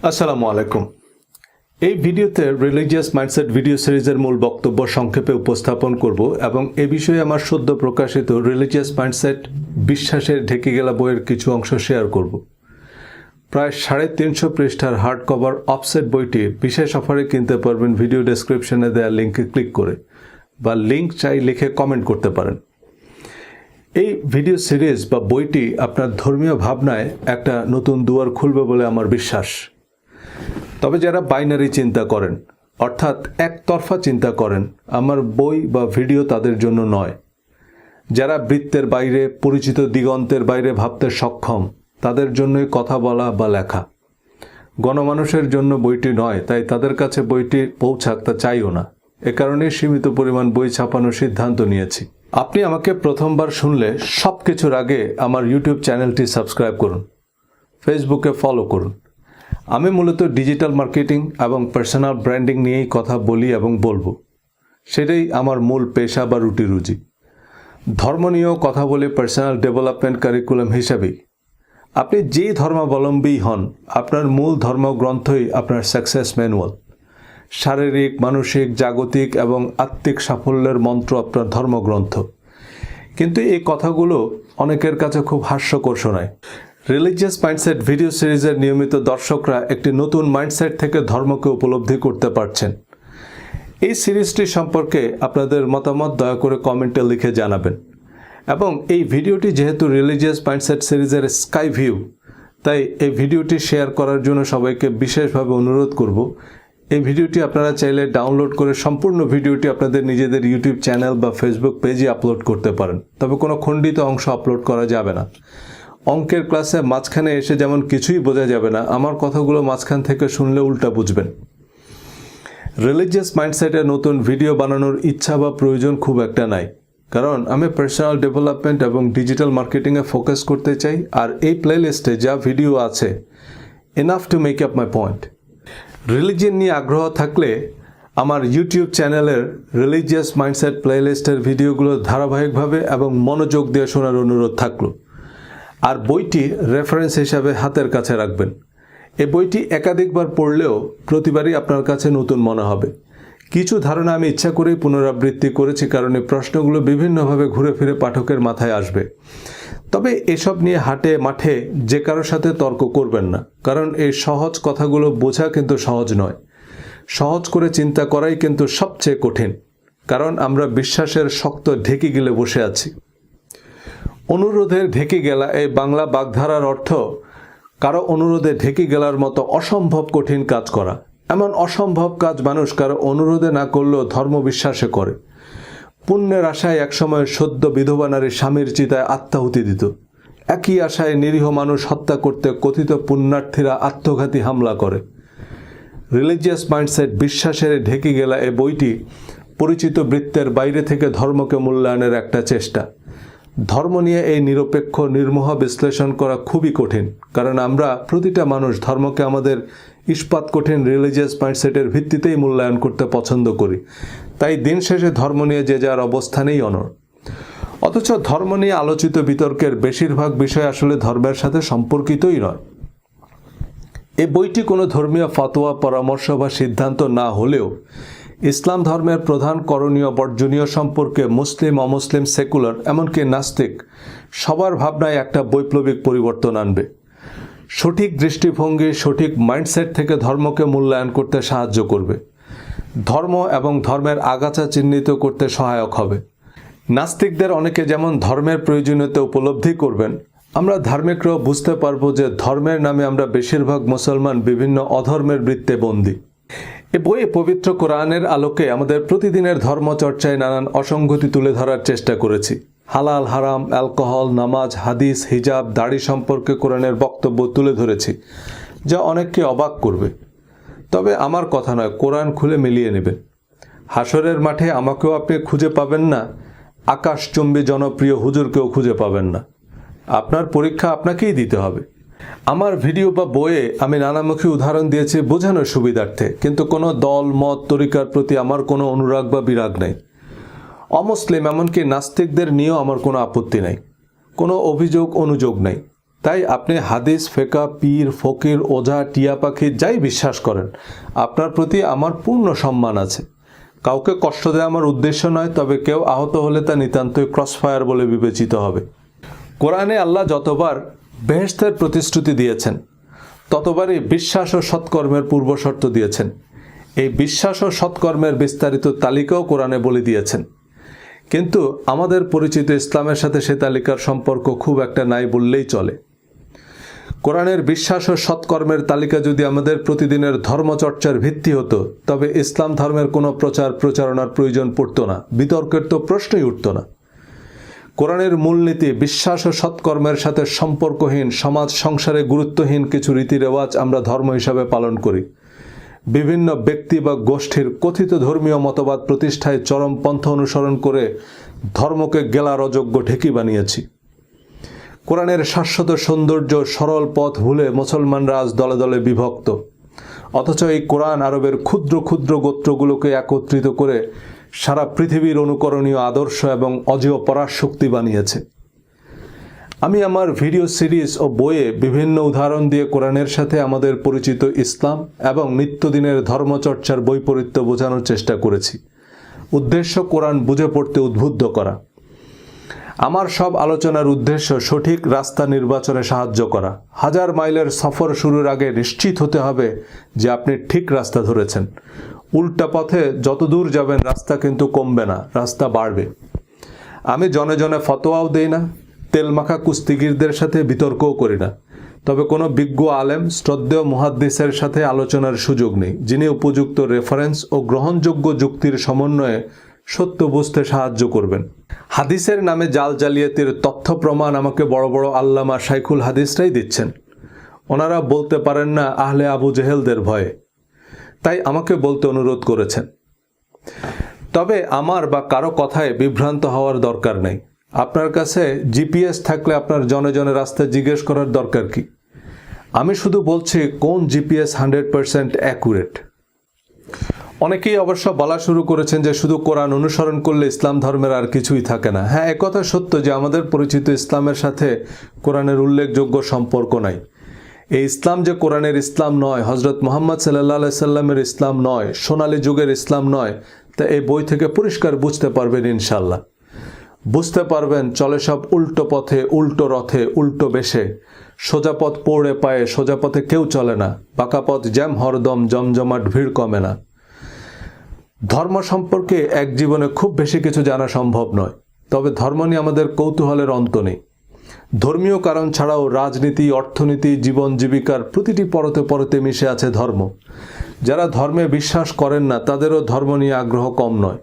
আসসালামু আলাইকুম। এই ভিডিওতে রিলিজিয়াস মাইন্ডসেট ভিডিও সিরিজের মূল বক্তব্য সংক্ষেপে উপস্থাপন করব এবং এ বিষয়ে আমার সদ্য প্রকাশিত রিলিজিয়াস মাইন্ডসেট বিশ্বাসের ঢেকে গেলা বইয়ের কিছু অংশ শেয়ার করব। প্রায় 350 পৃষ্ঠার হার্ড কভার অফসেট বইটি বিশেষ অফারে কিনতে পারবেন ভিডিও ডেসক্রিপশনে দেওয়া লিঙ্কে ক্লিক করে, বা লিঙ্ক চাই লিখে কমেন্ট করতে পারেন। এই ভিডিও সিরিজ বা বইটি আপনার ধর্মীয় ভাবনায় একটা নতুন দুয়ার খুলবে বলে আমার বিশ্বাস। তবে যারা বাইনারি চিন্তা করেন, অর্থাৎ একতরফা চিন্তা করেন, আমার বই বা ভিডিও তাদের জন্য নয়। যারা বৃত্তের বাইরে, পরিচিত দিগন্তের বাইরে ভাবতে সক্ষম, তাদের জন্যই কথা বলা বা লেখা। গণমানুষের জন্য বইটি নয়, তাই তাদের কাছে বইটি পৌঁছাক তা চাইও না। এ কারণেই সীমিত পরিমাণ বই ছাপানোর সিদ্ধান্ত নিয়েছি। আপনি আমাকে প্রথমবার শুনলে সব কিছুর আগে আমার ইউটিউব চ্যানেলটি সাবস্ক্রাইব করুন, ফেসবুকে ফলো করুন। আমি মূলত ডিজিটাল মার্কেটিং এবং পার্সোনাল ব্র্যান্ডিং নিয়েই কথা বলি এবং বলবো। সেটাই আমার মূল পেশা বা রুটি রুজি। ধর্ম নিয়েও কথা বলি পার্সোনাল ডেভেলপমেন্ট কারিকুলাম হিসাবেই। আপনি যেই ধর্মাবলম্বী হন, আপনার মূল ধর্মগ্রন্থই আপনার সাকসেস ম্যানুয়াল। শারীরিক, মানসিক, জাগতিক এবং আত্মিক সাফল্যের মন্ত্র আপনার ধর্মগ্রন্থ। কিন্তু এই কথাগুলো অনেকের কাছে খুব হাস্যকর শোনায়। রিলিজিয়াস মাইন্ডসেট ভিডিও সিরিজের নিয়মিত দর্শকরা একটি নতুন মাইন্ডসেট থেকে ধর্মকে উপলব্ধি করতে পারছেন। এই সিরিজটি সম্পর্কে আপনাদের মতামত দয়া করে কমেন্টে লিখে জানাবেন। এবং এই ভিডিওটি যেহেতু রিলিজিয়াস মাইন্ডসেট সিরিজের স্কাই ভিউ, তাই এই ভিডিওটি শেয়ার করার জন্য সবাইকে বিশেষভাবে অনুরোধ করব। এই ভিডিওটি আপনারা চাইলে ডাউনলোড করে সম্পূর্ণ ভিডিওটি আপনাদের নিজেদের ইউটিউব চ্যানেল বা ফেসবুক পেজে আপলোড করতে পারেন। তবে কোনো খণ্ডিত অংশ আপলোড করা যাবে না। অঙ্কের ক্লাসে মাঝখানে এসে যেমন কিছুই বোঝা যাবে না, আমার কথাগুলো মাঝখান থেকে শুনলে উল্টা বুঝবেন। রিলিজিয়াস মাইন্ডসেটে নতুন ভিডিও বানানোর ইচ্ছা বা প্রয়োজন খুব একটা নাই, কারণ আমি পার্সোনাল ডেভেলপমেন্ট এবং ডিজিটাল মার্কেটিংয়ে ফোকাস করতে চাই। আর এই প্লেলিস্টে যা ভিডিও আছে, enough to make up my point. Religion নিয়ে আগ্রহ থাকলে আমার ইউটিউব চ্যানেলের রিলিজিয়াস মাইন্ডসেট প্লেলিস্টের ভিডিওগুলো ধারাবাহিকভাবে এবং মনোযোগ দিয়ে শোনার অনুরোধ থাকলো। আর বইটি রেফারেন্স হিসাবে হাতের কাছে রাখবেন। এই বইটি একাধিকবার পড়লেও প্রতিবারই আপনার কাছে নতুন মনে হবে। কিছু ধারণা আমি ইচ্ছা করেই পুনরাবৃত্তি করেছি, কারণ এই প্রশ্নগুলো বিভিন্নভাবে ঘুরে ফিরে পাঠকের মাথায় আসবে। তবে এসব নিয়ে হাটে মাঠে যে কারোর সাথে তর্ক করবেন না, কারণ এই সহজ কথাগুলো বোঝা কিন্তু সহজ নয়। সহজ করে চিন্তা করাই কিন্তু সবচেয়ে কঠিন, কারণ আমরা বিশ্বাসের শক্ত ঢেকে গেলে বসে আছি। অনুরোধের ঢেকে গেলা এই বাংলা বাগধারার অর্থ কারো অনুরোধে ঢেকে গেলার মতো অসম্ভব কঠিন কাজ করা। এমন অসম্ভব কাজ মানুষ কারো অনুরোধে না করলেও ধর্ম বিশ্বাসে করে। পুণ্যের আশায় একসময় সদ্য বিধবা নারী স্বামীর চিতায় আত্মাহুতি দিত। একই আশায় নিরীহ মানুষ হত্যা করতে কথিত পুণ্যার্থীরা আত্মঘাতী হামলা করে। রিলিজিয়াস মাইন্ডসেট বিশ্বাসের ঢেকে গেলা এই বইটি পরিচিত বৃত্তের বাইরে থেকে ধর্মকে মূল্যায়নের একটা চেষ্টা। ধর্ম নিয়ে এই নিরপেক্ষ নির্মোহ বিশ্লেষণ করা খুবই কঠিন, কারণ আমরা প্রতিটা মানুষ ধর্মকে আমাদের ইস্পাত কঠিন রিলিজিয়াস মাইন্ডসেটের ভিত্তিতেই মূল্যায়ন করতে পছন্দ করি। তাই দিন শেষে ধর্ম নিয়ে যে যার অবস্থানেই অনড়। অথচ ধর্ম নিয়ে আলোচিত বিতর্কের বেশিরভাগ বিষয় আসলে ধর্মের সাথে সম্পর্কিতই নয়। এই বইটি কোনো ধর্মীয় ফতোয়া, পরামর্শ বা সিদ্ধান্ত না হলেও ইসলাম ধর্মের প্রধান করণীয় বর্জনীয় সম্পর্কে মুসলিম, অমুসলিম, সেকুলার, এমনকি নাস্তিক সবার ভাবনায় একটা বৈপ্লবিক পরিবর্তন আনবে। সঠিক দৃষ্টিভঙ্গি, সঠিক মাইন্ডসেট থেকে ধর্মকে মূল্যায়ন করতে সাহায্য করবে। ধর্ম এবং ধর্মের আগাছা চিহ্নিত করতে সহায়ক হবে। নাস্তিকদের অনেকে যেমন ধর্মের প্রয়োজনীয়তা উপলব্ধি করবেন, আমরা ধার্মিকরাও বুঝতে পারবো যে ধর্মের নামে আমরা বেশিরভাগ মুসলমান বিভিন্ন অধর্মের বৃত্তে বন্দী। এ বইয়ে পবিত্র কোরআনের আলোকে আমাদের প্রতিদিনের ধর্মচর্চায় নানান অসঙ্গতি তুলে ধরার চেষ্টা করেছি। হালাল, হারাম, অ্যালকোহল, নামাজ, হাদিস, হিজাব, দাড়ি সম্পর্কে কোরআনের বক্তব্য তুলে ধরেছি, যা অনেককে অবাক করবে। তবে আমার কথা নয়, কোরআন খুলে মিলিয়ে নেবেন। হাসরের মাঠে আমাকেও আপনি খুঁজে পাবেন না, আকাশচুম্বী জনপ্রিয় হুজুরকেও খুঁজে পাবেন না। আপনার পরীক্ষা আপনাকেই দিতে হবে। আমার ভিডিও বা বইয়ে আমি নানামুখী উদাহরণ দিয়েছি বোঝানোর সুবিধার্থে, কিন্তু কোনো দল, মত, তরিকার প্রতি আমার কোনো অনুরাগ বা বিরাগ নেই। অমুসলিম, এমনকি নাস্তিকদের নিয়েও আমার কোনো আপত্তি নাই, কোনো অভিযোগ অনুযোগ নাই। তাই আপনি হাদিস, ফেকা, পীর, ফকির, ওঝা, টিয়া পাখি যাই বিশ্বাস করেন, আপনার প্রতি আমার পূর্ণ সম্মান আছে। কাউকে কষ্ট দেওয়া আমার উদ্দেশ্য নয়, তবে কেউ আহত হলে তা নিতান্তই ক্রসফায়ার বলে বিবেচিত হবে। কোরআনে আল্লাহ যতবার বেহেশতের প্রতিশ্রুতি দিয়েছেন, ততবারই বিশ্বাস ও সৎকর্মের পূর্বশর্ত দিয়েছেন। এই বিশ্বাস ও সৎকর্মের বিস্তারিত তালিকাও কোরআনে বলে দিয়েছেন। কিন্তু আমাদের পরিচিত ইসলামের সাথে সে তালিকার সম্পর্ক খুব একটা নাই বললেই চলে। কোরআনের বিশ্বাস ও সৎকর্মের তালিকা যদি আমাদের প্রতিদিনের ধর্মচর্চার ভিত্তি হতো, তবে ইসলাম ধর্মের কোনো প্রচারণার প্রয়োজন পড়তো না, বিতর্কের তো প্রশ্নই উঠত না। কোরআনের মূলনীতি বিশ্বাস ও সৎকর্মের সাথে সম্পর্কহীন, সমাজ সংসারে গুরুত্বহীন কিছু রীতিরেওয়াজ আমরা ধর্ম হিসাবে পালন করি। বিভিন্ন ব্যক্তি বা গোষ্ঠীর কথিত ধর্মীয় মতবাদ প্রতিষ্ঠায় চরম পন্থা অনুসরণ করে ধর্মকে গেলার অযোগ্য ঢেকি বানিয়েছি। কোরআনের শাশ্বত সৌন্দর্য, সরল পথ ভুলে মুসলমানরা আজ দলে দলে বিভক্ত। অথচ এই কোরআন আরবের ক্ষুদ্র ক্ষুদ্র গোত্রগুলোকে একত্রিত করে সারা পৃথিবীর অনুকরণীয় আদর্শ এবং অজেয় পরাশক্তি বানিয়েছে। আমি আমার ভিডিও সিরিজ ও বইয়ে বিভিন্ন উদাহরণ দিয়ে কোরআনের সাথে আমাদের পরিচিত ইসলাম এবং নিত্যদিনের ধর্মচর্চার বৈপরীত্য বোঝানোর চেষ্টা করেছি। উদ্দেশ্য কোরআন বুঝে পড়তে উদ্বুদ্ধ করা। আমার সব আলোচনার উদ্দেশ্য সঠিক রাস্তা নির্বাচনে সাহায্য করা। 1000 মাইলের সফর শুরুর আগে নিশ্চিত হতে হবে যে আপনি ঠিক রাস্তা ধরেছেন। উল্টা পথে যত দূর যাবেন রাস্তা কিন্তু কমবে না, রাস্তা বাড়বে। আমি জনে জনে ফতোয়াও দেই না, তেলমাখা কুস্তিগিরদের সাথে বিতর্কও করি না। তবে কোনো বিজ্ঞ আলেম, শ্রদ্ধেয় মুহাদ্দিসের সাথে আলোচনার সুযোগ নেই, যিনি উপযুক্ত রেফারেন্স ও গ্রহণযোগ্য যুক্তির সমন্বয়ে সত্য বুঝতে সাহায্য করবেন। হাদিসের নামে জাল জালিয়াতির তথ্য প্রমাণ আমাকে বড় বড় আল্লামা শাইখুল হাদিসরাই দিচ্ছেন। ওনারা বলতে পারেন না আহলে আবু জেহেলদের ভয়ে, তাই আমাকে বলতে অনুরোধ করেছেন। তবে আমার বা কারো কথায় বিভ্রান্ত হওয়ার দরকার নেই। আপনার কাছে জিপিএস থাকলে আপনার জনে জনে রাস্তা জিজ্ঞেস করার দরকার কি? আমি শুধু বলছি কোন জিপিএস 100% অ্যাকুরেট। অনেকেই অবশ্য বলা শুরু করেছেন যে শুধু কোরআন অনুসরণ করলে ইসলাম ধর্মের আর কিছুই থাকে না। হ্যাঁ, একথা সত্য যে আমাদের পরিচিত ইসলামের সাথে কোরআনের উল্লেখযোগ্য সম্পর্ক নাই। এই ইসলাম যে কোরআনের ইসলাম নয়, হজরত মুহাম্মদ সাল্লাল্লাহু আলাইহি সাল্লামের ইসলাম নয়, সোনালী যুগের ইসলাম নয়, তা এই বই থেকে পরিষ্কার বুঝতে পারবেন ইনশাল্লাহ। বুঝতে পারবেন চলে সব উল্টো পথে, উল্টো রথে, উল্টো বেশে। সোজা পথ পৌড়ে পায়ে, সোজা পথে কেউ চলে না। বাঁকা পথ জ্যাম হরদম, জমজমাট ভিড় কমে না। ধর্ম সম্পর্কে এক জীবনে খুব বেশি কিছু জানা সম্ভব নয়, তবে ধর্ম নিয়ে আমাদের কৌতূহলের অন্ত নেই। ধর্মীয় কারণ ছাড়াও রাজনীতি, অর্থনীতি, জীবন জীবিকার প্রতিটি পরতে পরতে মিশে আছে ধর্ম। যারা ধর্মে বিশ্বাস করেন না তাদেরও ধর্ম নিয়ে আগ্রহ কম নয়।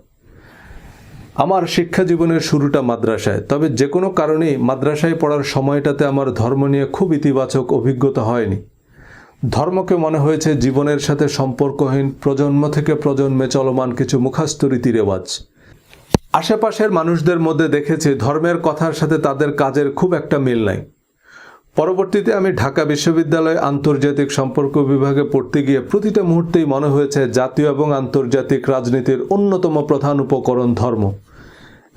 আমার শিক্ষা জীবনের শুরুটা মাদ্রাসায়, তবে যে কোনো কারণেই মাদ্রাসায় পড়ার সময়টাতে আমার ধর্ম নিয়ে খুব ইতিবাচক অভিজ্ঞতা হয়নি। ধর্মকে মনে হয়েছে জীবনের সাথে সম্পর্কহীন, প্রজন্ম থেকে প্রজন্মে চলমান কিছু মুখস্থ রীতিরেওয়াজ। আশেপাশের মানুষদের মধ্যে দেখেছি ধর্মের কথার সাথে তাদের কাজের খুব একটা মিল নাই। পরবর্তীতে আমি ঢাকা বিশ্ববিদ্যালয়ে আন্তর্জাতিক সম্পর্ক বিভাগে পড়তে গিয়ে প্রতিটা মুহূর্তেই মনে হয়েছে জাতীয় এবং আন্তর্জাতিক রাজনীতির অন্যতম প্রধান উপকরণ ধর্ম।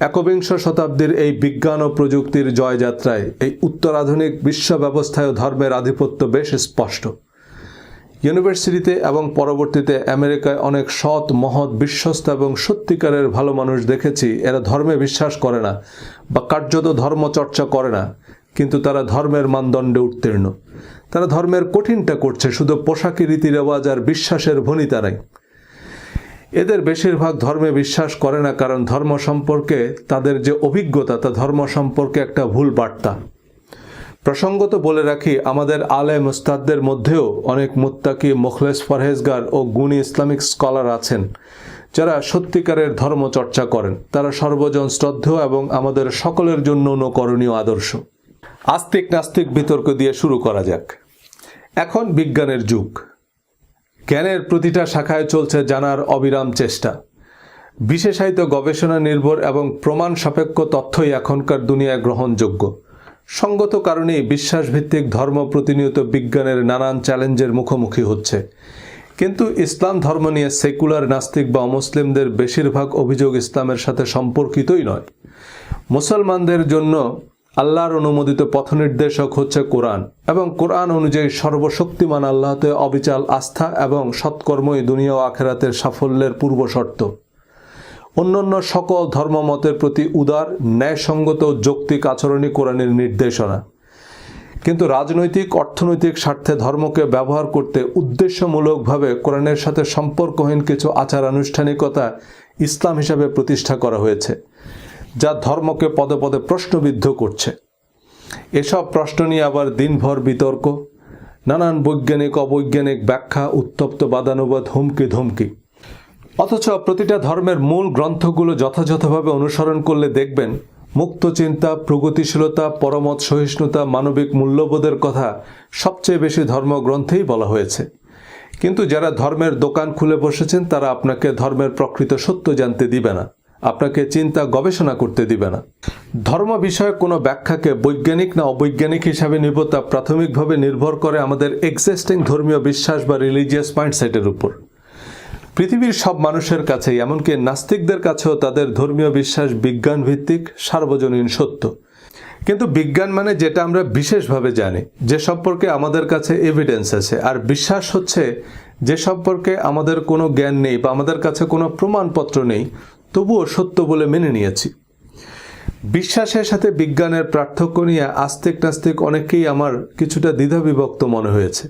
একবিংশ শতাব্দীর এই বিজ্ঞান ও প্রযুক্তির জয়যাত্রায় এই উত্তরাধুনিক বিশ্ব ব্যবস্থায় ধর্মের আধিপত্য বেশ স্পষ্ট। ইউনিভার্সিটিতে এবং পরবর্তীতে আমেরিকায় অনেক সৎ, মহৎ, বিশ্বস্ত এবং সত্যিকারের ভালো মানুষ দেখেছি। এরা ধর্মে বিশ্বাস করে না বা কার্যত ধর্ম চর্চা করে না, কিন্তু তারা ধর্মের মানদণ্ডে উত্তীর্ণ। তারা ধর্মের কঠিনটা করছে, শুধু পোশাকি, রীতিরেওয়াজ আর বিশ্বাসের ভনিতা নাই। এদের বেশিরভাগ ধর্মে বিশ্বাস করে না, কারণ ধর্ম সম্পর্কে তাদের যে অভিজ্ঞতা তা ধর্ম সম্পর্কে একটা ভুল বার্তা। প্রসঙ্গত বলে রাখি, আমাদের আলেম উস্তাদদের মধ্যেও অনেক মুত্তাকি, মুখলেস, পরহেজগার ও গুণী ইসলামিক স্কলার আছেন যারা সত্যিকারের ধর্ম চর্চা করেন। তারা সর্বজন শ্রদ্ধেয় এবং আমাদের সকলের জন্য অনুকরণীয় আদর্শ। আস্তিক নাস্তিক বিতর্ক দিয়ে শুরু করা যাক। এখন বিজ্ঞানের যুগ। জ্ঞানের প্রতিটা শাখায় চলছে জানার অবিরাম চেষ্টা। বিশেষায়িত গবেষণা নির্ভর এবং প্রমাণ সাপেক্ষ তথ্যই এখনকার দুনিয়ায় গ্রহণযোগ্য। সঙ্গত কারণেই বিশ্বাসভিত্তিক ধর্ম প্রতিনিয়ত বিজ্ঞানের নানান চ্যালেঞ্জের মুখোমুখি হচ্ছে। কিন্তু ইসলাম ধর্ম নিয়ে সেকুলার নাস্তিক বা অমুসলিমদের বেশিরভাগ অভিযোগ ইসলামের সাথে সম্পর্কিতই নয়। মুসলমানদের জন্য আল্লাহর অনুমোদিত পথনির্দেশক হচ্ছে কোরআন, এবং কোরআন অনুযায়ী সর্বশক্তিমান আল্লাহতে অবিচল আস্থা এবং সৎকর্মই দুনিয়া ও আখিরাতের সাফল্যের পূর্বশর্ত। অন্যান্য সকল ধর্মমতের প্রতি উদার, ন্যায়সঙ্গত ও যৌক্তিক আচরণই কোরআনের নির্দেশনা। কিন্তু রাজনৈতিক, অর্থনৈতিক স্বার্থে ধর্মকে ব্যবহার করতে উদ্দেশ্যমূলকভাবে কোরআনের সাথে সম্পর্কহীন কিছু আচার আনুষ্ঠানিকতা ইসলাম হিসাবে প্রতিষ্ঠা করা হয়েছে, যা ধর্মকে পদে পদে প্রশ্নবিদ্ধ করছে। এসব প্রশ্ন নিয়ে আবার দিনভর বিতর্ক, নানান বৈজ্ঞানিক অবৈজ্ঞানিক ব্যাখ্যা, উত্তপ্ত বাদানুবাদ, হুমকি ধমকি। অথচ প্রতিটা ধর্মের মূল গ্রন্থগুলো যথাযথভাবে অনুসরণ করলে দেখবেন মুক্ত চিন্তা, প্রগতিশীলতা, পরমত সহিষ্ণুতা, মানবিক মূল্যবোধের কথা সবচেয়ে বেশি ধর্মগ্রন্থেই বলা হয়েছে। কিন্তু যারা ধর্মের দোকান খুলে বসেছেন তারা আপনাকে ধর্মের প্রকৃত সত্য জানতে দিবে না, আপনাকে চিন্তা গবেষণা করতে দিবে না। ধর্ম বিষয়ক কোনো ব্যাখ্যাকে বৈজ্ঞানিক না অবৈজ্ঞানিক হিসাবে নিব তা প্রাথমিকভাবে নির্ভর করে আমাদের এক্সিস্টিং ধর্মীয় বিশ্বাস বা রিলিজিয়াস মাইন্ডসেটের উপর। পৃথিবীর সব মানুষের কাছেই, এমনকি নাস্তিকদের কাছেও তাদের ধর্মীয় বিশ্বাস বিজ্ঞান ভিত্তিক, সার্বজনীন সত্য। কিন্তু বিজ্ঞান মানে যেটা আমরা বিশেষভাবে জানি, যে সম্পর্কে আমাদের কাছে এভিডেন্স আছে, আর বিশ্বাস হচ্ছে যে সম্পর্কে আমাদের কোনো জ্ঞান নেই বা আমাদের কাছে কোনো প্রমাণপত্র নেই, তবুও সত্য বলে মেনে নিয়েছি। বিশ্বাসের সাথে বিজ্ঞানের পার্থক্য নিয়ে আস্তিক নাস্তিক অনেকেই আমার কিছুটা দ্বিধাবিভক্ত মনে হয়েছে।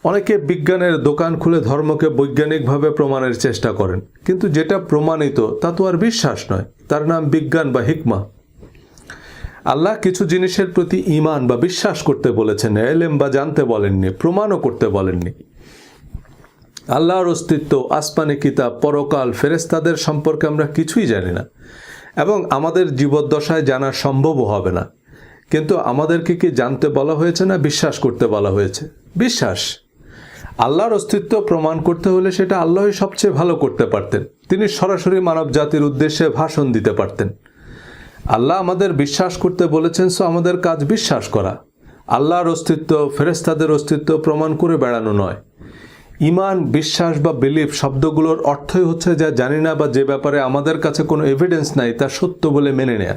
অনেকে বিজ্ঞানের দোকান খুলে ধর্মকে বৈজ্ঞানিকভাবে প্রমাণের চেষ্টা করেন, কিন্তু যেটা প্রমাণিত তা তো আর বিশ্বাস নয়, তার নাম বিজ্ঞান বা হিকমা। আল্লাহ কিছু জিনিসের প্রতি ঈমান বা বিশ্বাস করতে বলেছেন, ইলম বা জানতে বলেননি, প্রমাণও করতে বলেননি। আল্লাহর অস্তিত্ব, আসমানি কিতাব, পরকাল, ফেরেশতাদের সম্পর্কে আমরা কিছুই জানি না, এবং আমাদের জীবদ্দশায় জানা সম্ভবও হবে না। কিন্তু আমাদেরকে কি জানতে বলা হয়েছে না বিশ্বাস করতে বলা হয়েছে? বিশ্বাস। আল্লাহর অস্তিত্ব প্রমাণ করতে হলে সেটা আল্লাহই সবচেয়ে ভালো করতে পারতেন। তিনি সরাসরি মানব জাতির উদ্দেশ্যে ভাষণ দিতে পারতেন। আল্লাহ আমাদের বিশ্বাস করতে বলেছেন, সো আমাদের কাজ বিশ্বাস করা। আল্লাহর অস্তিত্ব, ফেরেশতাদের অস্তিত্ব প্রমাণ করে বেড়ানো নয়। ঈমান, বিশ্বাস বা বিলিফ শব্দগুলোর অর্থই হচ্ছে যা জানি না বা যে ব্যাপারে আমাদের কাছে কোনো এভিডেন্স নাই তা সত্য বলে মেনে নেয়া।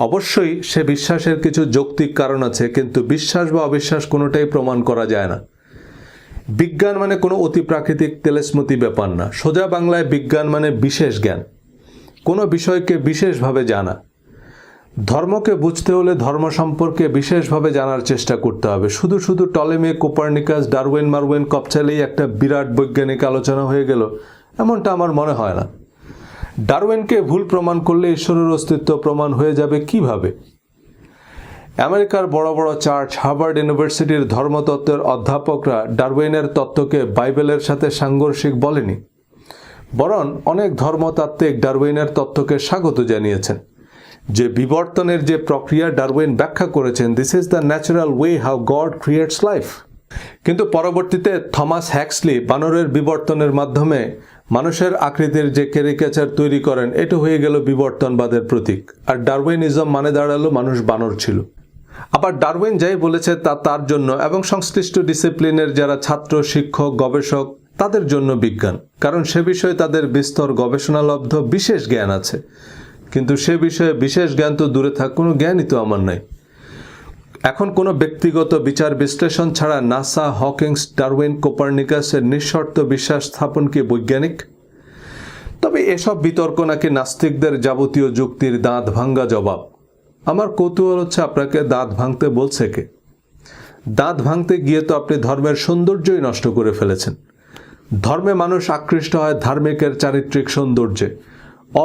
অবশ্যই সে বিশ্বাসের কিছু যৌক্তিক কারণ আছে, কিন্তু বিশ্বাস বা অবিশ্বাস কোনোটাই প্রমাণ করা যায় না। বিজ্ঞান মানে কোনো অতিপ্রাকৃতিক তেলেসমতি ব্যাপার না। সোজা বাংলায় বিজ্ঞান মানে বিশেষ জ্ঞান, কোনো বিষয়কে বিশেষভাবে জানা। ধর্মকে বুঝতে হলে ধর্ম সম্পর্কে বিশেষভাবে জানার চেষ্টা করতে হবে। শুধু শুধু টলেমি, কোপার্নিকাস, ডারউইন মারউইন কপচালেই একটা বিরাট বৈজ্ঞানিক আলোচনা হয়ে গেল, এমনটা আমার মনে হয় না। ডারউইনকে ভুল প্রমাণ করলে ঈশ্বরের অস্তিত্ব প্রমাণ হয়ে যাবে কিভাবে? আমেরিকার বড় বড় চার্চ, হার্ভার্ড ইউনিভার্সিটির ধর্মতত্ত্বের অধ্যাপকরা ডারউইনের তত্ত্বকে বাইবেলের সাথে সাংঘর্ষিক বলেনি, বরং অনেক ধর্মতাত্ত্বিক ডারউইনের তত্ত্বকে স্বাগত জানিয়েছেন। যে বিবর্তনের যে প্রক্রিয়া ডারউইন ব্যাখ্যা করেছেন, this is the natural way how god creates life. কিন্তু পরবর্তীতে থমাস হ্যাক্সলি বানরের বিবর্তনের মাধ্যমে মানুষের আকৃতির যে ক্যারিকেচার তৈরি করেন, এটা হয়ে গেল বিবর্তনবাদের প্রতীক। আর ডারউইনিজম মানে দাঁড়ালো মানুষ বানর ছিল। আবার ডারউইন যাই বলেছে তা তার জন্য এবং সংশ্লিষ্ট ডিসিপ্লিনের যারা ছাত্র, শিক্ষক, গবেষক তাদের জন্য বিজ্ঞান, কারণ সে বিষয়ে তাদের বিস্তর গবেষণালব্ধ বিশেষ জ্ঞান আছে। কিন্তু সে বিষয়ে বিশেষ জ্ঞান তো দূরে থাক, কোনো জ্ঞানই তো আমার নাই। এখন কোনো ব্যক্তিগত বিচার বিশ্লেষণ ছাড়া নাসা, হকিংস, ডারউইন, কোপার্নিকাসের নিঃশর্ত বিশ্বাস স্থাপন কি বৈজ্ঞানিক? তবে এসব বিতর্ক নাকি নাস্তিকদের যাবতীয় যুক্তির দাঁত ভাঙ্গা জবাব। আমার কৌতূহল হচ্ছে, আপনাকে দাঁত ভাঙতে বলছে কে? দাঁত ভাঙতে গিয়ে তো আপনি ধর্মের সৌন্দর্যই নষ্ট করে ফেলেছেন। ধর্মে মানুষ আকৃষ্ট হয় ধার্মিকের চারিত্রিক সৌন্দর্যে।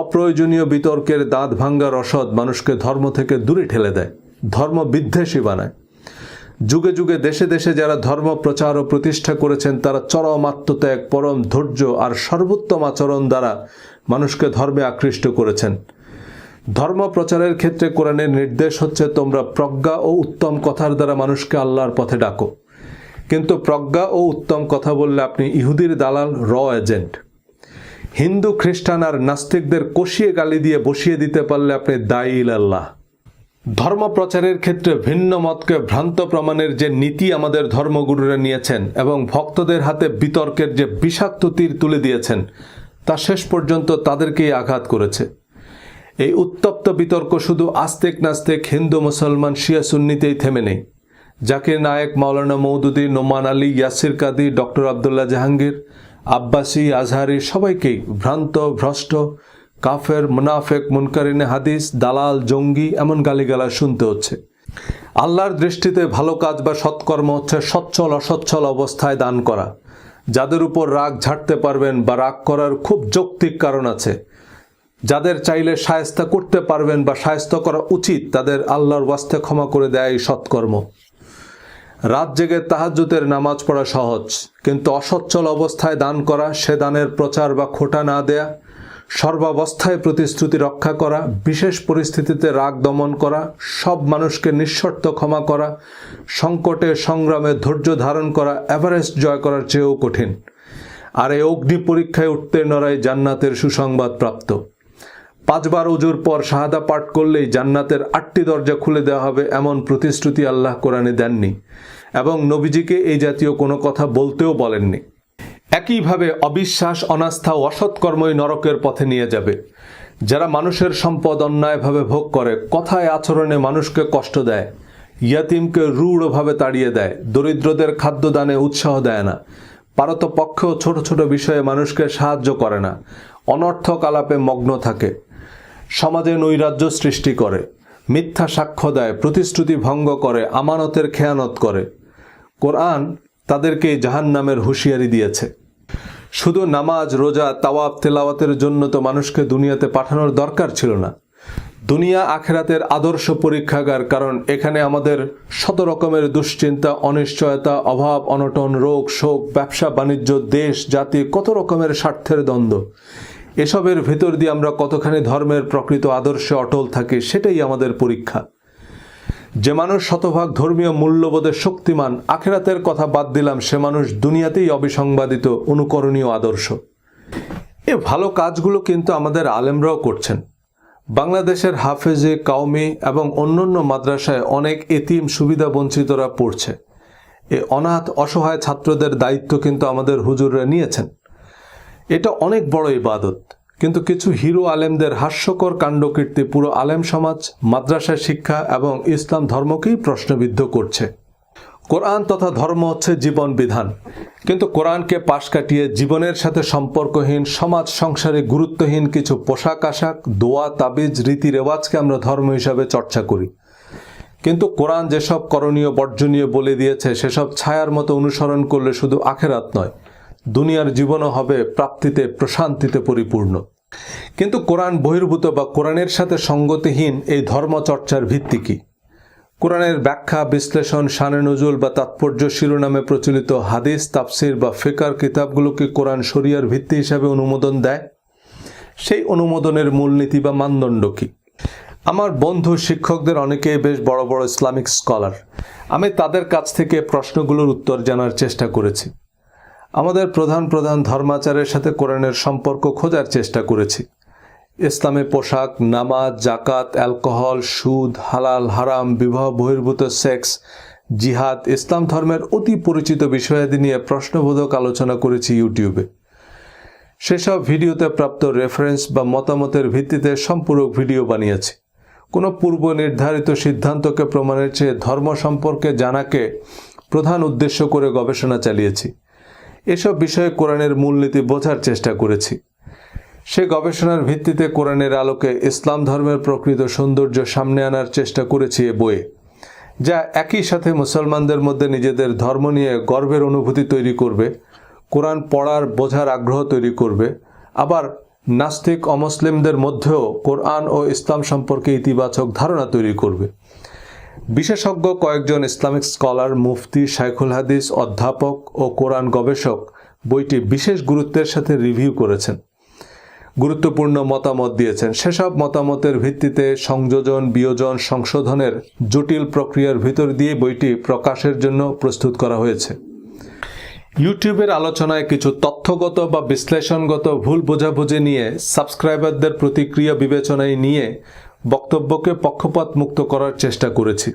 অপ্রয়োজনীয় বিতর্কের দাঁত ভাঙ্গা রসদ মানুষকে ধর্ম থেকে দূরে ঠেলে দেয়, ধর্ম বিদ্বেষী বানায়। যুগে যুগে দেশে দেশে যারা ধর্ম প্রচার ও প্রতিষ্ঠা করেছেন তারা চরম আত্মত্যাগ, পরম ধৈর্য আর সর্বোত্তম আচরণ দ্বারা মানুষকে ধর্মে আকৃষ্ট করেছেন। ধর্ম প্রচারের ক্ষেত্রে কোরআনের নির্দেশ হচ্ছে, তোমরা প্রজ্ঞা ও উত্তম কথার দ্বারা মানুষকে আল্লাহর পথে ডাকো। কিন্তু প্রজ্ঞা ও উত্তম কথা বললে আপনি ইহুদির দালাল, র এজেন্ট। হিন্দু, খ্রিস্টান আর নাস্তিকদের কষিয়ে গালি দিয়ে বসিয়ে দিতে পারলে আপনি দায়ী ইলাল্লাহ। ধর্ম প্রচারের ক্ষেত্রে ভিন্ন মতকে ভ্রান্ত প্রমাণের যে নীতি আমাদের ধর্মগুরুরা নিয়েছেন এবং ভক্তদের হাতে বিতর্কের যে বিষাক্ত তীর তুলে দিয়েছেন, তা শেষ পর্যন্ত তাদেরকেই আঘাত করেছে। এই উত্তপ্ত বিতর্ক শুধু আস্তিক নাস্তিক, হিন্দু মুসলমান, শিয়া সুন্নিতেই থেমে নেই। জাকির নায়েক, মাওলানা মওদুদী, নোমান আলী, ইয়াসির কাদি, ডক্টর আবদুল্লাহ জাহাঙ্গীর, আব্বাসী, আজহারি সবাইকেই ভ্রান্ত, ভ্রষ্ট, কাফের, মুনাফেক, মুনকারিনে হাদিস, দালাল, জঙ্গি এমন গালিগালাজ শুনতে হচ্ছে। আল্লাহর দৃষ্টিতে ভালো কাজ বা সৎকর্ম হচ্ছে সচ্ছল অসচ্ছল অবস্থায় দান করা। যাদের উপর রাগ ঝাড়তে পারবেন বা রাগ করার খুব যৌক্তিক কারণ আছে, যাদের চাইলে শায়েস্তা করতে পারবেন বা শায়েস্তা করা উচিত, তাদের আল্লাহর ওয়াস্তে ক্ষমা করে দেয় এই সৎকর্ম। রাত জেগে তাহাজ্জুদের নামাজ পড়া সহজ, কিন্তু অসচ্ছল অবস্থায় দান করা, সে দানের প্রচার বা খোটা না দেয়া, সর্বাবস্থায় প্রতিশ্রুতি রক্ষা করা, বিশেষ পরিস্থিতিতে রাগ দমন করা, সব মানুষকে নিঃশর্ত ক্ষমা করা, সংকটে সংগ্রামে ধৈর্য ধারণ করা এভারেস্ট জয় করার চেয়েও কঠিন। আর এই অগ্নি পরীক্ষায় উত্তীর্ণরাই জান্নাতের সুসংবাদ প্রাপ্ত। 5 বার ওযুর পর শাহাদা পাঠ করলেই জান্নাতের 8টি দরজা খুলে দেওয়া হবে, এমন প্রতিশ্রুতি আল্লাহ কোরআনে দেননি এবং নবীজিকে এই জাতীয় কোনো কথা বলতেও বলেননি। একইভাবে অবিশ্বাস, অনাস্থা ও অসৎকর্মই নরকের পথে নিয়ে যাবে। যারা মানুষের সম্পদ অন্যায়ভাবে ভোগ করে, কথায় আচরণে মানুষকে কষ্ট দেয়, ইয়াতিমকে রূঢ়ভাবে তাড়িয়ে দেয়, দরিদ্রদের খাদ্যদানে উৎসাহ দেয় না, পারতপক্ষেও ছোট ছোট বিষয়ে মানুষকে সাহায্য করে না, অনর্থক আলাপে মগ্ন থাকে, সমাজে নৈরাজ্য সৃষ্টি করে, মিথ্যা সাক্ষ্য দেয়, প্রতিশ্রুতি ভঙ্গ করে, আমানতের খেয়ানত করে, কোরআন তাদেরকে জাহান্নামের হুঁশিয়ারি দিয়েছে। শুধু নামাজ, রোজা, তাওয়াব, তেলাওয়াতের জন্য তো মানুষকে দুনিয়াতে পাঠানোর দরকার ছিল না। দুনিয়া আখেরাতের আদর্শ পরীক্ষাগার, কারণ এখানে আমাদের শত রকমের দুশ্চিন্তা, অনিশ্চয়তা, অভাব, অনটন, রোগ, শোক, ব্যবসা বাণিজ্য, দেশ, জাতি, কত রকমের স্বার্থের দ্বন্দ্ব। এসবের ভেতর দিয়ে আমরা কতখানি ধর্মের প্রকৃত আদর্শে অটল থাকি, সেটাই আমাদের পরীক্ষা। যে মানুষ শতভাগ ধর্মীয় মূল্যবোধে শক্তিমান, আখেরাতের কথা বাদ দিলাম, সে মানুষ দুনিয়াতেই অবিসংবাদিত, অনুকরণীয় আদর্শ। এ ভালো কাজগুলো কিন্তু আমাদের আলেমরাও করছেন। বাংলাদেশের হাফেজে কাওমি এবং অন্যান্য মাদ্রাসায় অনেক এতিম সুবিধা বঞ্চিতরা পড়ছে। এ অনাথ অসহায় ছাত্রদের দায়িত্ব কিন্তু আমাদের হুজুররা নিয়েছেন। এটা অনেক বড় ইবাদত, কিন্তু কিছু হিরো আলেমদের হাস্যকর কাণ্ডকীর্তি পুরো আলেম সমাজ, মাদ্রাসা শিক্ষা এবং ইসলাম ধর্মকেই প্রশ্নবিদ্ধ করছে। কোরআন তথা ধর্ম হচ্ছে জীবন বিধান, কিন্তু কোরআনকে পাশ কাটিয়ে জীবনের সাথে সম্পর্কহীন, সমাজ সংসারে গুরুত্বহীন কিছু পোশাক আশাক, দোয়া, তাবিজ, রীতি রেওয়াজকে আমরা ধর্ম হিসাবে চর্চা করি। কিন্তু কোরআন যেসব করণীয় বর্জনীয় বলে দিয়েছে, সেসব ছায়ার মতো অনুসরণ করলে শুধু আখেরাত নয়, দুনিয়ার জীবনও হবে প্রাপ্তিতে, প্রশান্তিতে পরিপূর্ণ। কিন্তু কোরআন বহির্ভূত বা কোরআনের সাথে সঙ্গতিহীন এই ধর্মচর্চার ভিত্তি কি? কোরআনের ব্যাখ্যা, বিশ্লেষণ, শানে নজুল বা তাৎপর্য শিরোনামে প্রচলিত হাদিস, তাফসির বা ফিকার কিতাবগুলোকে কোরআন শরিয়ার ভিত্তি হিসাবে অনুমোদন দেয়। সেই অনুমোদনের মূলনীতি বা মানদণ্ড কি? আমার বন্ধু শিক্ষকদের অনেকেই বেশ বড় বড় ইসলামিক স্কলার। আমি তাদের কাছ থেকে প্রশ্নগুলোর উত্তর জানার চেষ্টা করেছি। আমাদের প্রধান প্রধান ধর্মাচারের সাথে কোরআনের সম্পর্ক খোঁজার চেষ্টা করেছি। ইসলামে পোশাক, নামাজ, জাকাত, অ্যালকোহল, সুদ, হালাল হারাম, বিবাহ বহির্ভূত সেক্স, জিহাদ, ইসলাম ধর্মের অতি পরিচিত বিষয়াদি নিয়ে প্রশ্নবোধক আলোচনা করেছি ইউটিউবে। সেসব ভিডিওতে প্রাপ্ত রেফারেন্স বা মতামতের ভিত্তিতে সম্পূরক ভিডিও বানিয়েছি। কোনো পূর্ব নির্ধারিত সিদ্ধান্তকে প্রমাণের চেয়ে ধর্ম সম্পর্কে জানাকে প্রধান উদ্দেশ্য করে গবেষণা চালিয়েছি। এসব বিষয়ে কোরআনের মূলনীতি বোঝার চেষ্টা করেছি। সে গবেষণার ভিত্তিতে কোরআনের আলোকে ইসলাম ধর্মের প্রকৃত সৌন্দর্য সামনে আনার চেষ্টা করেছি এ বইয়ে, যা একই সাথে মুসলমানদের মধ্যে নিজেদের ধর্ম নিয়ে গর্বের অনুভূতি তৈরি করবে, কোরআন পড়ার বোঝার আগ্রহ তৈরি করবে, আবার নাস্তিক অমুসলিমদের মধ্যেও কোরআন ও ইসলাম সম্পর্কে ইতিবাচক ধারণা তৈরি করবে। বিশেষজ্ঞ কয়েকজন ইসলামিক স্কলার, মুফতি, শাইখুল হাদিস, অধ্যাপক ও কোরআন গবেষক বইটি বিশেষ গুরুত্বের সাথে রিভিউ করেছেন, গুরুত্বপূর্ণ মতামত দিয়েছেন। সেসব মতামতের ভিত্তিতে সংযোজন, বিয়োজন, সংশোধনের জটিল প্রক্রিয়ার ভিতর দিয়ে বইটি প্রকাশের জন্য প্রস্তুত করা হয়েছে। ইউটিউবের আলোচনায় কিছু তথ্যগত বা বিশ্লেষণগত ভুল বোঝাবুঝি নিয়ে, সাবস্ক্রাইবারদের প্রতিক্রিয়া বিবেচনায় নিয়ে বক্তব্যকে পক্ষপাত মুক্ত করার চেষ্টা করেছি।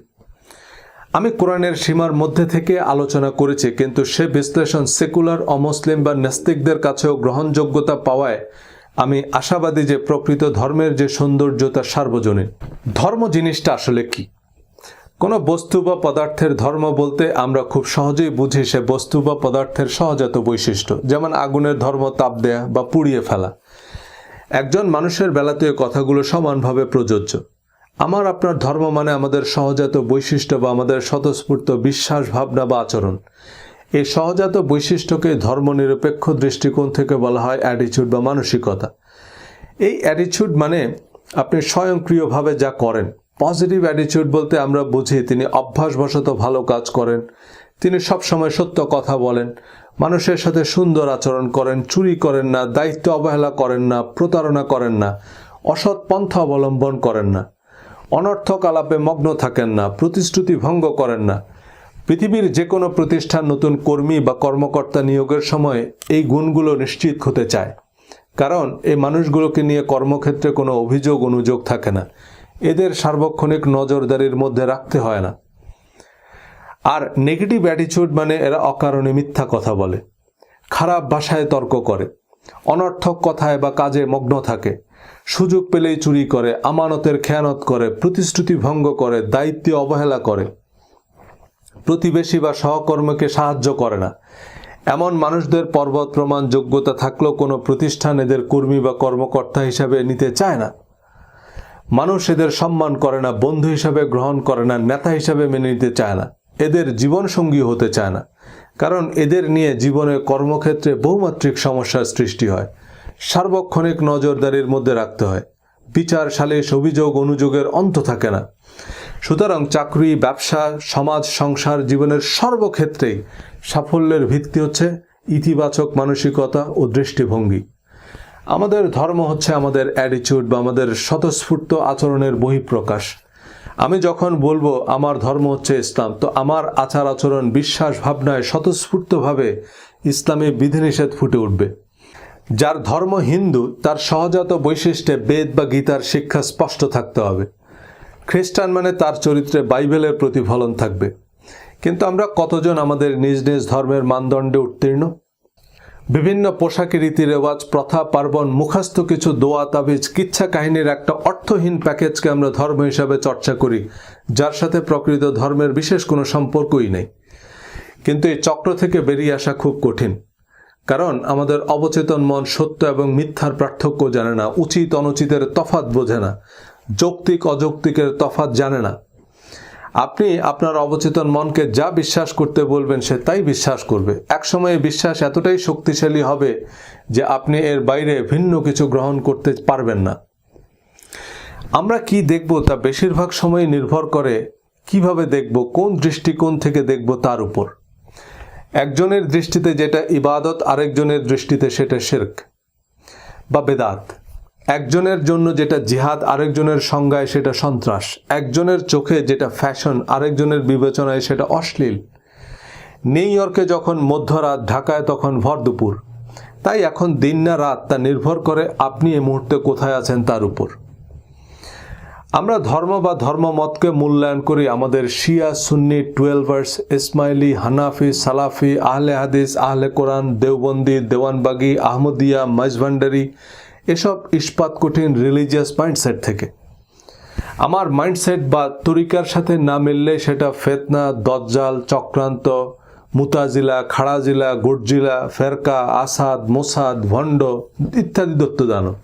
আমি কোরআনের সীমার মধ্যে থেকে আলোচনা করেছি, কিন্তু সে বিশ্লেষণ সেকুলার, অমুসলিম বা নাস্তিকদের কাছেও গ্রহণযোগ্যতা পাওয়ায় আমি আশাবাদী যে প্রকৃত ধর্মের যে সৌন্দর্য তা সার্বজনীন। ধর্ম জিনিসটা আসলে কি? কোনো বস্তু বা পদার্থের ধর্ম বলতে আমরা খুব সহজেই বুঝি সে বস্তু বা পদার্থের সহজাত বৈশিষ্ট্য, যেমন আগুনের ধর্ম তাপ দেয়া বা পুড়িয়ে ফেলা। একজন মানুষের বেলাতে কথাগুলো সমানভাবে প্রযোজ্য। আমার আপনার ধর্ম মানে আমাদের সহজাত বৈশিষ্ট্য বা আমাদের স্বতঃস্ফূর্ত বিশ্বাস, ভাবনা বা আচরণ। এই সহজাত বৈশিষ্ট্যকে ধর্মনিরপেক্ষ দৃষ্টিকোণ থেকে বলা হয় অ্যাটিটিউড বা মানসিকতা। এই অ্যাটিটিউড মানে আপনি স্বয়ংক্রিয়ভাবে যা করেন। পজিটিভ অ্যাটিটিউড বলতে আমরা বুঝি তিনি অভ্যাসবশত ভালো কাজ করেন, তিনি সবসময় সত্য কথা বলেন, মানুষের সাথে সুন্দর আচরণ করেন, চুরি করেন না, দায়িত্ব অবহেলা করেন না, প্রতারণা করেন না, অসৎ পন্থা অবলম্বন করেন না, অনর্থক আলাপে মগ্ন থাকেন না, প্রতিশ্রুতি ভঙ্গ করেন না। পৃথিবীর যে কোনো প্রতিষ্ঠান নতুন কর্মী বা কর্মকর্তা নিয়োগের সময় এই গুণগুলো নিশ্চিত হতে চায়, কারণ এই মানুষগুলোকে নিয়ে কর্মক্ষেত্রে কোনো অভিযোগ অনুযোগ থাকে না, এদের সার্বক্ষণিক নজরদারির মধ্যে রাখতে হয় না। আর নেগেটিভ অ্যাটিটিউড মানে এরা অকারণে মিথ্যা কথা বলে, খারাপ ভাষায় তর্ক করে, অনর্থক কথায় বা কাজে মগ্ন থাকে, সুযোগ পেলেই চুরি করে, আমানতের খেয়ানত করে, প্রতিশ্রুতি ভঙ্গ করে, দায়িত্বে অবহেলা করে, প্রতিবেশী বা সহকর্মীকে সাহায্য করে না। এমন মানুষদের পর্বত প্রমাণ যোগ্যতা থাকলেও কোনো প্রতিষ্ঠান এদের কর্মী বা কর্মকর্তা হিসাবে নিতে চায় না। মানুষ এদের সম্মান করে না, বন্ধু হিসাবে গ্রহণ করে না, নেতা হিসাবে মেনে নিতে চায় না, এদের জীবনসঙ্গী হতে চায় না, কারণ এদের নিয়ে জীবনে কর্মক্ষেত্রে বহুমাত্রিক সমস্যার সৃষ্টি হয়, সার্বক্ষণিক নজরদারির মধ্যে রাখতে হয়, বিচার, সালিশ, অভিযোগ অনুযোগের অন্ত থাকে না। সুতরাং চাকরি, ব্যবসা, সমাজ, সংসার, জীবনের সর্বক্ষেত্রেই সাফল্যের ভিত্তি হচ্ছে ইতিবাচক মানসিকতা ও দৃষ্টিভঙ্গি। আমাদের ধর্ম হচ্ছে আমাদের অ্যাটিটিউড বা আমাদের স্বতঃস্ফূর্ত আচরণের বহিঃপ্রকাশ। আমি যখন বলবো আমার ধর্ম হচ্ছে ইসলাম, তো আমার আচার আচরণ, বিশ্বাস, ভাবনায় স্বতঃস্ফূর্তভাবে ইসলামী বিধিনিষেধ ফুটে উঠবে। যার ধর্ম হিন্দু তার সহজাত বৈশিষ্ট্যে বেদ বা গীতার শিক্ষা স্পষ্ট থাকতে হবে। খ্রিস্টান মানে তার চরিত্রে বাইবেলের প্রতিফলন থাকবে। কিন্তু আমরা কতজন আমাদের নিজ নিজ ধর্মের মানদণ্ডে উত্তীর্ণ? বিভিন্ন পোশাকি, রীতি রেওয়াজ, প্রথা, পার্বণ, মুখস্থ কিছু দোয়া, তাবিজ, কিচ্ছা কাহিনীর একটা অর্থহীন প্যাকেজকে আমরা ধর্ম হিসাবে চর্চা করি, যার সাথে প্রকৃত ধর্মের বিশেষ কোনো সম্পর্কই নেই। কিন্তু এই চক্র থেকে বেরিয়ে আসা খুব কঠিন, কারণ আমাদের অবচেতন মন সত্য এবং মিথ্যার পার্থক্য জানে না, উচিত অনুচিতের তফাৎ বোঝে না, যৌক্তিক অযৌক্তিকের তফাৎ জানে না। আপনি আপনার অবচেতন মনকে যা বিশ্বাস করতে বলবেন সে তাই বিশ্বাস করবে। একসময় বিশ্বাস এতটাই শক্তিশালী হবে যে আপনি এর বাইরে ভিন্ন কিছু গ্রহণ করতে পারবেন না। আমরা কি দেখব তা বেশিরভাগ সময় নির্ভর করে কিভাবে দেখব, কোন দৃষ্টিকোণ থেকে দেখব তার উপর। একজনের দৃষ্টিতে যেটা ইবাদত, আরেকজনের দৃষ্টিতে সেটা শিরক বা বেদাত। একজনের জন্য যেটা জিহাদ, আরেকজনের সংজ্ঞায় সেটা সন্ত্রাস। একজনের চোখে যেটা ফ্যাশন, আরেকজনের বিবেচনায় সেটা অশ্লীল। নিউ ইয়র্কে যখন মধ্যরাত, ঢাকায় তখন ভর দুপুর। তাই এখন দিন না রাত তা নির্ভর করে আপনি এই মুহূর্তে কোথায় আছেন তার উপর। আমরা ধর্ম বা ধর্মমতকে মূল্যায়ন করি আমাদের শিয়া, সুন্নি, টুয়েলভার্স, ইসমাইলি, হানাফি, সালাফি, আহলে হাদিস, আহলে কোরআন, দেওবন্দি, দেওয়ানবাগি, আহমদিয়া, মাঝভান্ডারি, এসব ইস্পাত কঠিন রিলিজিয়াস মাইন্ডসেট থেকে। আমার মাইন্ডসেট বা তরিকার সাথে না মিললে সেটা ফেতনা, দজ্জাল, চক্রান্ত, মুতাজিলা, খাড়াজিলা, গর্জিলা, ফেরকা, আসাদ, মোসাদ, ভণ্ড ইত্যাদি দত্তদানব।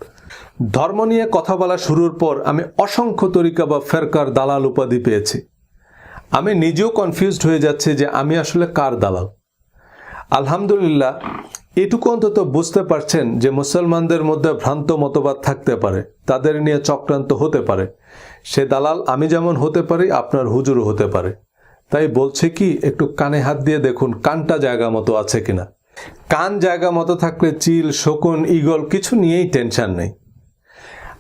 ধর্ম নিয়ে কথা বলা শুরুর পর আমি অসংখ্য তরিকা বা ফেরকার দালাল উপাধি পেয়েছি। আমি নিজেও কনফিউজড হয়ে যাচ্ছি যে আমি আসলে কার দালাল। আলহামদুলিল্লাহ, এটুকু অন্তত বুঝতে পারছেন যে মুসলমানদের মধ্যে ভ্রান্ত মতবাদ থাকতে পারে, তাদের নিয়ে চক্রান্ত হতে পারে। সে দালাল আমি যেমন হতে পারি, আপনার হুজুরও হতে পারে। তাই বলছে কি, একটু কানে হাত দিয়ে দেখুন কানটা জায়গা মতো আছে কিনা। কান জায়গা মতো থাকলে চিল, শকুন, ঈগল কিছু নিয়েই টেনশন নেই।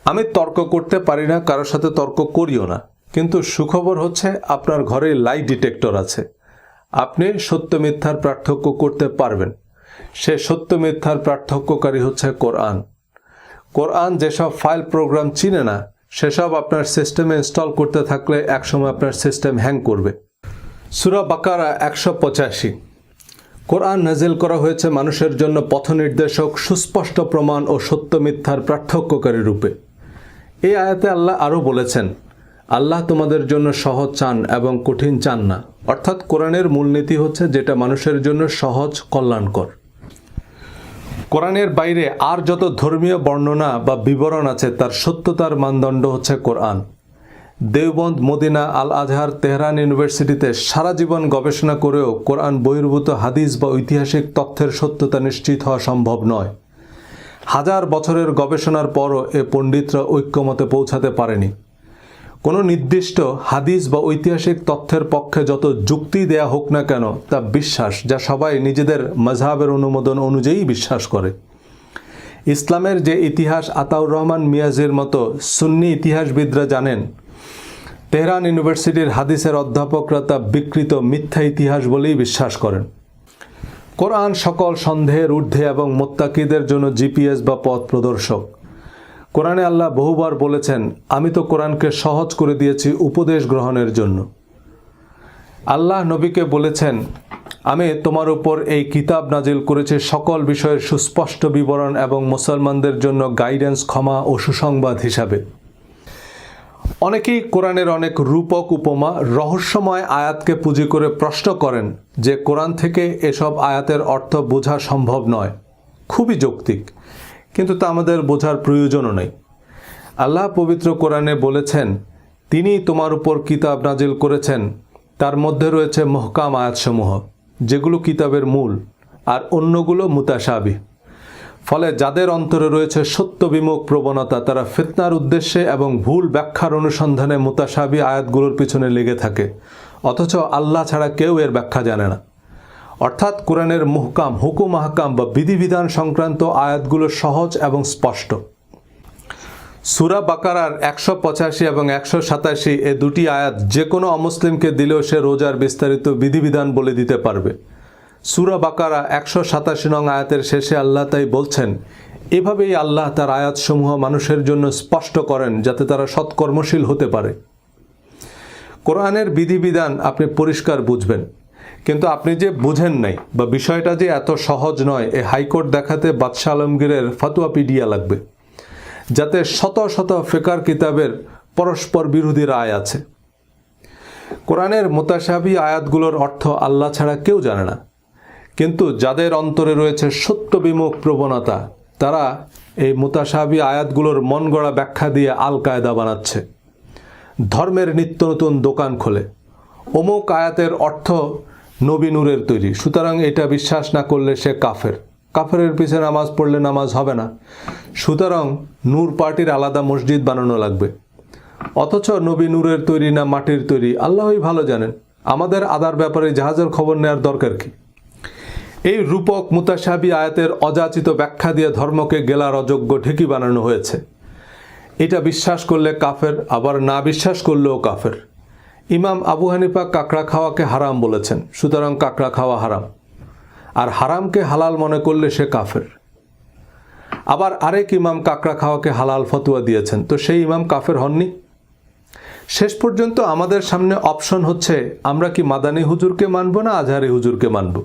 আমি তর্ক করতে পারি না, কারোর সাথে তর্ক করিও না, কিন্তু সুখবর হচ্ছে আপনার ঘরে লাই ডিটেক্টর আছে। আপনি সত্য মিথ্যার পার্থক্য করতে পারবেন। সে সত্য মিথ্যার পার্থক্যকারী হচ্ছে কোরআন। কোরআন যেসব ফাইল প্রোগ্রাম চিনে না সেসব আপনার সিস্টেমে ইনস্টল করতে থাকলে একসময় আপনার সিস্টেম হ্যাং করবে। সূরা বাকারা 185। কোরআন নাজিল করা হয়েছে মানুষের জন্য পথনির্দেশক, সুস্পষ্ট প্রমাণ ও সত্য মিথ্যার পার্থক্যকারী রূপে। এই আয়াতে আল্লাহ আরও বলেছেন, আল্লাহ তোমাদের জন্য সহজ চান এবং কঠিন চান না। অর্থাৎ কোরআনের মূলনীতি হচ্ছে যেটা মানুষের জন্য সহজ, কল্যাণকর। কোরআনের বাইরে আর যত ধর্মীয় বর্ণনা বা বিবরণ আছে তার সত্যতার মানদণ্ড হচ্ছে কোরআন। দেওবন্দ, মদিনা, আল আজহার, তেহরান ইউনিভার্সিটিতে সারা জীবন গবেষণা করেও কোরআন বহির্ভূত হাদিস বা ঐতিহাসিক তথ্যের সত্যতা নিশ্চিত হওয়া সম্ভব নয়। হাজার বছরের গবেষণার পরও এ পণ্ডিতরা ঐক্যমতে পৌঁছাতে পারেনি। কোনো নির্দিষ্ট হাদিস বা ঐতিহাসিক তথ্যের পক্ষে যত যুক্তি দেয়া হোক না কেন তা বিশ্বাস, যা সবাই নিজেদের মাযহাবের অনুমোদন অনুযায়ী বিশ্বাস করে। ইসলামের যে ইতিহাস আতাউর রহমান মিয়াজির মতো সুন্নি ইতিহাসবিদরা জানেন, তেহরান ইউনিভার্সিটির হাদিসের অধ্যাপকরা তা বিকৃত মিথ্যা ইতিহাস বলেই বিশ্বাস করেন। কোরআন সকল সন্দেহের ঊর্ধ্বে এবং মুত্তাকিদের জন্য জিপিএস বা পথ প্রদর্শক। কোরআনে আল্লাহ বহুবার বলেছেন, আমি তো কোরআনকে সহজ করে দিয়েছি উপদেশ গ্রহণের জন্য। আল্লাহ নবীকে বলেছেন, আমি তোমার উপর এই কিতাব নাজিল করেছি সকল বিষয়ের সুস্পষ্ট বিবরণ এবং মুসলমানদের জন্য গাইডেন্স, ক্ষমা ও সুসংবাদ হিসাবে। অনেকেই কোরআনের অনেক রূপক, উপমা, রহস্যময় আয়াতকে পুঁজি করে প্রশ্ন করেন যে কোরআন থেকে এসব আয়াতের অর্থ বোঝা সম্ভব নয়। খুবই যৌক্তিক, কিন্তু তা আমাদের বোঝার প্রয়োজনও নেই। আল্লাহ পবিত্র কোরআনে বলেছেন, তিনি তোমার উপর কিতাব নাজিল করেছেন, তার মধ্যে রয়েছে মুহকাম আয়াতসমূহ, যেগুলো কিতাবের মূল, আর অন্যগুলো মুতাশাবিহ। ফলে যাদের অন্তরে রয়েছে সত্য বিমুখ প্রবণতা, তারা ফিতনার উদ্দেশ্যে এবং ভুল ব্যাখ্যার অনুসন্ধানে মুতাশাবিহ আয়াতগুলোর পিছনে লেগে থাকে, অথচ আল্লাহ ছাড়া কেউ এর ব্যাখ্যা জানে না। অর্থাৎ কোরআনের মুহকাম, হুকুম, আহকাম বা বিধিবিধান সংক্রান্ত আয়াতগুলো সহজ এবং স্পষ্ট। সূরা বাকারার 185 এবং 187 এ দুটি আয়াত যে কোনো অমুসলিমকে দিলেও সে রোজার বিস্তারিত বিধিবিধান বলে দিতে পারবে। সূরা বাকারা 187 নং আয়াতের শেষে আল্লাহ তাই বলছেন, এভাবেই আল্লাহ তার আয়াতসমূহ মানুষের জন্য স্পষ্ট করেন যাতে তারা সৎকর্মশীল হতে পারে। কোরআনের বিধিবিধান আপনি পরিষ্কার বুঝবেন, কিন্তু আপনি যে বুঝেন নাই বা বিষয়টা যে এত সহজ নয়, এ হাইকোর্ট দেখাতে বাদশাহ আলমগীরের ফতোয়াপিডিয়া লাগবে, যাতে শত শত ফিকহ কিতাবের পরস্পর বিরোধী রায় আছে। কোরআনের মুতাশাবিহ আয়াতগুলোর অর্থ আল্লাহ ছাড়া কেউ জানে না, কিন্তু যাদের অন্তরে রয়েছে সত্য বিমুখ প্রবণতা, তারা এই মুতাশাবিহ আয়াতগুলোর মন গড়া ব্যাখ্যা দিয়ে আল কায়দা বানাচ্ছে। ধর্মের নিত্য নতুন দোকান খোলে, অমুক আয়াতের অর্থ নবী নূরের তৈরি, সুতরাং এটা বিশ্বাস না করলে সে কাফের। কাফেরের পিছনে নামাজ পড়লে নামাজ হবে না, সুতরাং নূর পার্টির আলাদা মসজিদ বানানো লাগবে। অথচ নবী নূরের তৈরি না মাটির তৈরি আল্লাহই ভালো জানেন। আমাদের আদার ব্যাপারে জাহাজের খবর নেওয়ার দরকার কি? এই রূপক মুতাশাবিহ আয়াতের অযাচিত ব্যাখ্যা দিয়ে ধর্মকে গেলার অযোগ্য ঢেকি বানানো হয়েছে। এটা বিশ্বাস করলে কাফের, আবার না বিশ্বাস করলেও কাফের। ইমাম আবু হানিফা কাঁকড়া খাওয়াকে হারাম বলেছেন, সুতরাং কাঁকড়া খাওয়া হারাম, আর হারামকে হালাল মনে করলে সে কাফের। আবার আরেক ইমাম কাঁকড়া খাওয়াকে হালাল ফতোয়া দিয়েছেন, তো সেই ইমাম কাফের হননি? শেষ পর্যন্ত আমাদের সামনে অপশন হচ্ছে, আমরা কি মাদানী হুজুরকে মানব না আজহারি হুজুরকে মানব।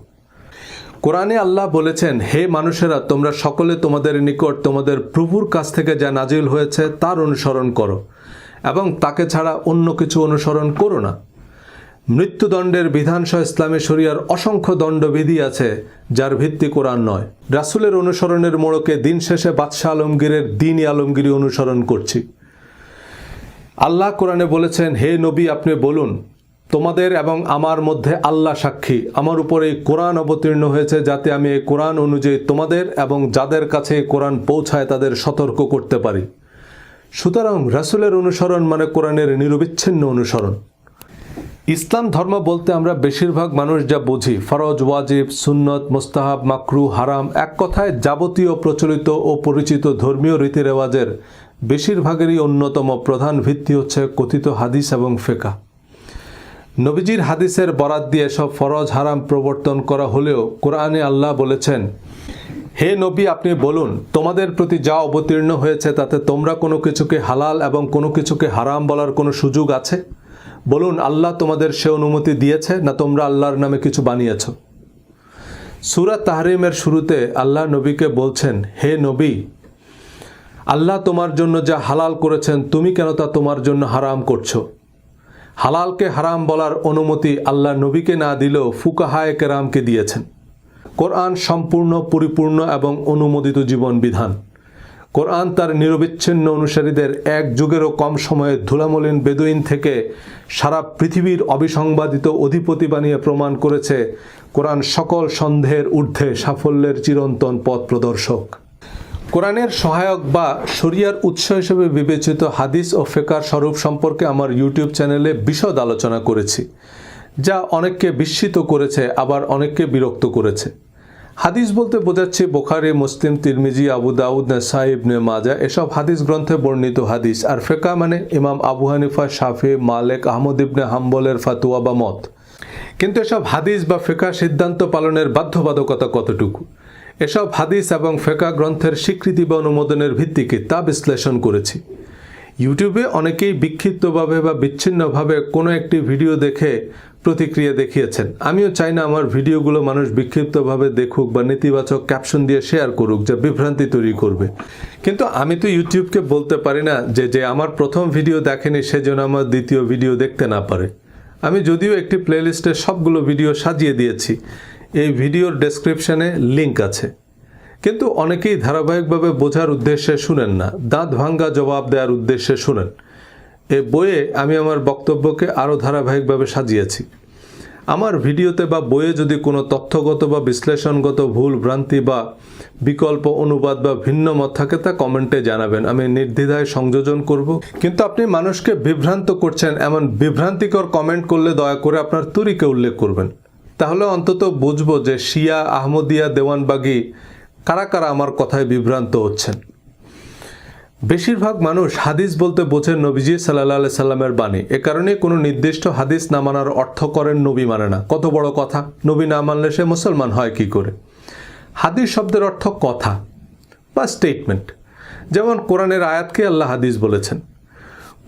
কোরআনে আল্লাহ বলেছেন, হে মানুষেরা, তোমরা সকলে তোমাদের নিকট তোমাদের প্রভুর কাছ থেকে যা নাজিল হয়েছে তার অনুসরণ করো এবং তাকে ছাড়া অন্য কিছু অনুসরণ করো না। মৃত্যুদণ্ডের বিধানসহ ইসলামী শরিয়ার অসংখ্য দণ্ডবিধি আছে যার ভিত্তি কোরআন নয়। রাসূলের অনুসরণের মোড়কে দিন শেষে বাদশাহ আলমগীরের দ্বীন-ই আলমগীরি অনুসরণ করছি। আল্লাহ কোরআনে বলেছেন, হে নবী, আপনি বলুন, তোমাদের এবং আমার মধ্যে আল্লাহ সাক্ষী, আমার উপর এই কোরআন অবতীর্ণ হয়েছে যাতে আমি এই কোরআন অনুযায়ী তোমাদের এবং যাদের কাছে এই কোরআন পৌঁছায় তাদের সতর্ক করতে পারি। সুতরাং রাসূলের অনুসরণ মানে কোরআনের নিরবিচ্ছিন্ন অনুসরণ। ইসলাম ধর্ম বলতে আমরা বেশিরভাগ মানুষ যা বুঝি, ফরজ, ওয়াজিব, সুন্নত, মুস্তাহাব, মাকরুহ, হারাম, এক কথায় যাবতীয় প্রচলিত ও পরিচিত ধর্মীয় রীতিরেওয়াজের বেশিরভাগেরই অন্যতম প্রধান ভিত্তি হচ্ছে কথিত হাদিস এবং ফিকহ। নবীজির হাদিসের বরাত দিয়ে সব ফরজ হারাম প্রবর্তন করা হলেও কোরআনে আল্লাহ বলেছেন, হে নবী, আপনি বলুন, তোমাদের প্রতি যা অবতীর্ণ হয়েছে তাতে তোমরা কোনো কিছুকে হালাল এবং কোনো কিছুকে হারাম বলার কোনো সুযোগ আছে? বলুন, আল্লাহ তোমাদের সে অনুমতি দিয়েছে না তোমরা আল্লাহর নামে কিছু বানিয়েছ? সূরা তাহরিমের শুরুতে আল্লাহ নবীকে বলছেন, হে নবী, আল্লাহ তোমার জন্য যা হালাল করেছেন তুমি কেন তা তোমার জন্য হারাম করছো? হালালকে হারাম বলার অনুমতি আল্লাহ নবীকে না দিলেও ফুকাহায়ে কেরামকে দিয়েছেন। কোরআন সম্পূর্ণ, পরিপূর্ণ এবং অনুমোদিত জীবন বিধান। কোরআন তার নিরবিচ্ছিন্ন অনুসারীদের এক যুগেরও কম সময়ে ধুলামলিন বেদুইন থেকে সারা পৃথিবীর অবিসংবাদিত অধিপতি বানিয়ে প্রমাণ করেছে কোরআন সকল সন্দেহের ঊর্ধ্বে সাফল্যের চিরন্তন পথ প্রদর্শক। কোরআনের সহায়ক বা শরিয়ার উৎস হিসেবে বিবেচিত হাদিস ও ফিকহ স্বরূপ সম্পর্কে আমার ইউটিউব চ্যানেলে বিশদ আলোচনা করেছি, যা অনেককে বিস্মিত করেছে, আবার অনেককে বিরক্ত করেছে। হাদিস বলতে বোঝাচ্ছি বুখারী, মুসলিম, তিরমিজি, আবু দাউদ, নাসাই, ইবনে মাজাহ এসব হাদিস গ্রন্থে বর্ণিত হাদিস। আর ফিকহ মানে ইমাম আবু হানিফা, শাফি, মালিক, আহমদ ইবনে হাম্বলের ফাতোয়া বা মত। কিন্তু এসব হাদিস বা ফিকহ সিদ্ধান্ত পালনের বাধ্যবাধকতা কতটুকু? এসব হাদিস এবং ফিকহ গ্রন্থের স্বীকৃতি বা অনুমোদনের ভিত্তি কি তা বিশ্লেষণ করেছি। ইউটিউবে অনেকেই বিক্ষিপ্তভাবে বা বিচ্ছিন্নভাবে কোনো একটি ভিডিও দেখে প্রতিক্রিয়া দেখিয়েছেন। আমিও চাই না আমার ভিডিওগুলো মানুষ বিক্ষিপ্তভাবে দেখুক বা নেতিবাচক ক্যাপশন দিয়ে শেয়ার করুক, যা বিভ্রান্তি তৈরি করবে। কিন্তু আমি তো ইউটিউবকে বলতে পারি না যে আমার প্রথম ভিডিও দেখেনি সেজন্য আমার দ্বিতীয় ভিডিও দেখতে না পারে। আমি যদিও একটি প্লেলিস্টে সবগুলো ভিডিও সাজিয়ে দিয়েছি, এই ভিডিওর ডেসক্রিপশনে লিঙ্ক আছে, কিন্তু অনেকেই ধারাবাহিকভাবে বোঝার উদ্দেশ্যে শুনেন না, দাঁত ভাঙ্গা জবাব দেওয়ার উদ্দেশ্যে শুনেন। এই বইয়ে আমি আমার বক্তব্যকে আরও ধারাবাহিকভাবে সাজিয়েছি। আমার ভিডিওতে বা বইয়ে যদি কোনো তথ্যগত বা বিশ্লেষণগত ভুল ভ্রান্তি বা বিকল্প অনুবাদ বা ভিন্ন মত থাকে তা কমেন্টে জানাবেন, আমি নির্দ্বিধায় সংযোজন করব। কিন্তু আপনি মানুষকে বিভ্রান্ত করছেন এমন বিভ্রান্তিকর কমেন্ট করলে দয়া করে আপনার তরিকা উল্লেখ করবেন, তাহলে অন্তত বুঝবো যে শিয়া, আহমদিয়া, দেওয়ানবাগি কারা কারা আমার কথায় বিভ্রান্ত হচ্ছেন। বেশিরভাগ মানুষ হাদিস বলতে বোঝেন নবীজি সাল্লাল্লাহু আলাইহি সাল্লামের বাণী। এ কারণে কোনো নির্দিষ্ট হাদিস না মানার অর্থ করেন নবী মানে না। কত বড় কথা! নবী না মানলে সে মুসলমান হয় কি করে? হাদিস শব্দের অর্থ কথা বা স্টেটমেন্ট। যেমন কোরআনের আয়াতকে আল্লাহ হাদিস বলেছেন।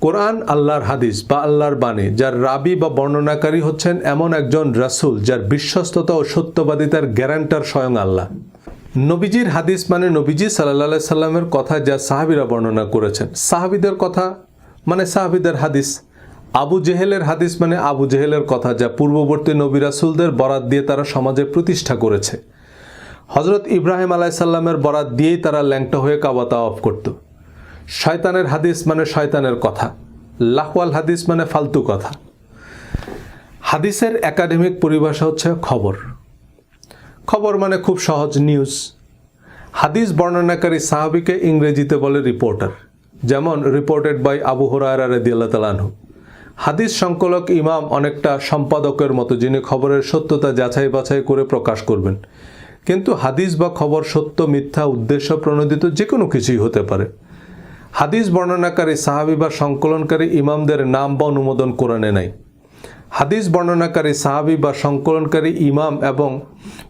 কোরআন আল্লাহর হাদিস বা আল্লাহর বাণী, যার রাবি বা বর্ণনাকারী হচ্ছেন এমন একজন রাসূল যার বিশ্বস্ততা ও সত্যবাদিতার গ্যারান্টার স্বয়ং আল্লাহ। নবীজির হাদিস মানে নবীজি সাল্লাল্লাহু আলাইহি সাল্লামের কথা যা সাহাবীরা বর্ণনা করেছেন। সাহাবীদের কথা মানে সাহাবীদের হাদিস। আবু জেহেলের হাদিস মানে আবু জেহেলের কথা যা পূর্ববর্তী নবী রাসূলদের বরাত দিয়ে তারা সমাজে প্রতিষ্ঠা করেছে। হযরত ইব্রাহিম আলাইহিস সালামের বরাত দিয়েই তারা ল্যাংটা হয়ে কাবা তাওয়াফ করত। শয়তানের হাদিস মানে শয়তানের কথা। লাহওয়াল হাদিস মানে ফালতু কথা। হাদিসের একাডেমিক পরিভাষা হচ্ছে খবর। খবর মানে খুব সহজ, নিউজ। হাদিস বর্ণনাকারী সাহাবীকে ইংরেজিতে বলে রিপোর্টার, যেমন রিপোর্টেড বাই আবু হুরায়রা রাদিয়াল্লাহু তাআলা আনহু। হাদিস সংকলক ইমাম অনেকটা সম্পাদকের মতো, যিনি খবরের সত্যতা যাচাই বাছাই করে প্রকাশ করবেন। কিন্তু হাদিস বা খবর সত্য, মিথ্যা, উদ্দেশ্য প্রণোদিত যে কোনো কিছুই হতে পারে। হাদিস বর্ণনাকারী সাহাবী বা সংকলনকারী ইমামদের নাম বা অনুমোদন কোরআনে নাই। হাদিস বর্ণনাকারী সাহাবী বা সংকলনকারী ইমাম এবং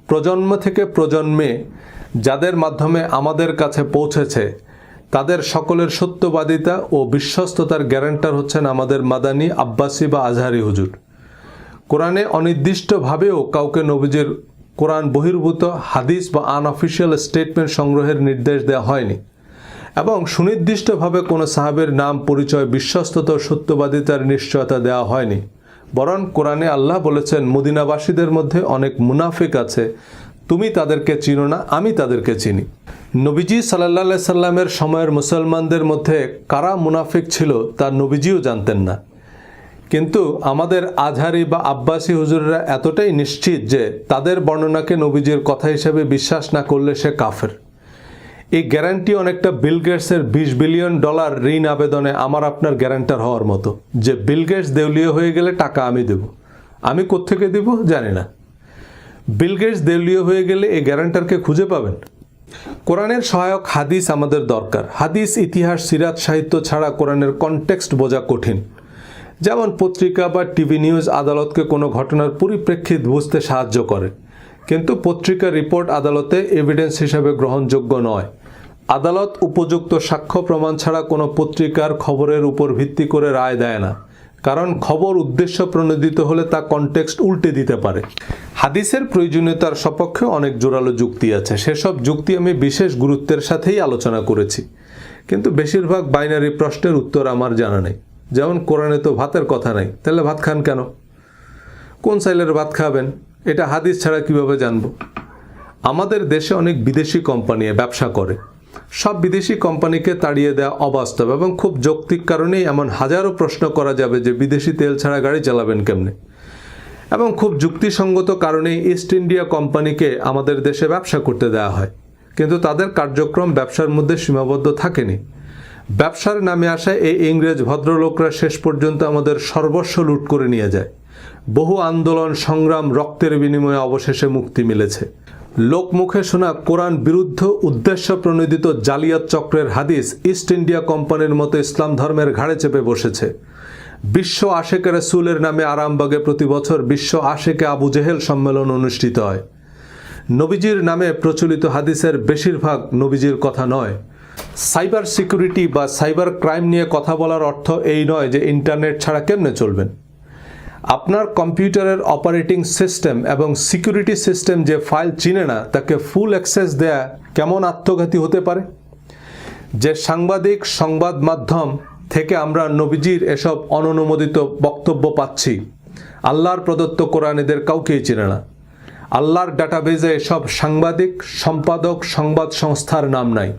প্রজন্ম থেকে প্রজন্মে যাদের মাধ্যমে আমাদের কাছে পৌঁছেছে তাদের সকলের সত্যবাদিতা ও বিশ্বস্ততার গ্যারান্টার হচ্ছেন আমাদের মাদানী, আব্বাসী বা আজহারি হুজুর। কোরআনে অনির্দিষ্টভাবেও কাউকে নবীজির কোরআন বহির্ভূত হাদিস বা আনঅফিশিয়াল স্টেটমেন্ট সংগ্রহের নির্দেশ দেওয়া হয়নি, এবং সুনির্দিষ্টভাবে কোনো সাহাবের নাম, পরিচয়, বিশ্বস্ততা ও সত্যবাদিতার নিশ্চয়তা দেওয়া হয়নি। বরং কোরআনে আল্লাহ বলেছেন, মদিনাবাসীদের মধ্যে অনেক মুনাফিক আছে, তুমি তাদেরকে চিনো না, আমি তাদেরকে চিনি। নবীজি সাল্লাল্লাহু আলাইহি সাল্লামের সময়ের মুসলমানদের মধ্যে কারা মুনাফিক ছিল তা নবীজিও জানতেন না। কিন্তু আমাদের আজহারি বা আব্বাসী হুজুররা এতটাই নিশ্চিত যে তাদের বর্ণনাকে নবীজির কথা হিসেবে বিশ্বাস না করলে সে কাফের। এই গ্যারান্টি অনেকটা বিল গেটসের $20 বিলিয়ন ঋণ আবেদনে আমার আপনার গ্যারান্টার হওয়ার মতো, যে বিল গেটস দেউলিয়া হয়ে গেলে টাকা আমি দেব। আমি কোত্থেকে দেব জানি না। বিল গেটস দেউলিয়া হয়ে গেলে এই গ্যারান্টারকে খুঁজে পাবেন? কোরআনের সহায়ক হাদিস আমাদের দরকার। হাদিস, ইতিহাস, সিরাত, সাহিত্য ছাড়া কোরআনের কনটেক্সট বোঝা কঠিন। যেমন পত্রিকা বা টিভি নিউজ আদালতকে কোনো ঘটনার পরিপ্রেক্ষিত বুঝতে সাহায্য করে, কিন্তু পত্রিকা রিপোর্ট আদালতে এভিডেন্স হিসাবে গ্রহণযোগ্য নয়। আদালত উপযুক্ত সাক্ষ্য প্রমাণ ছাড়া কোনো পত্রিকার খবরের উপর ভিত্তি করে রায় দেয় না, কারণ খবর উদ্দেশ্য প্রণোদিত হলে তা কনটেক্সট উল্টে দিতে পারে। হাদিসের প্রয়োজনীয়তার সপক্ষে অনেক জোরালো যুক্তি আছে, সেসব যুক্তি আমি বিশেষ গুরুত্বের সাথেই আলোচনা করেছি, কিন্তু বেশিরভাগ বাইনারি প্রশ্নের উত্তর আমার জানা নেই। যেমন কোরআনে তো ভাতের কথা নাই, তাহলে ভাত খান কেন? কোন চাইলের ভাত খাবেন এটা হাদিস ছাড়া কিভাবে জানবো? আমাদের দেশে অনেক বিদেশি কোম্পানি ব্যবসা করে, সব বিদেশি কোম্পানিকে তাড়িয়ে দেওয়া অবাস্তব এবং খুব যৌক্তিক কারণেই এমন হাজারো প্রশ্ন করা যাবে যে বিদেশি তেল ছাড়া গাড়ি চালাবেন কেমনে, এবং খুব যুক্তিসঙ্গত কারণেই ইস্ট ইন্ডিয়া কোম্পানিকে আমাদের দেশে ব্যবসা করতে দেওয়া হয়, কিন্তু তাদের কার্যক্রম ব্যবসার মধ্যে সীমাবদ্ধ থাকেনি। ব্যবসার নামে আসা এই ইংরেজ ভদ্রলোকরা শেষ পর্যন্ত আমাদের সর্বস্ব লুট করে নিয়ে যায়। বহু আন্দোলন সংগ্রাম রক্তের বিনিময়ে অবশেষে মুক্তি মিলেছে। লোকমুখে শোনা কোরআন বিরুদ্ধ উদ্দেশ্য প্রণোদিত জালিয়াত চক্রের হাদিস ইস্ট ইন্ডিয়া কোম্পানির মতো ইসলাম ধর্মের ঘাড়ে চেপে বসেছে। বিশ্ব আশেকে রাসূলের নামে আরামবাগে প্রতি বছর বিশ্ব আশেকে আবু জেহেল সম্মেলন অনুষ্ঠিত হয়। নবীজির নামে প্রচলিত হাদিসের বেশিরভাগ নবীজির কথা নয়। সাইবার সিকিউরিটি বা সাইবার ক্রাইম নিয়ে কথা বলার অর্থ এই নয় যে ইন্টারনেট ছাড়া কেমনে চলবেন। আপনার কম্পিউটারের অপারেটিং সিস্টেম এবং সিকিউরিটি সিস্টেম যে ফাইল চিনে না তাকে ফুল অ্যাক্সেস দেয়া কেমন আত্মঘাতী হতে পারে? যে সাংবাদিক সংবাদ মাধ্যম থেকে আমরা নবীজির এসব অননুমোদিত বক্তব্য পাচ্ছি, আল্লাহর প্রদত্ত কোরআন এদের কাউকেই চিনে না। আল্লাহর ডাটাবেজে এসব সাংবাদিক সম্পাদক সংবাদ সংস্থার নাম নাই।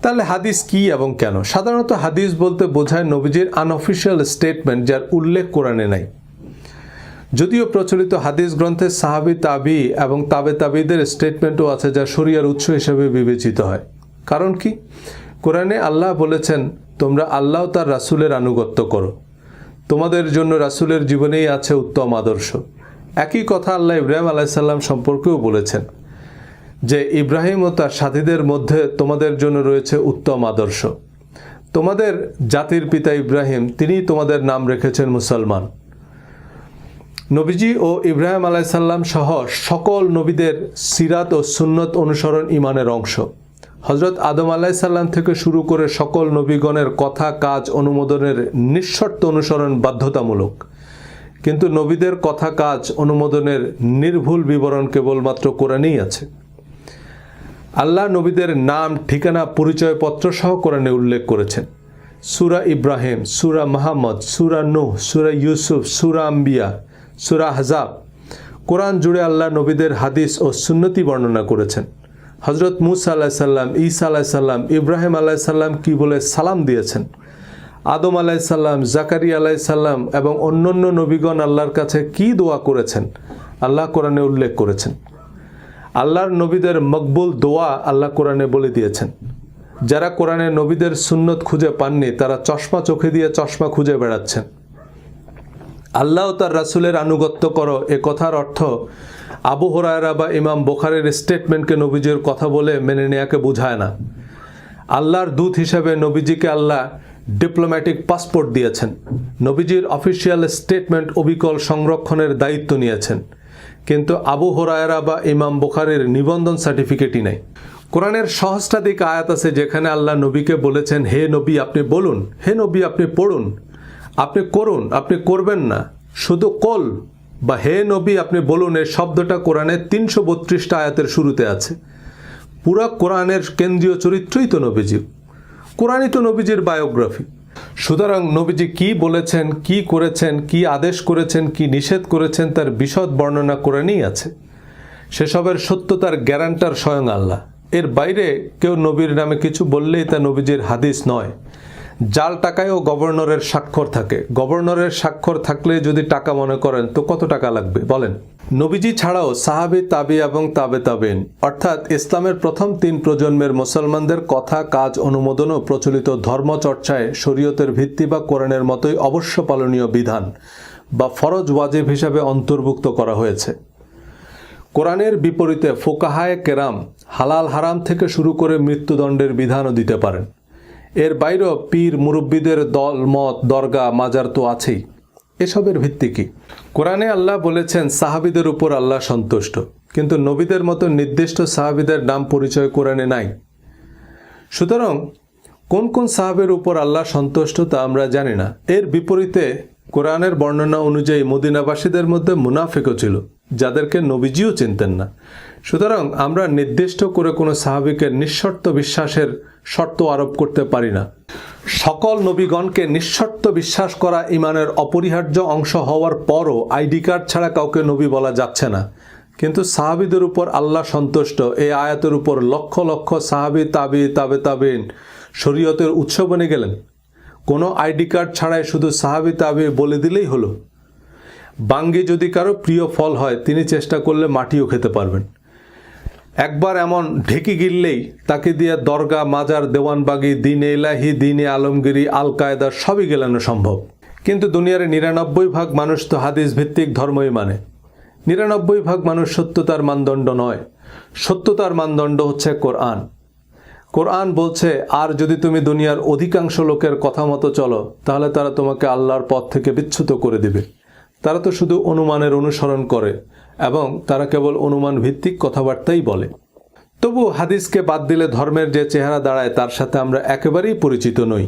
তাহলে হাদিস কি এবং কেন? সাধারণত হাদিস বলতে বোঝায় নবীজির আনঅফিশিয়াল স্টেটমেন্ট যার উল্লেখ কোরআনে নাই। যদিও প্রচলিত হাদিস গ্রন্থে সাহাবি তাবি এবং তাবে তাবিদের স্টেটমেন্টও আছে যা শরিয়ার উৎস হিসেবে বিবেচিত হয়। কারণ কি? কোরআনে আল্লাহ বলেছেন, তোমরা আল্লাহ তার রাসূলের আনুগত্য করো, তোমাদের জন্য রাসূলের জীবনেই আছে উত্তম আদর্শ। একই কথা আল্লাহ ইব্রাহিম আলাইহিস সালাম সম্পর্কেও বলেছেন যে ইব্রাহিম ও তার সাথীদের মধ্যে তোমাদের জন্য রয়েছে উত্তম আদর্শ। তোমাদের জাতির পিতা ইব্রাহিম, তিনিই তোমাদের নাম রেখেছেন মুসলমান। নবীজি ও ইব্রাহিম আলাইহিস সালাম সহ সকল নবীদের সিরাত ও সুন্নত অনুসরণ ইমানের অংশ। হযরত আদম আলাইহিস সালাম থেকে শুরু করে সকল নবীগণের কথা কাজ অনুমোদনের নিঃশর্ত অনুসরণ বাধ্যতামূলক, কিন্তু নবীদের কথা কাজ অনুমোদনের নির্ভুল বিবরণ কেবলমাত্র কোরআনেই আছে। আল্লাহ নবীদের নাম ঠিকানা পরিচয়পত্র সহ কোরআনে উল্লেখ করেছেন। সূরা ইব্রাহিম, সূরা মুহাম্মদ, সূরা নূহ, সূরা ইউসুফ, সূরা আম্বিয়া, সূরা আহজাব, কোরআন জুড়ে আল্লাহ নবীদের হাদিস ও সুন্নতি বর্ণনা করেছেন। হযরত মুসা আলাইহিস সালাম, ঈসা আলাইহিস সালাম, ইব্রাহিম আলাইহিস সালাম কি বলে সালাম দিয়েছেন, আদম আলাইহিস সালাম, জাকারিয়া আলাইহিস সালাম এবং অন্যান্য নবীগণ আল্লাহর কাছে কি দোয়া করেছেন আল্লাহ কোরআনে উল্লেখ করেছেন। আল্লাহর নবীদের মকবুল দোয়া আল্লাহ কোরআনে বলে দিয়েছেন। যারা কোরআনে নবীদের সুন্নত খুঁজে পাননি তারা চশমা চোখে দিয়ে চশমা খুঁজে বেড়াচ্ছেন। আল্লাহ তার রাসূলের আনুগত্য করো এ কথার অর্থ আবু হুরায়রা বা ইমাম বুখারীর স্টেটমেন্টকে নবীজির কথা বলে মেনে নেয়াকে বোঝায় না। আল্লাহর দূত হিসেবে নবীজিকে আল্লাহ ডিপ্লোম্যাটিক পাসপোর্ট দিয়েছেন। নবীজির অফিসিয়াল স্টেটমেন্ট অবিকল সংরক্ষণের দায়িত্ব নিয়েছেন, কিন্তু আবু হুরায়রা বা ইমাম বুখারীর নিবন্ধন সার্টিফিকেটই নাই। কোরআনের সহস্রাধিক আয়াত আছে যেখানে আল্লাহ নবীকে বলেছেন, হে নবী আপনি বলুন, হে নবী আপনি পড়ুন, আপনি করুন, আপনি করবেন না, শুধু কল বা হে নবী আপনি বলুন এই শব্দটা কোরআনে 332টা আয়াতের শুরুতে আছে। পুরা কোরআনের কেন্দ্রীয় চরিত্রই তো নবীজি, কোরআনই তো নবীজির বায়োগ্রাফি। সুতরাং নবীজি কি বলেছেন, কি করেছেন, কি আদেশ করেছেন, কি নিষেধ করেছেন তার বিশদ বর্ণনা কোরআনেই আছে। সেসবের সত্যতার গ্যারান্টার স্বয়ং আল্লাহ। এর বাইরে কেউ নবীর নামে কিছু বললেই তা নবীজির হাদিস নয়। জাল টাকায়ও গভর্নরের স্বাক্ষর থাকে। গভর্নরের স্বাক্ষর থাকলে যদি টাকা মনে করেন তো কত টাকা লাগবে বলেন? নবীজি ছাড়াও সাহাবী, তাবি এবং তাবে তাবেইন অর্থাৎ ইসলামের প্রথম 3 প্রজন্মের মুসলমানদের কথা কাজ অনুমোদন ও প্রচলিত ধর্মচর্চায় শরীয়তের ভিত্তি বা কোরআনের মতোই অবশ্য পালনীয় বিধান বা ফরজ ওয়াজিব হিসাবে অন্তর্ভুক্ত করা হয়েছে। কোরআনের বিপরীতে ফুকাহায়ে কেরাম হালাল হারাম থেকে শুরু করে মৃত্যুদণ্ডের বিধানও দিতে পারেন। এর বাইরেও পীর মুরব্বীদের দল মত দরগা মাজার তো আছেই। এসবের ভিত্তি কি? কোরআনে আল্লাহ বলেছেন সাহাবীদের উপর আল্লাহ সন্তুষ্ট, কিন্তু নবীদের মতো নির্দিষ্ট সাহাবীদের নাম পরিচয় কোরআনে নাই। সুতরাং কোন কোন সাহাবের উপর আল্লাহ সন্তুষ্ট তা আমরা জানি না। এর বিপরীতে কোরআনের বর্ণনা অনুযায়ী মদিনাবাসীদের মধ্যে মুনাফিকও ছিল, যাদেরকে নবীজিও চিনতেন না। সুতরাং আমরা নির্দিষ্ট করে কোনো সাহাবীকে নিঃশর্ত বিশ্বাসের শর্ত আরোপ করতে পারি না। সকল নবীগণকে নিঃশর্ত বিশ্বাস করা ইমানের অপরিহার্য অংশ হওয়ার পরও আইডি কার্ড ছাড়া কাউকে নবী বলা যাচ্ছে না। কিন্তু সাহাবীদের উপর আল্লাহ সন্তুষ্ট এই আয়াতের উপর লক্ষ লক্ষ সাহাবী, তাবেঈন শরীয়তের উৎস বনে গেলেন। কোনো আইডি কার্ড ছাড়াই শুধু সাহাবী তাবেঈ বলে দিলেই হলো। বাঙ্গি যদি কারো প্রিয় ফল হয়, তিনি চেষ্টা করলে মাটিও খেতে পারবেন। একবার এমন ঢেকি গিললেই তাকে দিয়ে দরগা, মাজার, দেওয়ানবাগি, দিনে ইলাহি, দিনে আলমগিরি, আল কায়দা সবই গেলানো সম্ভব। কিন্তু দুনিয়ার ৯৯% মানুষ তো হাদিস ভিত্তিক ধর্মই মানে। ৯৯% মানুষ সত্যতার মানদণ্ড নয়। সত্যতার মানদণ্ড হচ্ছে কোরআন। কোরআন বলছে, আর যদি তুমি দুনিয়ার অধিকাংশ লোকের কথা মতো চলো, তাহলে তারা তোমাকে আল্লাহর পথ থেকে বিচ্যুত করে দিবে। তারা তো শুধু অনুমানের অনুসরণ করে এবং তারা কেবল অনুমান ভিত্তিক কথাবার্তাই বলে। তবু হাদিসকে বাদ দিলে ধর্মের যে চেহারা দাঁড়ায় তার সাথে আমরা একেবারেই পরিচিত নই।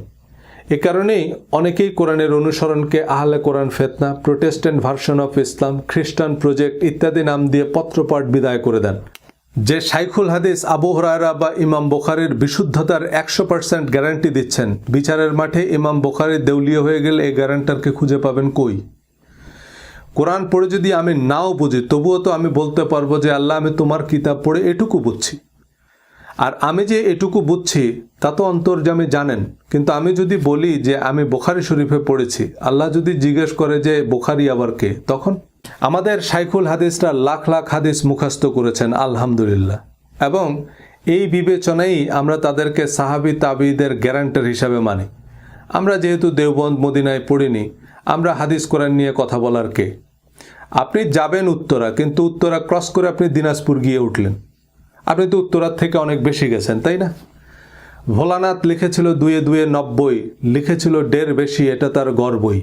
এ কারণেই অনেকেই কোরআনের অনুসরণকে আহলে কোরআন ফেতনা, প্রোটেস্ট্যান্ট ভার্সন অফ ইসলাম, খ্রিস্টান প্রজেক্ট ইত্যাদি নাম দিয়ে পত্রপাঠ বিদায় করে দেন। যে শাইখুল হাদিস আবু হুরায়রা বা ইমাম বুখারীর বিশুদ্ধতার ১০০% গ্যারান্টি দিচ্ছেন, বিচারের মাঠে ইমাম বুখারী দেউলিয়া হয়ে গেলে এই গ্যারান্টারকে খুঁজে পাবেন কই? কোরআন পড়ে যদি আমি নাও বুঝি, তবুও তো আমি বলতে পারবো যে আল্লাহ, আমি তোমার কিতাব পড়ে এটুকু বুঝছি। আর আমি যে এটুকু বুঝছি তা তো অন্তর্যামী জানেন। কিন্তু আমি যদি বলি যে আমি বুখারী শরীফে পড়েছি, আল্লাহ যদি জিজ্ঞেস করে যে বুখারী আবার কে, তখন? আমাদের শাইখুল হাদিসরা লাখ লাখ হাদিস মুখস্থ করেছেন, আলহামদুলিল্লাহ। এবং এই বিবেচনাই আমরা তাদেরকে সাহাবী তাবেঈদের গ্যারান্টার হিসাবে মানি। আমরা যেহেতু দেওবন্দ মদিনায় পড়িনি, আমরা হাদিস কোরআন নিয়ে কথা বলার কে? আপনি যাবেন উত্তরা, কিন্তু উত্তরা ক্রস করে আপনি দিনাজপুর গিয়ে উঠলেন। আপনি তো উত্তরার থেকে অনেক বেশি গেছেন, তাই না? ভোলানাথ লিখেছিল ২ ২ ৯০, লিখেছিল ১.৫ বেশি, এটা তার গর্বই।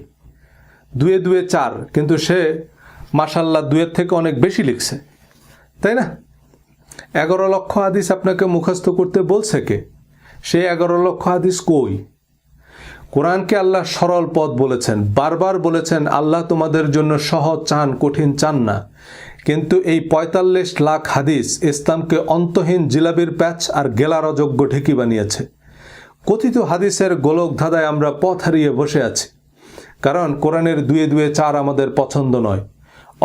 ২ ২ ৪, কিন্তু সে মাশাল্লাহ ২-এর থেকে অনেক বেশি লিখছে, তাই না? ১১ লক্ষ হাদিস আপনাকে মুখস্থ করতে বলছে কে? সেই ১১ লক্ষ হাদিস কই? কোরআনকে আল্লাহ সরল পথ বলেছেন, বারবার বলেছেন আল্লাহ তোমাদের জন্য সহজ চান, কঠিন চান না। কিন্তু এই ৪৫ লাখ হাদিস ইসলামকে অন্তহীন জিলাপির প্যাচ আর গেলার অযোগ্য ঢেকি বানিয়েছে। কথিত হাদিসের গোলক ধাঁধায় আমরা পথ হারিয়ে বসে আছি। কারণ কোরআনের ২ ২ ৪ আমাদের পছন্দ নয়।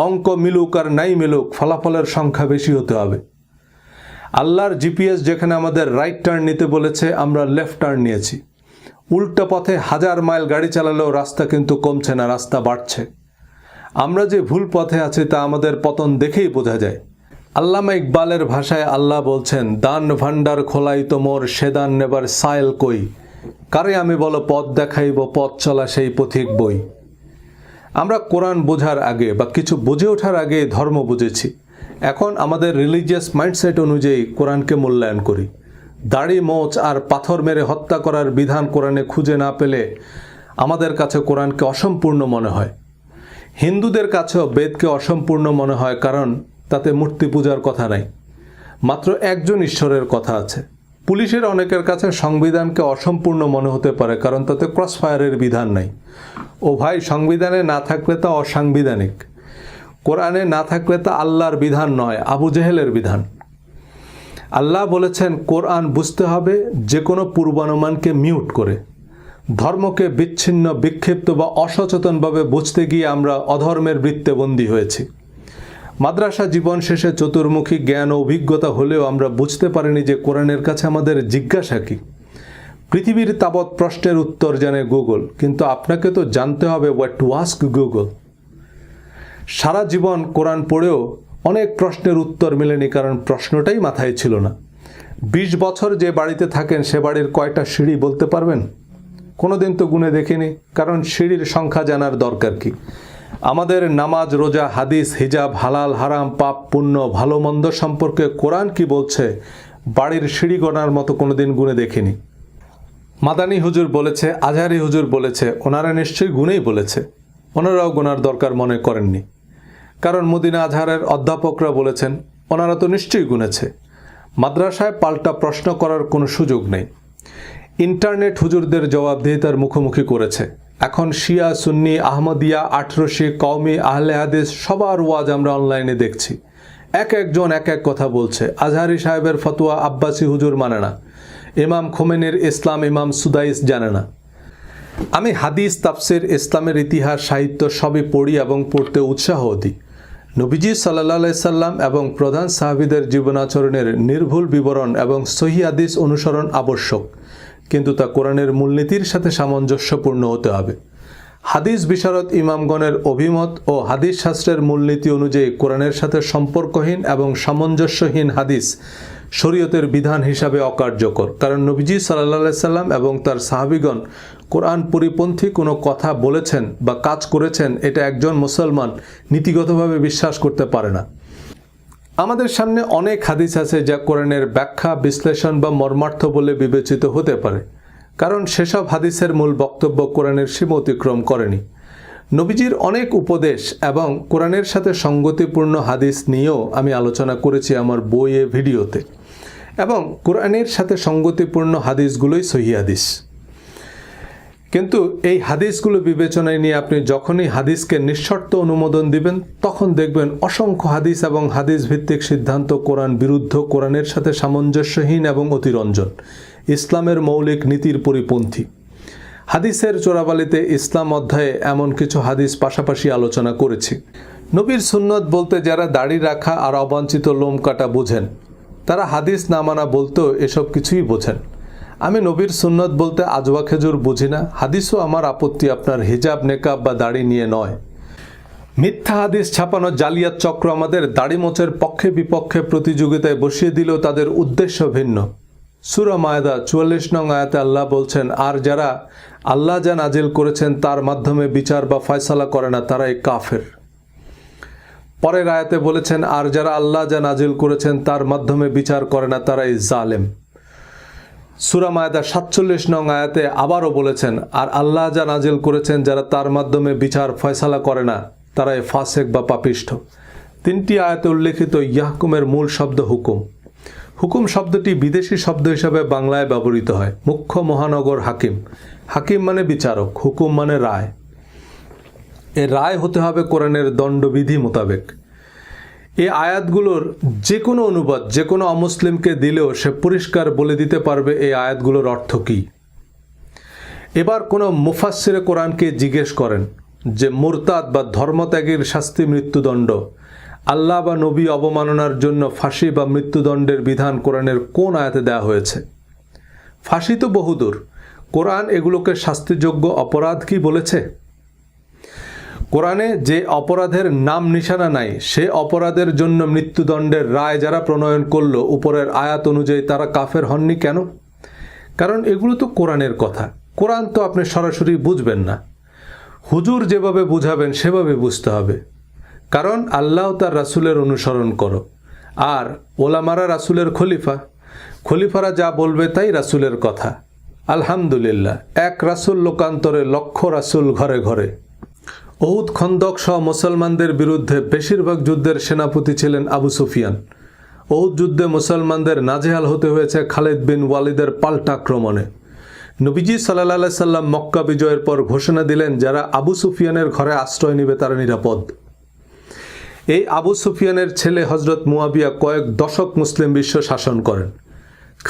অঙ্ক মিলুক আর নাই মিলুক, ফলাফলের সংখ্যা বেশি হতে হবে। আল্লাহর জিপিএস যেখানে আমাদের রাইট টার্ন নিতে বলেছে, আমরা লেফট টার্ন নিয়েছি। উল্টা পথে ১০০০ মাইল গাড়ি চালালেও রাস্তা কিন্তু কমছে না, রাস্তা বাড়ছে। আমরা যে ভুল পথে আছি তা আমাদের পতন দেখেই বোঝা যায়। আল্লামা ইকবালের ভাষায় আল্লাহ বলছেন, দান ভান্ডার খোলাই তোমর, সে দান নেবার সাইল কই, কারে আমি বলো পথ দেখাইব, পথ চলা সেই পথিক বই। আমরা কোরআন বোঝার আগে বা কিছু বুঝে ওঠার আগে ধর্ম বুঝেছি। এখন আমাদের রিলিজিয়াস মাইন্ডসেট অনুযায়ী কোরআনকে মূল্যায়ন করি। দাড়ি, মোচ আর পাথর মেরে হত্যা করার বিধান কোরআনে খুঁজে না পেলে আমাদের কাছে কোরআনকে অসম্পূর্ণ মনে হয়। হিন্দুদের কাছেও বেদকে অসম্পূর্ণ মনে হয়, কারণ তাতে মূর্তি পূজার কথা নাই, মাত্র একজন ঈশ্বরের কথা আছে। পুলিশের অনেকের কাছে সংবিধানকে অসম্পূর্ণ মনে হতে পারে, কারণ তাতে ক্রসফায়ারের বিধান নাই। ও ভাই, সংবিধানে না থাকলে তা অসাংবিধানিক। কোরআনে না থাকলে তা আল্লাহর বিধান নয়, আবু জেহেলের বিধান। আল্লাহ বলেছেন কোরআন বুঝতে হবে যে কোনো পূর্বানুমানকে মিউট করে। ধর্মকে বিচ্ছিন্ন, বিক্ষিপ্ত বা অসচেতনভাবে বুঝতে গিয়ে আমরা অধর্মের বৃত্তে বন্দী হয়েছি। মাদ্রাসা জীবন শেষে চতুর্মুখী জ্ঞান ও অভিজ্ঞতা হলেও আমরা বুঝতে পারিনি যে কোরআনের কাছে আমাদের জিজ্ঞাসা কি। পৃথিবীর তাবৎ প্রশ্নের উত্তর জানে গুগল, কিন্তু আপনাকে তো জানতে হবে হোয়াট টু আস্ক গুগল। সারা জীবন কোরআন পড়েও অনেক প্রশ্নের উত্তর মেলেনি, কারণ প্রশ্নটাই মাথায় ছিল না। ২০ বছর যে বাড়িতে থাকেন সে বাড়ির কয়টা সিঁড়ি বলতে পারবেন? কোনোদিন তো গুনে দেখিনি, কারণ সিঁড়ির সংখ্যা জানার দরকার কি? আমাদের নামাজ, রোজা, হাদিস, হিজাব, হালাল হারাম, পাপ পুণ্য, ভালো মন্দ সম্পর্কে কোরআন কি বলছে বাড়ির সিঁড়ি গোনার মতো কোনোদিন গুনে দেখিনি। মাদানী হুজুর বলেছে, আজহারি হুজুর বলেছে, ওনারা নিশ্চয়ই গুনেই বলেছে। ওনারাও গোনার দরকার মনে করেননি, কারণ মদিনা আজহারের অধ্যাপকরা বলেছেন, ওনারা তো নিশ্চয়ই গুনেছে। মাদ্রাসায় পাল্টা প্রশ্ন করার কোনো সুযোগ নেই। ইন্টারনেট হুজুরদের জবাবদিহিতার মুখোমুখি করেছে, এখন শিয়া, সুন্নি, আহমদিয়া, আটরশি, কওমি, আহলে হাদিস সবার ওয়াজ আমরা অনলাইনে দেখছি। একজন এক কথা বলছে। আজহারি সাহেবের ফতোয়া আব্বাসি হুজুর মানে না, ইমাম খোমেনির ইসলাম ইমাম সুদাইস জানে না। আমি হাদিস, তাফসির, ইসলামের ইতিহাস, সাহিত্য সবই পড়ি এবং পড়তে উৎসাহ দিই। নবীজি সাল্লাল্লাহু আলাইহি সাল্লাম এবং প্রধান সাহাবীদের জীবনাচরণের নির্ভুল বিবরণ এবং সহিহ হাদিস অনুসরণ আবশ্যক, কিন্তু তা কোরআনের মূলনীতির সাথে সামঞ্জস্যপূর্ণ হতে হবে। হাদিস বিশারদ ইমামগণের অভিমত ও হাদিস শাস্ত্রের মূলনীতি অনুযায়ী কোরআনের সাথে সম্পর্কহীন এবং সামঞ্জস্যহীন হাদিস শরীয়তের বিধান হিসাবে অকার্যকর, কারণ নবীজি সাল্লাল্লাহু আলাইহি সাল্লাম এবং তার সাহাবীগণ কোরআন পরিপন্থী কোনো কথা বলেছেন বা কাজ করেছেন এটা একজন মুসলমান নীতিগতভাবে বিশ্বাস করতে পারে না। আমাদের সামনে অনেক হাদিস আছে যা কোরআনের ব্যাখ্যা, বিশ্লেষণ বা মর্মার্থ বলে বিবেচিত হতে পারে, কারণ সেসব হাদিসের মূল বক্তব্য কোরআনের সীমা অতিক্রম করেনি। নবীজির অনেক উপদেশ এবং কোরআনের সাথে সঙ্গতিপূর্ণ হাদিস নিয়েও আমি আলোচনা করেছি আমার বইয়ে, ভিডিওতে, এবং কোরআনের সাথে সঙ্গতিপূর্ণ হাদিসগুলোই সহিহ হাদিস। কিন্তু এই হাদিসগুলো বিবেচনায় নিয়ে আপনি যখনই হাদিসকে নিঃশর্ত অনুমোদন দিবেন, তখন দেখবেন অসংখ্য হাদিস এবং হাদিস ভিত্তিক সিদ্ধান্ত কোরআন বিরুদ্ধ, কোরআনের সাথে সামঞ্জস্যহীন এবং অতিরঞ্জন, ইসলামের মৌলিক নীতির পরিপন্থী। হাদিসের চোরাবালিতে ইসলাম অধ্যায়ে এমন কিছু হাদিস পাশাপাশি আলোচনা করেছি। নবীর সুন্নত বলতে যারা দাড়ি রাখা আর অবাঞ্ছিত লোম কাটা বোঝেন, তারা হাদিস না মানা বলতেও এসব কিছুই বোঝেন। আমি নবীর সুন্নত বলতে আজওয়া খেজুর বুঝি না। হাদিসও আমার আপত্তি আপনার হিজাব, নেকাব বা দাড়ি নিয়ে নয়। মিথ্যা হাদিস ছাপানো জালিয়াত চক্র আমাদের দাড়ি মোচের পক্ষে বিপক্ষে প্রতিযোগিতায় বসিয়ে দিলেও তাদের উদ্দেশ্য ভিন্ন। সূরা মায়দা 44 নং আয়াতে আল্লাহ বলছেন, আর যারা আল্লাহ যা নাজিল করেছেন তার মাধ্যমে বিচার বা ফয়সালা করে না তারাই কাফের। পরের আয়াতে বলেছেন, আর যারা আল্লাহ যা নাজিল করেছেন তার মাধ্যমে বিচার করে না তারাই জালেম। সূরা মায়দা 47 নং আয়াতে আবারও বলেছেন, আর আল্লাহ যা নাজিল করেছেন যারা তার মাধ্যমে বিচার ফয়সালা করে না তারাই ফাসেক বা পাপিষ্ঠ। তিনটি আয়াতে উল্লেখিত ইয়াহকুমের মূল শব্দ হুকুম। হুকুম শব্দটি বিদেশি শব্দ হিসাবে বাংলায় ব্যবহৃত হয়। মুখ্য মহানগর হাকিম। হাকিম মানে বিচারক, হুকুম মানে রায়। এ রায় হতে হবে কোরআনের দণ্ডবিধি মোতাবেক। এই আয়াতগুলোর যে কোনো অনুবাদ যে কোনো অমুসলিমকে দিলেও সে পরিষ্কার বলে দিতে পারবে এই আয়াতগুলোর অর্থ কী। এবার কোনো মুফাসসিরে কোরআনকে জিজ্ঞেস করেন যে মুরতাদ বা ধর্মত্যাগীর শাস্তি মৃত্যুদণ্ড, আল্লাহ বা নবী অবমাননার জন্য ফাঁসি বা মৃত্যুদণ্ডের বিধান কোরআনের কোন আয়াতে দেওয়া হয়েছে? ফাঁসি তো বহুদূর, কোরআন এগুলোকে শাস্তিযোগ্য অপরাধ কি বলেছে? কোরআনে যে অপরাধের নাম নিশানা নাই সে অপরাধের জন্য মৃত্যুদণ্ডের রায় যারা প্রণয়ন করলো উপরের আয়াত অনুযায়ী তারা কাফের হননি কেন? কারণ এগুলো তো কোরআনের কথা। কোরআন তো আপনি সরাসরি বুঝবেন না, হুজুর যেভাবে বুঝাবেন সেভাবে বুঝতে হবে। কারণ আল্লাহ তার রাসূলের অনুসরণ করো, আর ওলামারা রাসূলের খলিফা, খলিফারা যা বলবে তাই রাসূলের কথা। আলহামদুলিল্লাহ, এক রাসূল লোকান্তরে লক্ষ রাসূল ঘরে ঘরে। উহুদ, খন্দক সহ মুসলমানদের বিরুদ্ধে বেশিরভাগ যুদ্ধের সেনাপতি ছিলেন আবু সুফিয়ান। উহুদ যুদ্ধে মুসলমানদের নাজেহাল হতে হয়েছে খালিদ বিন ওয়ালিদের পাল্টা আক্রমণে। নবীজি সাল্লাল্লাহু আলাইহি সাল্লাম মক্কা বিজয়ের পর ঘোষণা দিলেন যারা আবু সুফিয়ানের ঘরে আশ্রয় নেবে তারা নিরাপদ। এই আবু সুফিয়ানের ছেলে হযরত মুয়াবিয়া কয়েক দশক মুসলিম বিশ্ব শাসন করেন।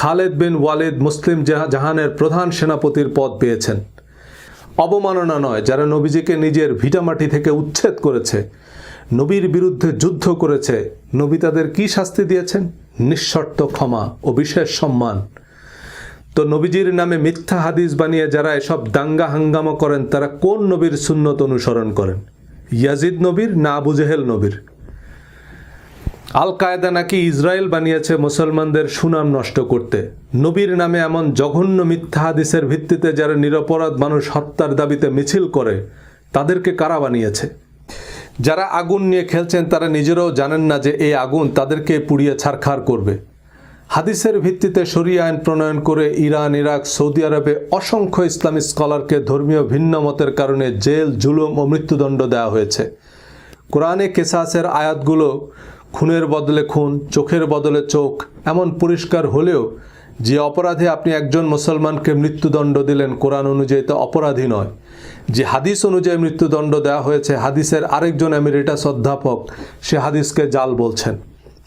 খালিদ বিন ওয়ালিদ মুসলিম জাহানের প্রধান সেনাপতির পদ পেয়েছেন। অবমাননা নয়, যারা নবীজিকে নিজের ভিটামাটি থেকে উচ্ছেদ করেছে, নবীর বিরুদ্ধে যুদ্ধ করেছে, নবী তাদের কি শাস্তি দিয়েছেন? নিঃশর্ত ক্ষমা ও বিশেষ সম্মান। তো নবীজির নামে মিথ্যা হাদিস বানিয়ে যারা এসব দাঙ্গা হাঙ্গামা করেন তারা কোন নবীর সুন্নত অনুসরণ করেন? ইয়াজিদ নবীর না আবু জেহেল নবীর? আল কায়দা নাকি ইসরায়েল বানিয়েছে মুসলমানদের সুনাম নষ্ট করতে। নবীর নামে এমন জঘন্য মিথ্যা হাদিসের ভিত্তিতে যারা নিরপরাধ মানুষ হত্যার দাবিতে মিছিল করে তাদেরকে কারা বানিয়েছে? যারা আগুন নিয়ে খেলছেন তারা নিজেরাও জানেন না যে এই আগুন তাদেরকে পুড়িয়ে ছারখার করবে। হাদিসের ভিত্তিতে শরিয়া আইন প্রণয়ন করে ইরান, ইরাক, সৌদি আরবে অসংখ্য ইসলামী স্কলারকে ধর্মীয় ভিন্ন মতের কারণে জেল, জুলুম ও মৃত্যুদণ্ড দেওয়া হয়েছে। কোরআনে কেসাসের আয়াতগুলো খুনের বদলে খুন, চোখের বদলে চোখ এমন পরিষ্কার হলেও যে অপরাধে আপনি একজন মুসলমানকে মৃত্যুদণ্ড দিলেন কোরআন অনুযায়ী তা অপরাধী নয়। যে হাদিস অনুযায়ী মৃত্যুদণ্ড দেওয়া হয়েছে, হাদিসের আরেকজন এমিরেটাস অধ্যাপক সে হাদিসকে জাল বলছেন।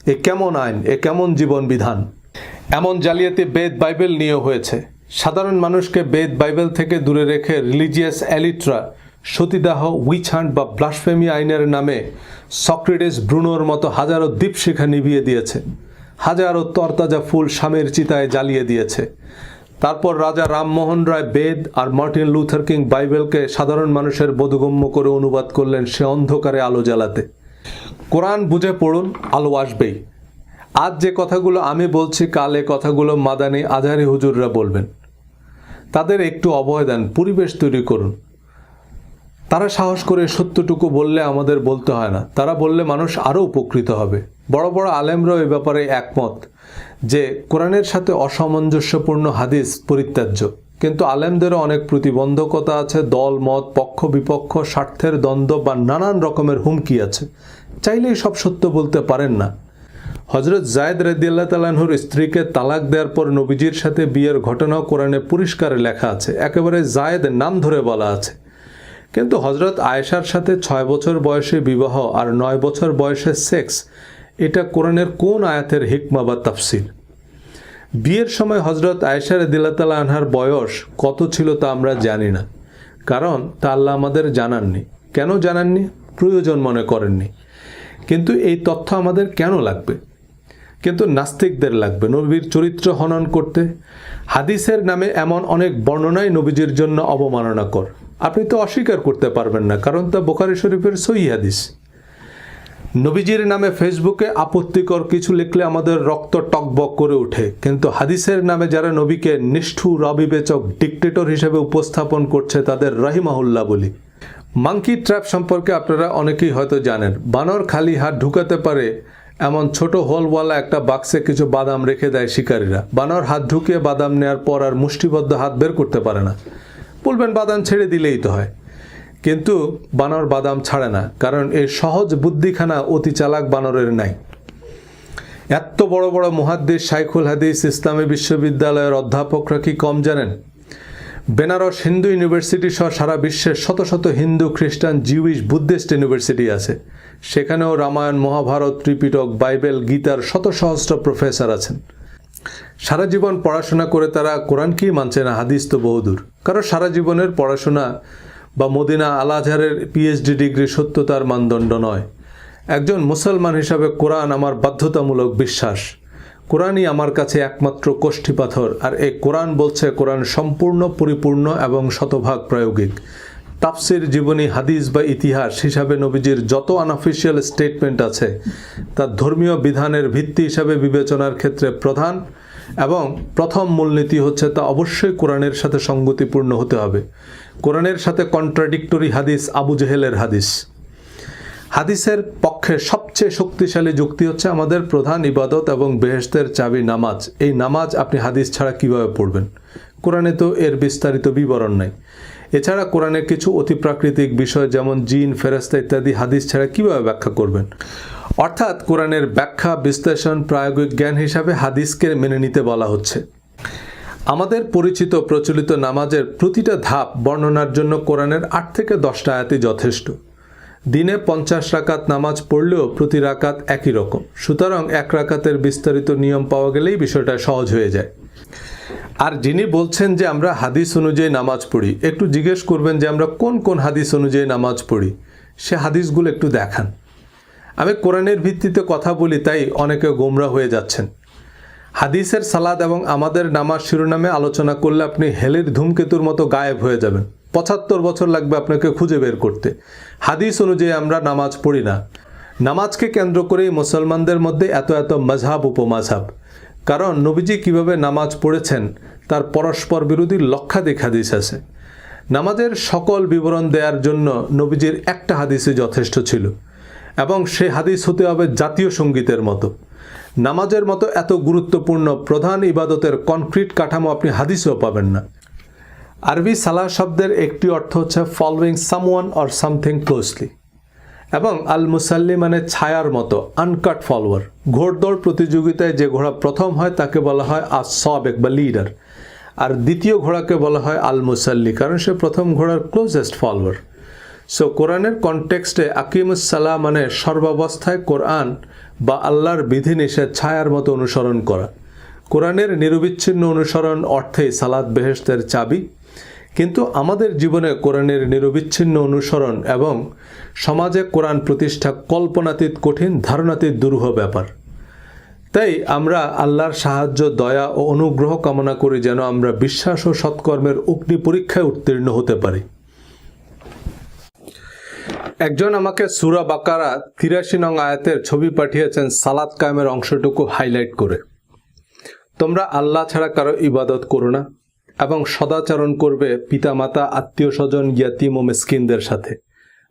এ কেমন আইন, এ কেমন জীবন বিধান? এমন জালিয়াতি বেদ বাইবেল নিয়ে হয়েছে। সাধারণ মানুষকে বেদ বাইবেল থেকে দূরে রেখে রিলিজিয়াস এলিটরা সতীদাহ, উইচ হান্ট বা ব্লাসফেমি আইনের নামে সক্রেটিস, ব্রুনোর মতো হাজারো দীপশিখা নিভিয়ে দিয়েছে, হাজারো তরতাজা ফুল স্বামীর চিতায় জ্বালিয়ে দিয়েছে। তারপর রাজা রামমোহন রায় বেদ আর মার্টিন লুথার কিং বাইবেলকে সাধারণ মানুষের বোধগম্য করে অনুবাদ করলেন সে অন্ধকারে আলো জ্বালাতে। কোরআন বুঝে পড়ুন, আলো আসবেই। আজ যে কথাগুলো আমি বলছি, কাল এ কথাগুলো মাদানী আজহারি হুজুররা বলবেন। তাদের একটু অভয় দেন, পরিবেশ তৈরি করুন। তারা সাহস করে সত্যটুকু বললে আমাদের বলতে হয় না, তারা বললে মানুষ আরও উপকৃত হবে। বড় বড় আলেমরাও এ ব্যাপারে একমত যে কোরআনের সাথে অসামঞ্জস্যপূর্ণ হাদিস পরিত্যাজ্য, কিন্তু আলেমদেরও অনেক প্রতিবন্ধকতা আছে, দল মত, পক্ষ বিপক্ষ, স্বার্থের দ্বন্দ্ব বা নানান রকমের হুমকি আছে। চাইলেই সব সত্য বলতে পারেন না। হজরত জায়েদ রাদিয়াল্লাহু তাআলা আনহুর স্ত্রীকে তালাক দেওয়ার পর নবীজির সাথে বিয়ের ঘটনাও কোরআনে পরিষ্কারে লেখা আছে, একেবারে জায়েদ নাম ধরে বলা আছে। কিন্তু হজরত আয়েশার সাথে 6 বছর বয়সে বিবাহ আর 9 বছর বয়সে সেক্স, এটা কোরআনের কোন আয়াতের হিকমা বা তাফসির? বিয়ের সময় হজরত আয়েশা রাদিয়াল্লাহু তাআলা আনহার বয়স কত ছিল তা আমরা জানি না, কারণ তা আল্লাহ আমাদের জানাননি। কেন জানাননি? প্রয়োজন মনে করেননি। কিন্তু এই তথ্য আমাদের কেন লাগবে? কিন্তু নাস্তিকদের লাগবে নবীর চরিত্র হনন করতে। হাদিসের নামে এমন অনেক বর্ণনাই নবীজির জন্য অবমাননাকর। আপনি তো অস্বীকার করতে পারবেন না, কারণ তা বুখারী শরীফের সহিহ হাদিস। নবীজির নামে ফেসবুকে আপত্তিকর কিছু লিখলে আমাদের রক্ত টকবক করে ওঠে, কিন্তু হাদিসের নামে যারা নবীকে নিষ্ঠুর, অবিবেচক, ডিক্টেটর হিসেবে উপস্থাপন করছে তাদের রাহিমাহুল্লাহ বলি। মাঙ্কি ট্র্যাপ সম্পর্কে আপনারা অনেকেই হয়তো জানেন। বানর খালি হাত ঢুকাতে পারে এমন ছোট হোলওয়ালা একটা বাক্সে কিছু বাদাম রেখে দেয় শিকারীরা। বানর হাত ঢুকিয়ে বাদাম নেওয়ার পর আর মুষ্টিবদ্ধ হাত বের করতে পারে না। বলবেন বাদাম ছেড়ে দিলেই তো হয়, কিন্তু বানর বাদাম ছাড়ে না, কারণ এই সহজ বুদ্ধিখানা অতি চালাক বানরের নাই। এত বড় বড় মুহাদ্দিস, শাইখুল হাদিস, ইসলামী বিশ্ববিদ্যালয়ের অধ্যাপকরা কি কম জানেন? বেনারস হিন্দু ইউনিভার্সিটি সহ সারা বিশ্বের শত শত হিন্দু, খ্রিস্টান, জিউইশ, বুদ্ধিস্ট ইউনিভার্সিটি আছে। সেখানেও রামায়ণ, মহাভারত, ত্রিপিটক, বাইবেল, গীতার শত সহস্র প্রফেসর আছেন। সারা জীবন পড়াশোনা করে তারা কোরআনকেই মানছে না, হাদিস তো বহুদূর। কারণ সারা জীবনের পড়াশোনা বা মদিনা আল আজহারের পিএইচডি ডিগ্রি সত্যতার মানদণ্ড নয়। একজন মুসলমান হিসাবে কোরআন আমার বাধ্যতামূলক বিশ্বাস। কোরআনই আমার কাছে একমাত্র কোষ্ঠী পাথর, আর এই কোরআন বলছে কোরআন সম্পূর্ণ, পরিপূর্ণ এবং শতভাগ প্রায়োগিক। তাফসির, জীবনী, হাদিস বা ইতিহাস হিসাবে নবীজির যত আনঅফিসিয়াল স্টেটমেন্ট আছে তা ধর্মীয় বিধানের ভিত্তি হিসাবে বিবেচনার ক্ষেত্রে প্রধান এবং প্রথম মূলনীতি হচ্ছে তা অবশ্যই কোরআনের সাথে সঙ্গতিপূর্ণ হতে হবে। কোরআনের সাথে কন্ট্রাডিক্টরি হাদিস আবু জেহেলের হাদিস। হাদিসের পক্ষে সবচেয়ে শক্তিশালী যুক্তি হচ্ছে আমাদের প্রধান ইবাদত এবং বেহেশতের চাবি নামাজ। এই নামাজ আপনি হাদিস ছাড়া কিভাবে পড়বেন? কোরআনে তো এর বিস্তারিত বিবরণ নাই। এছাড়া কোরআনের কিছু অতিপ্রাকৃতিক বিষয় যেমন জিন, ফেরেশতা ইত্যাদি হাদিস ছাড়া কিভাবে ব্যাখ্যা করবেন? অর্থাৎ কোরআনের ব্যাখ্যা, বিশ্লেষণ, প্রায়োগিক জ্ঞান হিসাবে হাদিসকে মেনে নিতে বলা হচ্ছে। আমাদের পরিচিত প্রচলিত নামাজের প্রতিটা ধাপ বর্ণনার জন্য কোরআনের 8 থেকে 10টা আয়াতই যথেষ্ট। দিনে 50 রাকাত নামাজ পড়লেও প্রতি রাকাত একই রকম। সুতরাং 1 রাকাতের বিস্তারিত নিয়ম পাওয়া গেলেই বিষয়টা সহজ হয়ে যায়। আর যিনি বলছেন যে আমরা হাদিস অনুযায়ী নামাজ পড়ি, একটু জিজ্ঞেস করবেন যে আমরা কোন কোন হাদিস অনুযায়ী নামাজ পড়ি, সে হাদিসগুলো একটু দেখান। আমি কোরআনের ভিত্তিতে কথা বলি, তাই অনেকে গোমরা হয়ে যাচ্ছেন। হাদিসের সালাত এবং আমাদের নামাজ শিরোনামে আলোচনা করলে আপনি হেলির ধূমকেতুর মতো গায়েব হয়ে যাবেন। 75 বছর লাগবে আপনাকে খুঁজে বের করতে। হাদিস অনুযায়ী আমরা নামাজ পড়ি না। নামাজকে কেন্দ্র করেই মুসলমানদের মধ্যে এত এত মাযহাব, উপমাযহাব। কারণ নবীজি কিভাবে নামাজ পড়েছেন তার পরস্পর বিরোধী লক্ষাধিক হাদিস আছে। নামাজের সকল বিবরণ দেওয়ার জন্য নবীজির একটা হাদিসই যথেষ্ট ছিল, এবং সে হাদিস হতে হবে জাতীয় সঙ্গীতের মতো। নামাজের মতো এত গুরুত্বপূর্ণ প্রধান ইবাদতের কনক্রিট কাঠামো আপনি হাদিসেও পাবেন না। আরবি সালাহ শব্দের একটি অর্থ হচ্ছে following someone or something closely, এবং আল মুসাল্লি মানে ছায়ার মতো, আনকাট ফলোয়ার। ঘোড়দৌড় প্রতিযোগিতায় যে ঘোড়া প্রথম হয় তাকে বলা হয় আস-সাবিক বা লিডার, আর দ্বিতীয় ঘোড়াকে বলা হয় আল মুসাল্লি, কারণ সে প্রথম ঘোড়ার ক্লোজেস্ট ফলোয়ার। সো কোরআনের কনটেক্সটে আকিমুসসালাহ মানে সর্বাবস্থায় কোরআন বা আল্লাহর বিধিনিষেধ ছায়ার মতো অনুসরণ করা। কোরআনের নিরবিচ্ছিন্ন অনুসরণ অর্থেই সালাত বেহেশতের চাবি। কিন্তু আমাদের জীবনে কোরআনের নিরবিচ্ছিন্ন অনুসরণ এবং সমাজে কোরআন প্রতিষ্ঠা কল্পনাতীত কঠিন, ধারণাতীত দুরূহ ব্যাপার। তাই আমরা আল্লাহর সাহায্য, দয়া ও অনুগ্রহ কামনা করি যেন আমরা বিশ্বাস ও সৎকর্মের অগ্নি পরীক্ষায় উত্তীর্ণ হতে পারি। একজন আমাকে সূরা বাকারা ৮৩ নং আয়াতের ছবি পাঠিয়েছেন সালাত কায়েমের অংশটুকু হাইলাইট করে। তোমরা আল্লাহ ছাড়া কারো ইবাদত করো না এবং সদাচরণ করবে পিতামাতা, আত্মীয় স্বজন, ইয়াতিম ও মিসকিনদের সাথে,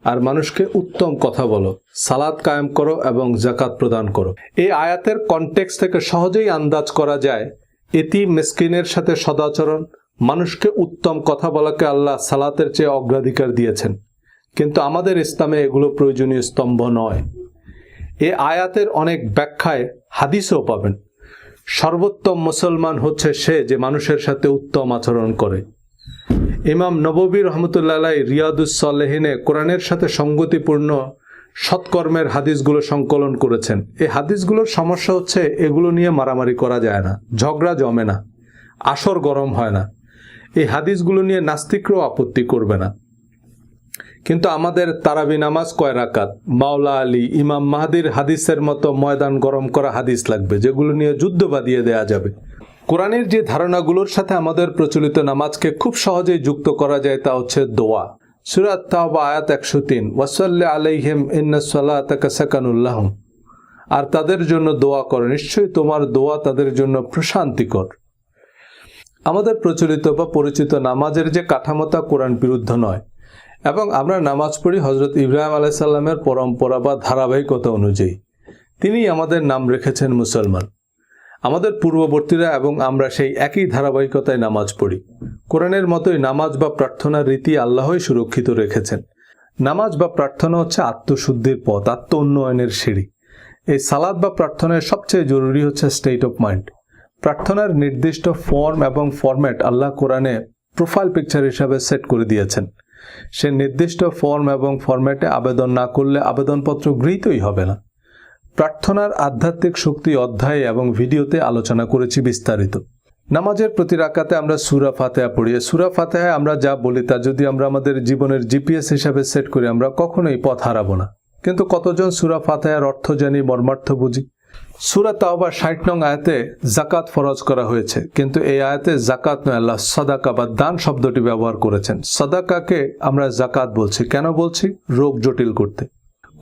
আর মানুষকে উত্তম কথা বলো, সালাত কায়েম করো এবং যাকাত প্রদান করো। এই আয়াতের কনটেক্সট থেকে সহজেই আন্দাজ করা যায় এতিম মিসকিনের সাথে সদাচরণ, মানুষকে উত্তম কথা বলাকে আল্লাহ সালাতের চেয়ে অগ্রাধিকার দিয়েছেন। কিন্তু আমাদের ইসলামে এগুলো প্রয়োজনীয় স্তম্ভ নয়। এই আয়াতের অনেক ব্যাখ্যায় হাদিসও পাবেন। সর্বোত্তম মুসলমান হচ্ছে সে যে মানুষের সাথে উত্তম আচরণ করে। ইমাম নববী রহমতুল্লাহ আলাইহি রিয়াদুস সালেহিনে কোরআনের সাথে সঙ্গতিপূর্ণ সৎকর্মের হাদিসগুলো সংকলন করেছেন। এই হাদিসগুলোর সমস্যা হচ্ছে এগুলো নিয়ে মারামারি করা যায় না, ঝগড়া জমে না, আসর গরম হয় না। এই হাদিসগুলো নিয়ে নাস্তিকরাও আপত্তি করবে না। কিন্তু আমাদের তারাবি নামাজ কয় রাকাত, মাওলা আলী, ইমাম মাহাদির হাদিসের মতো ময়দান গরম করা হাদিস লাগবে, যেগুলো নিয়ে যুদ্ধ বাঁধিয়ে দেয়া যাবে। কোরআনের যে ধারণাগুলোর সাথে আমাদের প্রচলিত নামাজকে খুব সহজেই যুক্ত করা যায় তা হচ্ছে দোয়া। সূরা আত-তাওবা আয়াত ১০৩, ওয়াসাল্লি আলাইহিম ইন্নাস সালাতাকা সাকানুল লাহুম, আর তাদের জন্য দোয়া করো, নিশ্চয়ই তোমার দোয়া তাদের জন্য প্রশান্তিকর। আমাদের প্রচলিত বা পরিচিত নামাজের যে কাঠামোতা কোরআন বিরুদ্ধ নয়, এবং আমরা নামাজ পড়ি হযরত ইব্রাহিম আলাইহিস সালামের পরম্পরা বা ধারাবাহিকতা অনুযায়ী। তিনি আমাদের নাম রেখেছেন মুসলমান। আমাদের পূর্ববর্তীরা এবং আমরা সেই একই ধারাবাহিকতায় নামাজ পড়ি। কোরআনের মতোই নামাজ বা প্রার্থনার রীতি আল্লাহই সুরক্ষিত রেখেছেন। নামাজ বা প্রার্থনা হচ্ছে আত্মশুদ্ধির পথ, আত্ম উন্নয়নের সিঁড়ি। এই সালাত বা প্রার্থনায় সবচেয়ে জরুরি হচ্ছে স্টেট অফ মাইন্ড। প্রার্থনার নির্দিষ্ট ফর্ম এবং ফরম্যাট আল্লাহ কোরআনে প্রোফাইল পিকচার হিসাবে সেট করে দিয়েছেন। সে নির্দিষ্ট ফর্ম এবং ফরম্যাটে আবেদন না করলে আবেদনপত্র গৃহীতই হবে না। প্রার্থনার আধ্যাত্মিক শক্তি অধ্যায়ে এবং ভিডিওতে আলোচনা করেছি বিস্তারিত। নামাজের প্রতি রাকাতে আমরা সূরা ফাতিহা পড়ি। সূরা ফাতিহায় আমরা যা বলি তা যদি আমরা আমাদের জীবনের জিপিএস হিসাবে সেট করি, আমরা কখনোই পথ হারাবো না। কিন্তু কতজন সূরা ফাতিহার অর্থ জানি, মর্মার্থ বুঝি? সূরা তাওবা ৬০ নং আয়াতে যাকাত ফরজ করা হয়েছে, কিন্তু এই আয়াতে যাকাত নয়, আল্লাহ সাদাকা বা দান শব্দটি ব্যবহার করেছেন। সাদাকাকে আমরা যাকাত বলছি। কেন বলছি? রোগ জটিল করতে।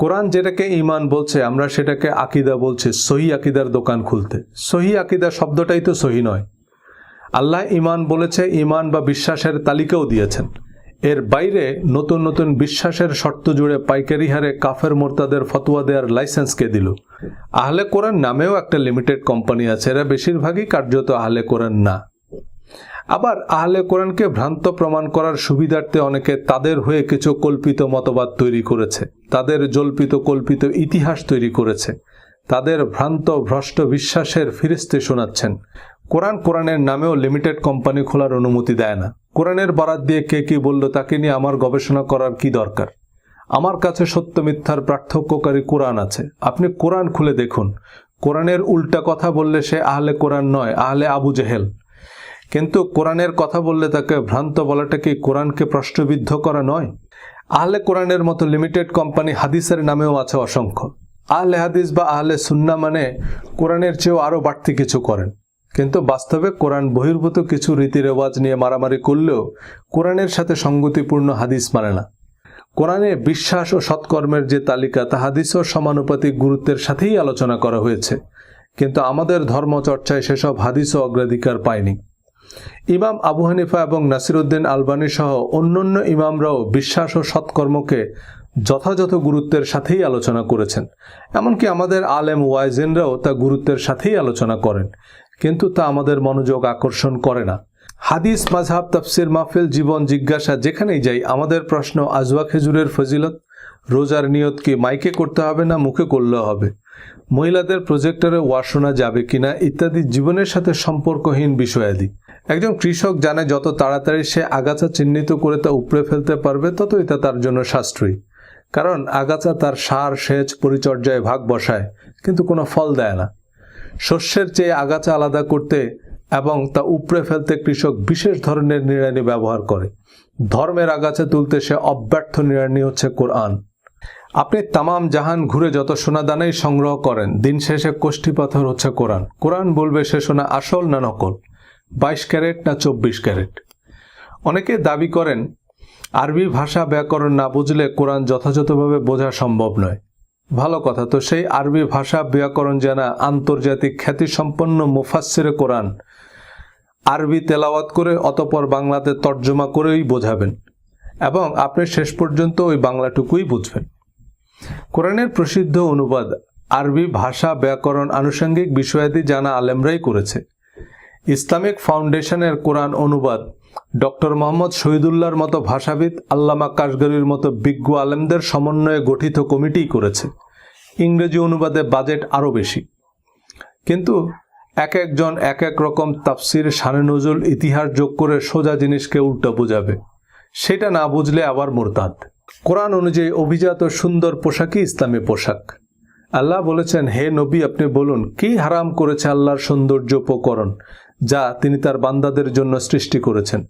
কোরআন যেটাকে ঈমান বলছে, আমরা সেটাকে আকীদা বলছি, সহি আকীদার দোকান খুলতে। সহি আকীদা শব্দটাই তো সহি নয়। আল্লাহ ঈমান বলেছে, ঈমান বা বিশ্বাসের তালিকাও দিয়েছেন। এর বাইরে নতুন নতুন বিশ্বাসের শর্ত জুড়ে পাইকারি হারে কাফের মোরতাদের ফতোয়া দেওয়ার লাইসেন্স কে দিল? আহলে কোরআন নামেও একটা লিমিটেড কোম্পানি আছে, এরা বেশিরভাগই কার্যত আহলে কোরআন না। আবার আহলে কোরআনকে ভ্রান্ত প্রমাণ করার সুবিধার্থে অনেকে তাদের হয়ে কিছু কল্পিত মতবাদ তৈরি করেছে, তাদের জল্পিত কল্পিত ইতিহাস তৈরি করেছে, তাদের ভ্রান্ত ভ্রষ্ট বিশ্বাসের ফিরিস্তি শোনাচ্ছেন। কোরআনের নামেও লিমিটেড কোম্পানি খোলার অনুমতি দেয় না। কোরআনের বরাত দিয়ে কে কি বলল তাকে নিয়ে আমার গবেষণা করার কি দরকার? আমার কাছে সত্য মিথ্যার পার্থক্যকারী কোরআন আছে। আপনি কোরআন খুলে দেখুন। কোরআনের উল্টা কথা বললে সে আহলে কোরআন নয়, আহলে আবু জেহেল। কিন্তু কোরআনের কথা বললে তাকে ভ্রান্ত বলাটা কি কোরআনকে প্রশ্নবিদ্ধ করা নয়? আহলে কোরআনের মতো লিমিটেড কোম্পানি হাদিসের নামেও আছে অসংখ্য। আহলে হাদিস বা আহলে সুন্নাহ মানে কোরআনের চেয়েও আরও বাড়তি কিছু করেন, কিন্তু বাস্তবে কোরআন বহির্ভূত কিছু রীতি রেওয়াজ নিয়ে মারামারি করলেও কোরআনের সাথে সঙ্গতিপূর্ণ হাদিস মানে না। কোরআনে বিশ্বাস ও সৎকর্মের যে তালিকা তা হাদিসও সমানুপাতিক গুরুত্বের সাথেই আলোচনা করা হয়েছে, কিন্তু আমাদের ধর্মচর্চায় সেসব হাদিসও অগ্রাধিকার পায়নি। ইমাম আবু হানিফা এবং নাসিরউদ্দিন আলবানী সহ অন্যান্য ইমামরাও বিশ্বাস ও সৎকর্মকে যথাযথ গুরুত্বের সাথেই আলোচনা করেছেন। এমনকি আমাদের আলেম ওয়াইজিনরাও তা গুরুত্বের সাথেই আলোচনা করেন, কিন্তু তা আমাদের মনোযোগ আকর্ষণ করে না। হাদিস, মাযহাব, তাফসির, মাহফিল, জীবন জিজ্ঞাসা যেখানেই যাই আমাদের প্রশ্ন আজওয়া খেজুরের ফজিলত, রোজার নিয়ত কি মাইকে করতে হবে না মুখে করলেও হবে, মহিলাদের প্রজেক্টরে ওয়াজ শোনা যাবে কিনা ইত্যাদি জীবনের সাথে সম্পর্কহীন বিষয়াদি। একজন কৃষক জানে যত তাড়াতাড়ি সে আগাছা চিহ্নিত করে তা উপড়ে ফেলতে পারবে ততই তা তার জন্য সাশ্রয়ী। কারণ আগাছা তার সার, সেচ, পরিচর্যায় ভাগ বসায় কিন্তু কোনো ফল দেয় না। শস্যের চেয়ে আগাছা আলাদা করতে এবং তা উপড়ে ফেলতে কৃষক বিশেষ ধরনের নিড়ানি ব্যবহার করে। ধর্মের আগাছা তুলতে সে অব্যর্থ নিড়ানি হচ্ছে কোরআন। আপনি তামাম জাহান ঘুরে যত সোনাদানাই সংগ্রহ করেন, দিন শেষে কোষ্ঠী পাথর হচ্ছে কোরআন। কোরআন বলবে সে সোনা আসল না নকল, 22 ক্যারেট না 24 ক্যারেট। অনেকে দাবি করেন আরবি ভাষা ব্যাকরণ না বুঝলে কোরআন যথাযথভাবে বোঝা সম্ভব নয়। ভালো কথা, তো সেই আরবি ভাষা ব্যাকরণ জানা আন্তর্জাতিক খ্যাতিসম্পন্ন মুফাসসিরে কোরআন আরবি তেলাওয়াত করে অতঃপর বাংলাতে তর্জমা করেই বোঝাবেন এবং আপনি শেষ পর্যন্ত ওই বাংলাটুকুই বুঝবেন। কোরআনের প্রসিদ্ধ অনুবাদ আরবি ভাষা ব্যাকরণ আনুষঙ্গিক বিষয়াদি জানা আলেমরাই করেছে। ইসলামিক ফাউন্ডেশনের কোরআন অনুবাদ ডক্টর মোহাম্মদ শহীদুল্লাহর মতো ভাষাবিদ, আল্লামা কাশগরির মতো বিজ্ঞ আলেমদের সমন্বয়ে গঠিত কমিটিই করেছে। ইংরেজি অনুবাদে বাজেট আরও বেশি, কিন্তু এক একজন এক এক রকম তাফসির, শানে নজুল, ইতিহাস যোগ করে সোজা জিনিসকে উল্টো বোঝাবে। সেটা না বুঝলে আবার মুরতাদ। কোরআন অনুযায়ী অভিজাত সুন্দর পোশাকই ইসলামী পোশাক। আল্লাহ বলেছেন, হে নবী আপনি বলুন, কি হারাম করেছে আল্লাহর সৌন্দর্য উপকরণ যা তিনি তার বান্দাদের জন্য সৃষ্টি করেছেন।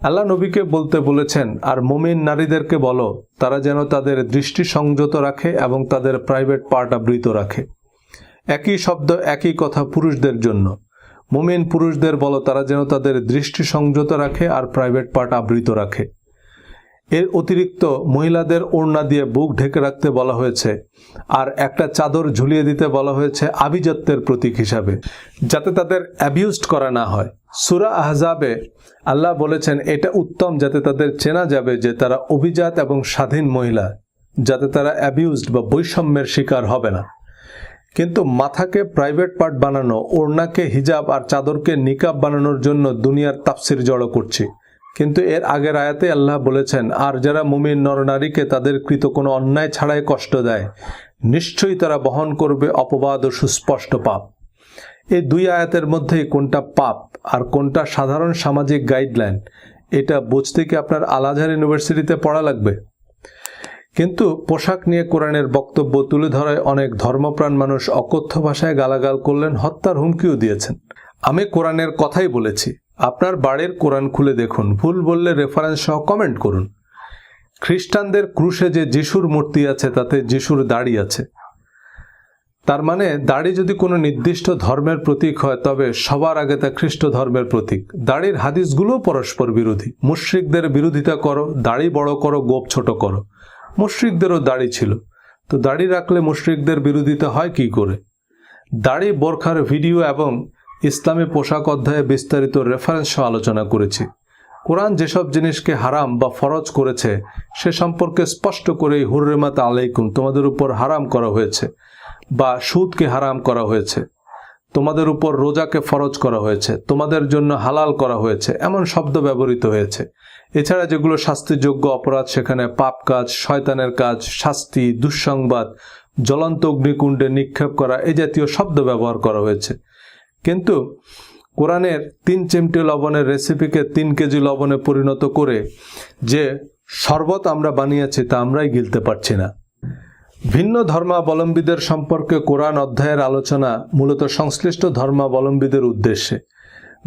আল্লাহ নবীকে বলতে বলেছেন, আর মুমিন নারীদেরকে বলো তারা যেন তাদের দৃষ্টি সংযত রাখে এবং তাদের প্রাইভেট পার্ট আবৃত রাখে। একই শব্দ, একই কথা পুরুষদের জন্য। মুমিন পুরুষদের বলো তারা যেন তাদের দৃষ্টি সংযত রাখে আর প্রাইভেট পার্ট আবৃত রাখে। এর অতিরিক্ত মহিলাদের ওড়না দিয়ে বুক ঢেকে রাখতে বলা হয়েছে আর একটা চাদর ঝুলিয়ে দিতে বলা হয়েছে আভিজাত্যের প্রতীক হিসাবে, যাতে তাদের অ্যাবিউজড করা না হয়। সূরা আহজাবে আল্লাহ বলেছেন এটা উত্তম যাতে তাদের চেনা যাবে যে তারা অভিজাত এবং স্বাধীন মহিলা, যাতে তারা অ্যাবিউজড বা বৈষম্যের শিকার হবে না। কিন্তু মাথাকে প্রাইভেট পার্ট বানানো, ওড়নাকে হিজাব আর চাদরকে নিকাব বানানোর জন্য দুনিয়ার তাফসির জড়ো করছি। কিন্তু এর আগের আয়াতে আল্লাহ বলেছেন, আর যারা মুমিন নরনারীকে তাদের কৃত কোনো অন্যায় ছাড়াই কষ্ট দেয়, নিশ্চয়ই তারা বহন করবে অপবাদ ও সুস্পষ্ট পাপ। এই দুই আয়াতের মধ্যেই কোনটা পাপ আর কোনটা সাধারণ সামাজিক গাইডলাইন, এটা বুঝতে কি আপনার আল আজহার ইউনিভার্সিটিতে পড়া লাগবে? কিন্তু পোশাক নিয়ে কোরআনের বক্তব্য তুলে ধরায় অনেক ধর্মপ্রাণ মানুষ অকথ্য ভাষায় গালাগাল করলেন, হত্যার হুমকিও দিয়েছেন। আমি কোরআনের কথাই বলেছি। আপনার বাড়ির কোরআন খুলে দেখুন, ভুল বললে রেফারেন্স সহ কমেন্ট করুন। খ্রিস্টানদের ক্রুশে যে যিশুর মূর্তি আছে তাতে যিশুর দাড়ি আছে। তার মানে দাড়ি যদি কোনো নির্দিষ্ট ধর্মের প্রতীক হয় তবে সবার আগে তা খ্রিস্ট ধর্মের প্রতীক। দাড়ির হাদিসগুলো পরস্পর বিরোধী। মুশরিকদের বিরোধিতা করো, দাড়ি বড় করো, গোঁফ ছোট করো। মুশরিকদেরও দাড়ি ছিল, তো দাড়ি রাখলে মুশরিকদের বিরোধিতা হয় কি করে? দাড়ি, বোরখার ভিডিও এবং ইসলামী পোশাক অধ্যায়ে বিস্তারিত রেফারেন্স সহ আলোচনা করেছি। কোরআন যেসব জিনিসকে হারাম বা ফরজ করেছে সে সম্পর্কে স্পষ্ট করেই হুররিমাত আলাইকুম, তোমাদের উপর হারাম করা হয়েছে, বা সুদকে হারাম করা হয়েছে, তোমাদের উপর রোজাকে ফরজ করা হয়েছে, তোমাদের জন্য হালাল করা হয়েছে, এমন শব্দ ব্যবহৃত হয়েছে। এছাড়া যেগুলো শাস্তিযোগ্য অপরাধ সেখানে পাপ কাজ, শয়তানের কাজ, শাস্তি, দুঃসংবাদ, জ্বলন্ত অগ্নিকুণ্ডে নিক্ষেপ করা এই জাতীয় শব্দ ব্যবহার করা হয়েছে। কিন্তু কোরআনের 3 চিমটি লবণের রেসিপিকে 3 কেজি লবণে পরিণত করে যে শরবত আমরা বানিয়েছি তা আমরাই গিলতে পারছি না। ভিন্ন ধর্মাবলম্বীদের সম্পর্কে কোরআন অধ্যায়ের আলোচনা মূলত সংশ্লিষ্ট ধর্মাবলম্বীদের উদ্দেশ্যে।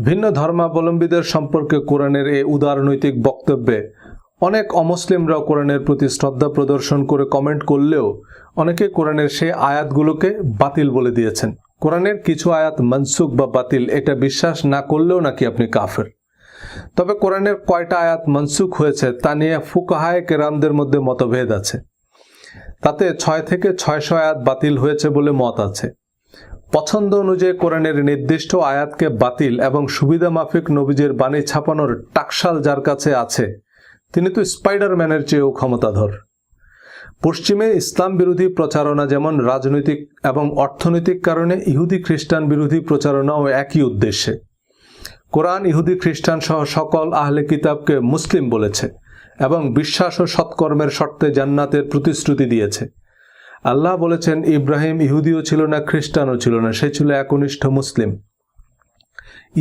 ভিন্ন ধর্মাবলম্বীদের সম্পর্কে কোরআনের এই উদারনৈতিক বক্তব্যে অনেক অমুসলিমরাও কোরআনের প্রতি শ্রদ্ধা প্রদর্শন করে কমেন্ট করলেও অনেকে কোরআনের সেই আয়াতগুলোকে বাতিল বলে দিয়েছেন। কোরআনের কিছু আয়াত মনসুখ বা বাতিল এটা বিশ্বাস না করলেও নাকি আপনি কাফের। তবে কোরআনের কয়টা আয়াত মনসুখ হয়েছে তা নিয়ে ফুকাহায়ে কেরামদের মধ্যে মতভেদ আছে। তাতে 6 থেকে 600 আয়াত বাতিল হয়েছে বলে মত আছে। পছন্দ অনুযায়ী কোরআনের নির্দিষ্ট আয়াতকে বাতিল এবং সুবিধা মাফিক নবীজের বাণী ছাপানোর টাকশাল যার কাছে আছে তিনি তো স্পাইডারম্যানের চেয়েও ক্ষমতাধর। পশ্চিমে ইসলাম বিরোধী প্রচারণা যেমন রাজনৈতিক এবং অর্থনৈতিক কারণে ইহুদি খ্রিস্টান বিরোধী প্রচারণাও একই উদ্দেশ্যে। কোরআন ইহুদি খ্রিস্টান সহ সকল আহলে কিতাবকে মুসলিম বলেছে এবং বিশ্বাস ও সৎকর্মের শর্তে জান্নাতের প্রতিশ্রুতি দিয়েছে। আল্লাহ বলেছেন, ইব্রাহিম ইহুদিও ছিল না, খ্রিস্টানও ছিল না, সে ছিল একনিষ্ঠ মুসলিম।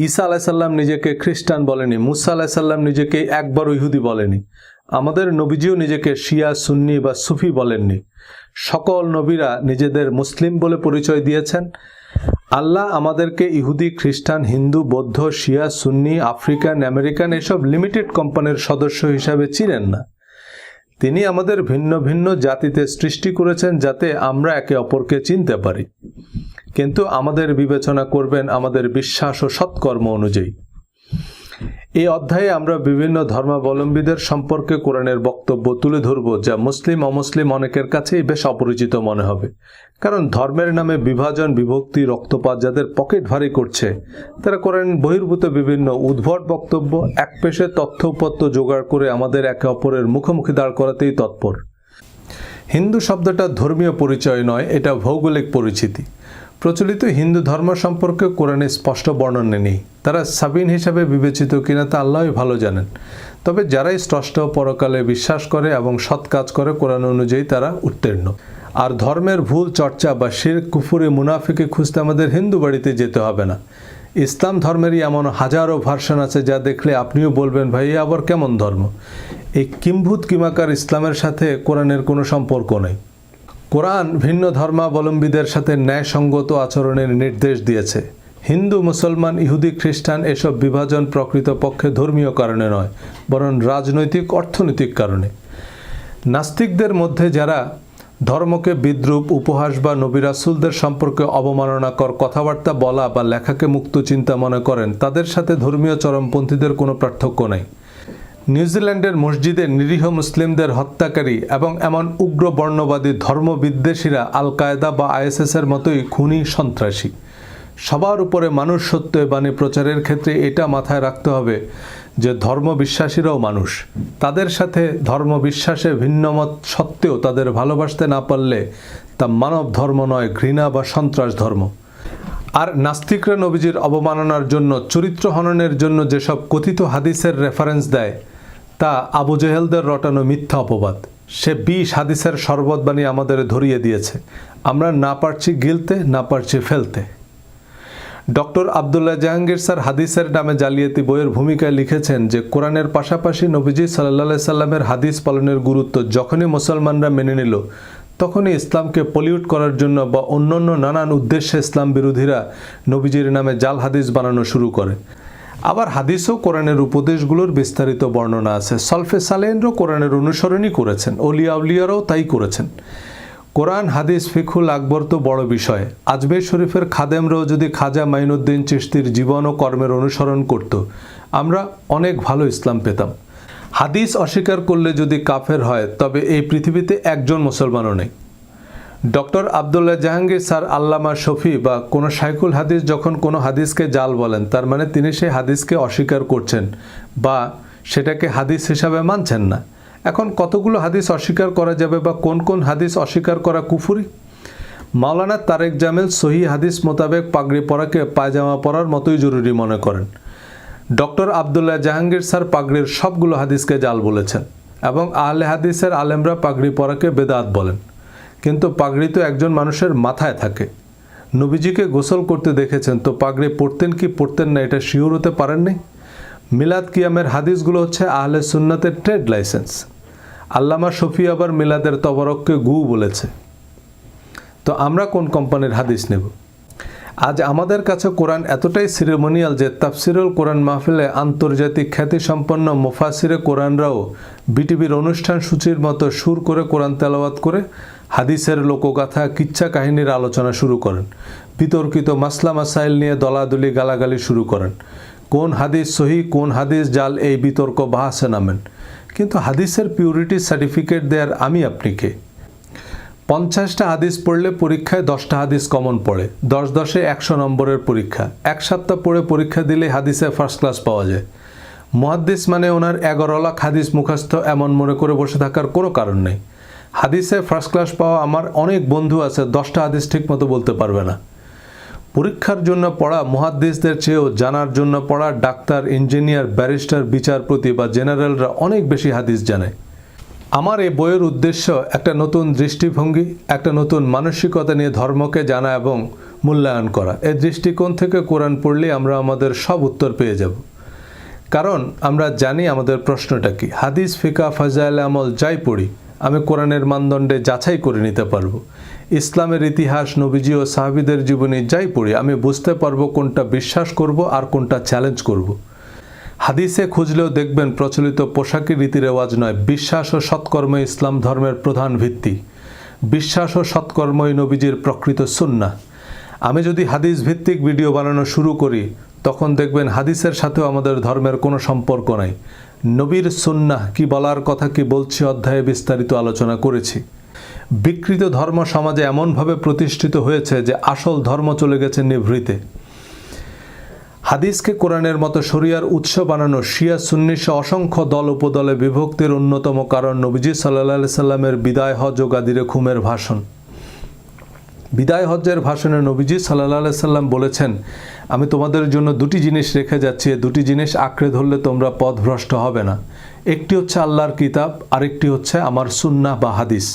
ঈসা আলাইসাল্লাম নিজেকে খ্রিস্টান বলেনি, মুসা আলাইসাল্লাম নিজেকে একবারও ইহুদি বলেনি, আমাদের নবীজিও নিজেকে শিয়া, সুন্নি বা সুফি বলেননি। সকল নবীরা নিজেদের মুসলিম বলে পরিচয় দিয়েছেন। আল্লাহ আমাদেরকে ইহুদি, খ্রিস্টান, হিন্দু, বৌদ্ধ, শিয়া, সুন্নি, আফ্রিকান, আমেরিকান এসব লিমিটেড কোম্পানির সদস্য হিসাবে চিনেন না। তিনি আমাদের ভিন্ন ভিন্ন জাতিতে সৃষ্টি করেছেন যাতে আমরা একে অপরকে চিনতে পারি, কিন্তু আমাদের বিবেচনা করবেন আমাদের বিশ্বাস ও সৎকর্ম অনুযায়ী। এই অধ্যায়ে আমরা বিভিন্ন ধর্মাবলম্বীদের সম্পর্কে কোরআনের বক্তব্য তুলে ধরব, যা মুসলিম অমুসলিম অনেকের কাছেই বেশ অপরিচিত মনে হবে। কারণ ধর্মের নামে বিভাজন, বিভক্তি, রক্তপাত যাদের পকেট ভারী করছে, তারা কোরআন বহির্ভূত বিভিন্ন উদ্ভট বক্তব্য একপেশে তথ্য উপত্য জোগাড় করে আমাদের একে অপরের মুখোমুখি দাঁড় করাতেই তৎপর। হিন্দু শব্দটা ধর্মীয় পরিচয় নয়, এটা ভৌগোলিক পরিচিতি। প্রচলিত হিন্দু ধর্ম সম্পর্কে কোরআনে স্পষ্ট বর্ণনা নেই। তারা সাবিন হিসাবে বিবেচিত কিনা তা আল্লাহই ভালো জানেন। তবে যারাই স্রষ্টা পরকালে বিশ্বাস করে এবং সৎ কাজ করে, কোরআন অনুযায়ী তারা উত্তীর্ণ। আর ধর্মের ভুল চর্চা বা শিরক, কুফরি, মুনাফিকে খুঁজতে আমাদের হিন্দু বাড়িতে যেতে হবে না। ইসলাম ধর্মেরই এমন হাজারো ভার্সন আছে যা দেখলে আপনিও বলবেন, ভাই আবার কেমন ধর্ম। এই কিম্ভূত কিমাকার ইসলামের সাথে কোরআনের কোনো সম্পর্ক নেই। কোরআন ভিন্ন ধর্মাবলম্বীদের সাথে ন্যায়সঙ্গত আচরণের নির্দেশ দিয়েছে। হিন্দু, মুসলমান, ইহুদি, খ্রিস্টান এসব বিভাজন প্রকৃতপক্ষে ধর্মীয় কারণে নয়, বরং রাজনৈতিক, অর্থনৈতিক কারণে। নাস্তিকদের মধ্যে যারা ধর্মকে বিদ্রূপ, উপহাস বা নবী রাসূলদের সম্পর্কে অবমাননাকর কথাবার্তা বলা বা লেখাকে মুক্ত চিন্তা মনে করেন, তাদের সাথে ধর্মীয় চরমপন্থীদের কোনো পার্থক্য নেই। নিউজিল্যান্ডের মসজিদে নিরীহ মুসলিমদের হত্যাকারী এবং এমন উগ্র বর্ণবাদী ধর্মবিদ্বেষীরা আল কায়দা বা আইএসএসের মতোই খুনি, সন্ত্রাসী। সবার উপরে মানুষ সত্য বাণী প্রচারের ক্ষেত্রে এটা মাথায় রাখতে হবে যে ধর্মবিশ্বাসীরাও মানুষ। তাদের সাথে ধর্মবিশ্বাসে ভিন্নমত সত্ত্বেও তাদের ভালোবাসতে না পারলে তা মানব ধর্ম নয়, ঘৃণা বা সন্ত্রাস ধর্ম। আর নাস্তিকরা নবীজির অবমাননার জন্য, চরিত্র হননের জন্য যেসব কথিত হাদিসের রেফারেন্স দেয়, তা আবু জেহেলদের রটানো মিথ্যা অপবাদ। সে 20 হাদিসের শরবত বানিয়ে আমাদের ধরিয়ে দিয়েছে। আমরা না পারছি গিলতে, না পারছি ফেলতে। ডক্টর আবদুল্লাহ জাহাঙ্গীর স্যার হাদিসের নামে জালিয়াতি বইয়ের ভূমিকায় লিখেছেন যে কোরআনের পাশাপাশি নবীজি সাল্লাল্লাহু সাল্লামের হাদিস পালনের গুরুত্ব যখনই মুসলমানরা মেনে নিল, তখনই ইসলামকে পলিউট করার জন্য বা অন্যান্য নানান উদ্দেশ্যে ইসলাম বিরোধীরা নবীজির নামে জাল হাদিস বানানো শুরু করে। আবার হাদিসও কোরআনের উপদেশগুলোর বিস্তারিত বর্ণনা আছে। সলফে সালেহিনরাও কোরআনের অনুসরণই করেছেন, ওলিয়া উলিয়ারাও তাই করেছেন। কোরআন, হাদিস, ফিকহুল আকবর তো বড় বিষয়। আজমের শরীফের খাদেমরাও যদি খাজা মাইনুদ্দিন চিশতির জীবন ও কর্মের অনুসরণ করত, আমরা অনেক ভালো ইসলাম পেতাম। হাদিস অস্বীকার করলে যদি কাফের হয়, তবে এই পৃথিবীতে একজন মুসলমানও নেই। ডক্টর আবদুল্লাহ জাহাঙ্গীর স্যার, আল্লামা শফি বা কোনো শাইখুল হাদিস যখন কোনো হাদিসকে জাল বলেন, তার মানে তিনি সেই হাদিসকে অস্বীকার করছেন বা সেটাকে হাদিস হিসাবে মানছেন না। এখন কতগুলো হাদিস অস্বীকার করা যাবে বা কোন কোন হাদিস অস্বীকার করা কুফরি? মাওলানা তারেক জামিল সহি হাদিস মোতাবেক পাগড়ি পরাকে পায়জামা পরার মতোই জরুরি মনে করেন। ডক্টর আবদুল্লাহ জাহাঙ্গীর স্যার পাগড়ির সবগুলো হাদিসকে জাল বলেছেন এবং আহলে হাদিসের আলেমরা পাগড়ি পরাকে বেদাত বলেন। কিন্তু পাগড়ি তো একজন মানুষের মাথায় থাকে। নবীজিকে গোসল করতে দেখেছেন, তো পাগড়ি পরতেন কি পরতেন না এটা শিওর হতে পারেননি? মিলাদ কিয়ামের হাদিসগুলো হচ্ছে আহলে সুন্নাতের ট্রেড লাইসেন্স। আল্লামা শফি আবার মিলাদের তবরককে গু বলেছে। তো আমরা কোন কোম্পানির হাদিস নেব? আজ আমাদের কাছে কোরআন এতটাই সিরেমোনিয়াল যে তাফসিরুল কোরআন মাহফিলে আন্তর্জাতিক খ্যাতিসম্পন্ন মুফাসিরে কোরআনরাও বিটিভির অনুষ্ঠান সূচির মতো সুর করে কোরআন তেলাওয়াত করে হাদিসের লোকগাথা, কিচ্ছা কাহিনীর আলোচনা শুরু করেন। বিতর্কিত মাসলা মাসাইল নিয়ে দলাদলি, গালাগালি শুরু করেন। কোন হাদিস সহি, কোন হাদিস জাল, এই বিতর্ক বাহাসে নামেন। কিন্তু হাদিসের পিউরিটি সার্টিফিকেট দেওয়ার আমি আপনি কে? 50টা হাদিস পড়লে পরীক্ষায় 10টা হাদিস কমন পড়ে। 10-10-এ 100 নম্বরের পরীক্ষা। 1 সপ্তাহ পড়ে পরীক্ষা দিলে হাদিসে ফার্স্ট ক্লাস পাওয়া যায়। মুহাদ্দিস মানে ওনার 11 লাখ হাদিস মুখস্থ এমন মনে করে বসে থাকার কোনো কারণ নেই। হাদিসে ফার্স্ট ক্লাস পাওয়া আমার অনেক বন্ধু আছে, 10টা হাদিস ঠিক মতো বলতে পারবে না। পরীক্ষার জন্য পড়া মুহাদ্দিসদের চেয়েও জানার জন্য পড়া ডাক্তার, ইঞ্জিনিয়ার, ব্যারিস্টার, বিচারপতি বা জেনারেলরা অনেক বেশি হাদিস জানে। আমার এই বইয়ের উদ্দেশ্য একটা নতুন দৃষ্টিভঙ্গি, একটা নতুন মানসিকতা নিয়ে ধর্মকে জানা এবং মূল্যায়ন করা। এই দৃষ্টিকোণ থেকে কোরআন পড়লে আমরা আমাদের সব উত্তর পেয়ে যাব। কারণ আমরা জানি আমাদের প্রশ্নটা কি। হাদিস, ফিকা, ফাজাইল আমল যাই পড়ি আমি কোরআনের মানদণ্ডে যাচাই করে নিতে পারবো। ইসলামের ইতিহাস, নবীজি ও সাহাবীদের জীবনী যাই পড়ি আমি বুঝতে পারবো কোনটা বিশ্বাস করব আর কোনটা চ্যালেঞ্জ করব। হাদিসে খুঁজলেও দেখবেন প্রচলিত পোশাকি রীতি রেওয়াজ নয়, বিশ্বাস ও সৎকর্ম ইসলাম ধর্মের প্রধান ভিত্তি। বিশ্বাস ও সৎকর্মই নবীজির প্রকৃত সুন্নাহ। আমি যদি হাদিস ভিত্তিক ভিডিও বানানো শুরু করি তখন দেখবেন হাদিসের সাথেও আমাদের ধর্মের কোনো সম্পর্ক নাই। নবীর সুন্নাহ কি বলার কথা কি বলছি অধ্যায়ে বিস্তারিত আলোচনা করেছি। বিকৃত ধর্ম সমাজে এমনভাবে প্রতিষ্ঠিত হয়েছে যে আসল ধর্ম চলে গেছে নিভৃতে। হাদিসকে কোরআনের মতো শরিয়ার উৎস বানানো শিয়া সুন্নি সহ অসংখ্য দল উপদলে বিভক্তির অন্যতম কারণ নবীজি সাল্লাল্লাহু আলাইহি সাল্লামের বিদায় হজ ও গাদিরে খুমের ভাষণ। বিদায় হজ্জের ভাষণে নবীজি সাল্লাল্লাহু আলাইহি সাল্লাম বলেছেন, আমি তোমাদের জন্য দুটি জিনিস রেখে যাচ্ছি, দুটি জিনিস আঁকড়ে ধরলে তোমরা পথভ্রষ্ট হবে না। একটি হচ্ছে আল্লাহর কিতাব, আরেকটি হচ্ছে আমার সুন্নাহ বা হাদিস।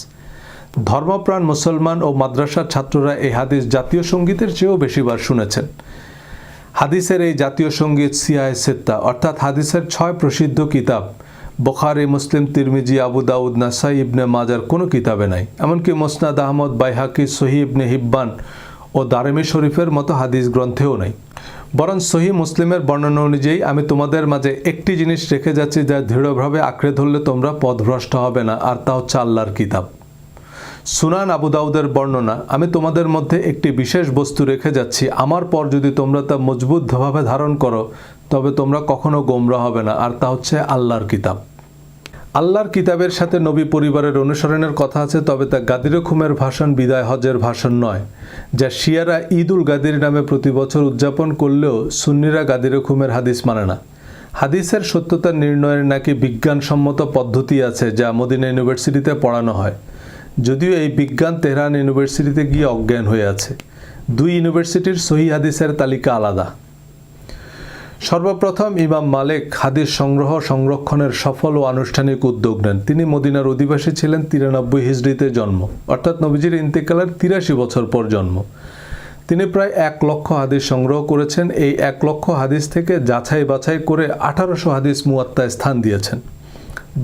ধর্মপ্রাণ মুসলমান ও মাদ্রাসার ছাত্ররা এই হাদিস জাতীয় সঙ্গীতের চেয়েও বেশিবার শুনেছেন। হাদিসের এই জাতীয় সঙ্গীত সিয়ায়ে সিত্তা অর্থাৎ হাদিসের 6 প্রসিদ্ধ কিতাব বুখারী, মুসলিম, তিরমিজি, আবু দাউদ, নাসাই, ইবনে মাজার কোনো কিতাবে নাই। এমনকি মুসনাদ আহমদ, বাইহাকি, সহিহ ইবনে হিব্বান ও দারিমি শরীফের মতো হাদিস গ্রন্থেও নাই। বরং সহিহ মুসলিমের বর্ণনা অনুযায়ী আমি তোমাদের মাঝে একটি জিনিস রেখে যাচ্ছি যা দৃঢ়ভাবে আঁকড়ে ধরলে তোমরা পথভ্রষ্ট হবে না, আর তা হচ্ছে আল্লাহর কিতাব। সুনান আবু দাউদের বর্ণনা, আমি তোমাদের মধ্যে একটি বিশেষ বস্তু রেখে যাচ্ছি, আমার পর যদি তোমরা তা মজবুতভাবে ধারণ করো তবে তোমরা কখনো গোমরাহ হবে না, আর তা হচ্ছে আল্লাহর কিতাব। আল্লাহর কিতাবের সাথে নবী পরিবারের অনুসরণের কথা আছে, তবে তা গাদিরে খুমের ভাষণ, বিদায় হজের ভাষণ নয়, যা শিয়ারা ঈদুল গাদির নামে প্রতি বছর উদযাপন করলেও সুন্নিরা গাদিরে খুমের হাদিস মানে না। হাদিসের সত্যতা নির্ণয়ের নাকি বিজ্ঞানসম্মত পদ্ধতি আছে যা মদিনা ইউনিভার্সিটিতে পড়ানো হয়, যদিও এই বিজ্ঞান তেহরান ইউনিভার্সিটিতে গিয়ে অজ্ঞান হয়ে আছে। 2 ইউনিভার্সিটির সহিহ হাদিসের তালিকা আলাদা। সর্বপ্রথম ইমাম মালিক হাদিস সংরক্ষণের সফল ও আনুষ্ঠানিক উদ্যোগ নেন। তিনি মদিনার অধিবাসী ছিলেন, 93 হিজরিতে জন্ম, অর্থাৎ নবীজির ইন্তেকালের 83 বছর পর জন্ম। তিনি প্রায় 1 লক্ষ হাদিস সংগ্রহ করেছেন। এই 1 লক্ষ হাদিস থেকে যাচাই বাছাই করে 1800 হাদিস মুয়াত্তায় স্থান দিয়েছেন।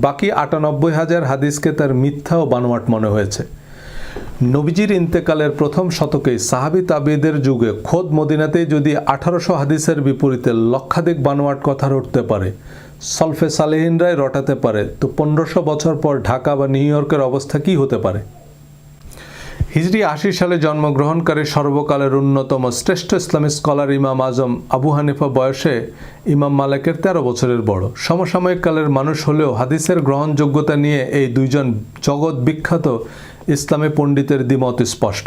বাকি 98,000 হাদিসকে তার মিথ্যা ও বানোয়াট মনে হয়েছে। নবীজির ইন্তেকালের প্রথম শতকেই সাহাবী তাবিঈদের যুগে খোদ মদিনাতেই যদি 1800 হাদিসের বিপরীতে লক্ষাধিক বানোয়াট কথা রটতে পারে, সলফে সালেহিনরাই রটাতে পারে, তো 1500 বছর পর ঢাকা বা নিউ ইয়র্কের অবস্থা কি হতে পারে? হিজরি 80 সালে জন্মগ্রহণকারী সর্বকালের অন্যতম শ্রেষ্ঠ ইসলামিক স্কলার ইমাম আজম আবু হানিফা বয়সে ইমাম মালিকের 13 বছরের বড়। সমসাময়িক কালের মানুষ হলেও হাদিসের গ্রহণযোগ্যতা নিয়ে এই দুইজন জগৎ বিখ্যাত ইসলামী পণ্ডিতের দ্বিমত স্পষ্ট।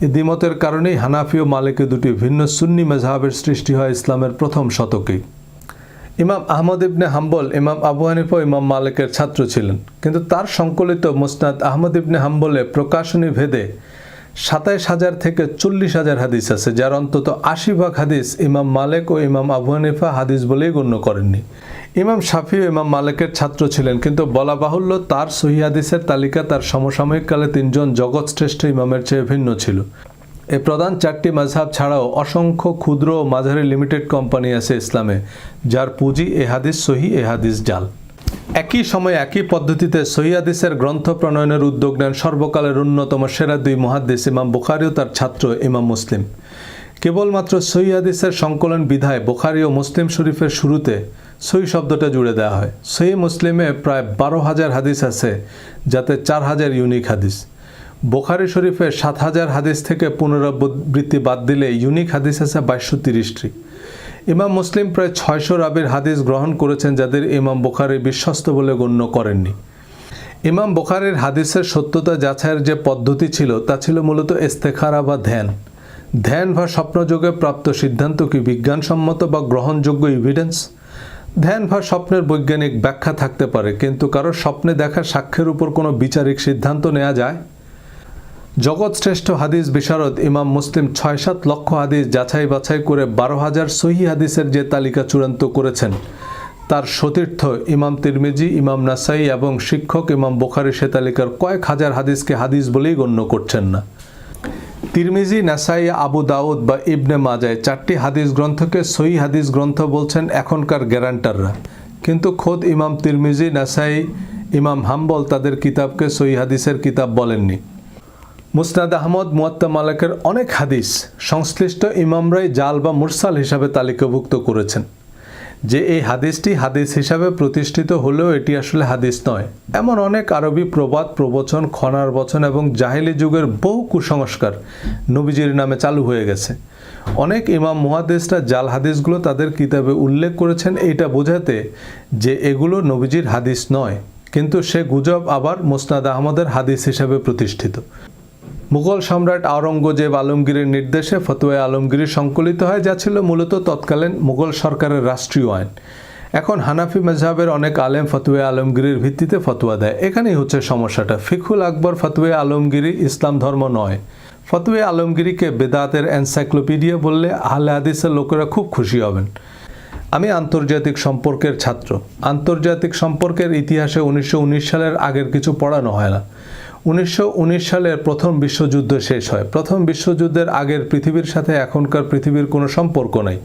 এই দ্বিমতের কারণেই হানাফি ও মালিকি দুটি ভিন্ন সুন্নি মাযহাবের সৃষ্টি হয় ইসলামের প্রথম শতকেই। ইমাম আহমদ ইবনে হাম্বল ইমাম আবু হানিফা ও ইমাম মালিকের ছাত্র ছিলেন, কিন্তু তার সংকলিত মুসনাদ আহমদ ইবনে হাম্বলে প্রকাশনী ভেদে 27,000 থেকে 40,000 হাদিস আছে, যার অন্তত 80% হাদিস ইমাম মালিক ও ইমাম আবু হানিফা হাদিস বলেই গণ্য করেননি। ইমাম শাফি ও ইমাম মালিকের ছাত্র ছিলেন, কিন্তু বলা বাহুল্য তার সহিহ হাদিসের তালিকা তার সমসাময়িক কালে 3 জন জগৎশ্রেষ্ঠ ইমামের চেয়ে ভিন্ন ছিল। এই প্রধান 4টি মাযহাব ছাড়াও অসংখ্য ক্ষুদ্র ও মাঝারি লিমিটেড কোম্পানি আছে ইসলামে, যার পুঁজি এ হাদিস সহিহ, এ হাদিস জাল। একই সময়ে একই পদ্ধতিতে সহিহ হাদিসের গ্রন্থ প্রণয়নের উদ্যোগ নেন সর্বকালের অন্যতম সেরা 2 মুহাদ্দিস ইমাম বুখারী ও তার ছাত্র ইমাম মুসলিম। কেবলমাত্র সহিহ হাদিসের সংকলন বিধায় বুখারী ও মুসলিম শরীফের শুরুতে সহিহ শব্দটা জুড়ে দেওয়া হয়। সহিহ মুসলিমে প্রায় 12,000 হাদিস আছে, যাতে 4,000 ইউনিক হাদিস। বুখারী শরীফে 7,000 হাদিস থেকে পুনরাবৃত্তি বাদ দিলে ইউনিক হাদিস আছে 2230টি। ইমাম মুসলিম প্রায় 600 রাবির হাদিস গ্রহণ করেছেন, যাদের ইমাম বুখারী বিশ্বস্ত বলে গণ্য করেননি। ইমাম বুখারীর হাদিসের সত্যতা যাচাইয়ের যে পদ্ধতি ছিল তা ছিল মূলত ইস্তেখারা বা ধ্যান বা স্বপ্নযোগে প্রাপ্ত সিদ্ধান্ত কি বিজ্ঞানসম্মত বা গ্রহণযোগ্য এভিডেন্স? ধ্যান বা স্বপ্নের বৈজ্ঞানিক ব্যাখ্যা থাকতে পারে, কিন্তু কারোর স্বপ্নে দেখা সাক্ষ্যের উপর কোনো বিচারিক সিদ্ধান্ত নেওয়া যায়? জগৎশ্রেষ্ঠ হাদিস বিশারদ ইমাম মুসলিম 6-7 লক্ষ হাদিস যাচাই বাছাই করে 12,000 সহিহ হাদিসের যে তালিকা চূড়ান্ত করেছেন, তার সতীর্থ ইমাম তিরমিজি, ইমাম নাসাই এবং শিক্ষক ইমাম বুখারী সে তালিকার কয়েক হাজার হাদিসকে হাদিস বলেই গণ্য করছেন না। তিরমিজি, নাসাই, আবু দাউদ বা ইবনে মাজাহ 4টি হাদিস গ্রন্থকে সহিহ হাদিস গ্রন্থ বলছেন এখনকার গ্যারান্টাররা, কিন্তু খোদ ইমাম তিরমিজি, নাসাই, ইমাম হাম্বল তাদের কিতাবকে সহিহ হাদিসের কিতাব বলেননি। মুসনাদ আহমদ, মুয়াত্তা মালিকের অনেক হাদিস সংশ্লিষ্ট ইমামরাই জাল বা মুরসাল হিসাবে তালিকাভুক্ত করেছেন। যে এই হাদিসটি হাদিস হিসাবে প্রতিষ্ঠিত হলেও এটি আসলে হাদিস নয়, এমন অনেক আরবি প্রবাদ, প্রবচন, খনার বচন এবং জাহেলি যুগের বহু কুসংস্কার নবীজির নামে চালু হয়ে গেছে। অনেক ইমাম মুহাদ্দিসরা জাল হাদিসগুলো তাদের কিতাবে উল্লেখ করেছেন এটা বোঝাতে যে এগুলো নবীজির হাদিস নয়, কিন্তু সে গুজব আবার মুসনাদ আহমদের হাদিস হিসাবে প্রতিষ্ঠিত। মুঘল সম্রাট আওরঙ্গজেব আলমগীরের নির্দেশে ফতোয়া আলমগীরি সংকলিত হয়, যা ছিল মূলত তৎকালীন মুঘল সরকারের রাষ্ট্রীয় আইন। এখন হানাফি মেজহাবের অনেক আলেম ফতোয়া আলমগীরির ভিত্তিতে ফতোয়া দেয়। এখানেই হচ্ছে সমস্যাটা। ফিকহুল আকবর ফতোয়া আলমগীরি ইসলাম ধর্ম নয়। ফতোয়া আলমগীরিকে বেদাতের এনসাইক্লোপিডিয়া বললে আহলে হাদিসের লোকেরা খুব খুশি হবেন। আমি আন্তর্জাতিক সম্পর্কের ছাত্র। আন্তর্জাতিক সম্পর্কের ইতিহাসে 1919 সালের আগের কিছু পড়ানো হয় না। 1919 সালের প্রথম বিশ্বযুদ্ধ শেষ হয়। প্রথম বিশ্বযুদ্ধের আগের পৃথিবীর সাথে এখনকার পৃথিবীর কোনো সম্পর্ক নেই।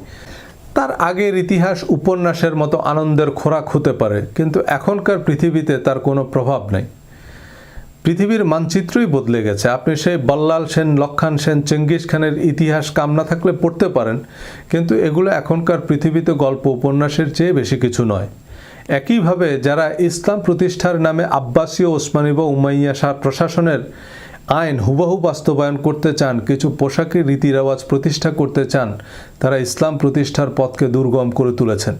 তার আগের ইতিহাস উপন্যাসের মতো আনন্দের খোরাক হতে পারে, কিন্তু এখনকার পৃথিবীতে তার কোনো প্রভাব নেই। পৃথিবীর মানচিত্রই বদলে গেছে। আপনি সেই বল্লাল সেন, লক্ষণ সেন, চেঙ্গিস খানের ইতিহাস কাম না থাকলে পড়তে পারেন, কিন্তু এগুলো এখনকার পৃথিবীতে গল্প উপন্যাসের চেয়ে বেশি কিছু নয়। একইভাবে যারা ইসলাম প্রতিষ্ঠার নামে আব্বাসীয়, ওসমানী বা উমাইয়া শাহ প্রশাসনের আইন হুবহু বাস্তবায়ন করতে চান, কিছু পোশাকি রীতি রেওয়াজ প্রতিষ্ঠা করতে চান, তারা ইসলাম প্রতিষ্ঠার পথকে দুর্গম করে তুলেছেন।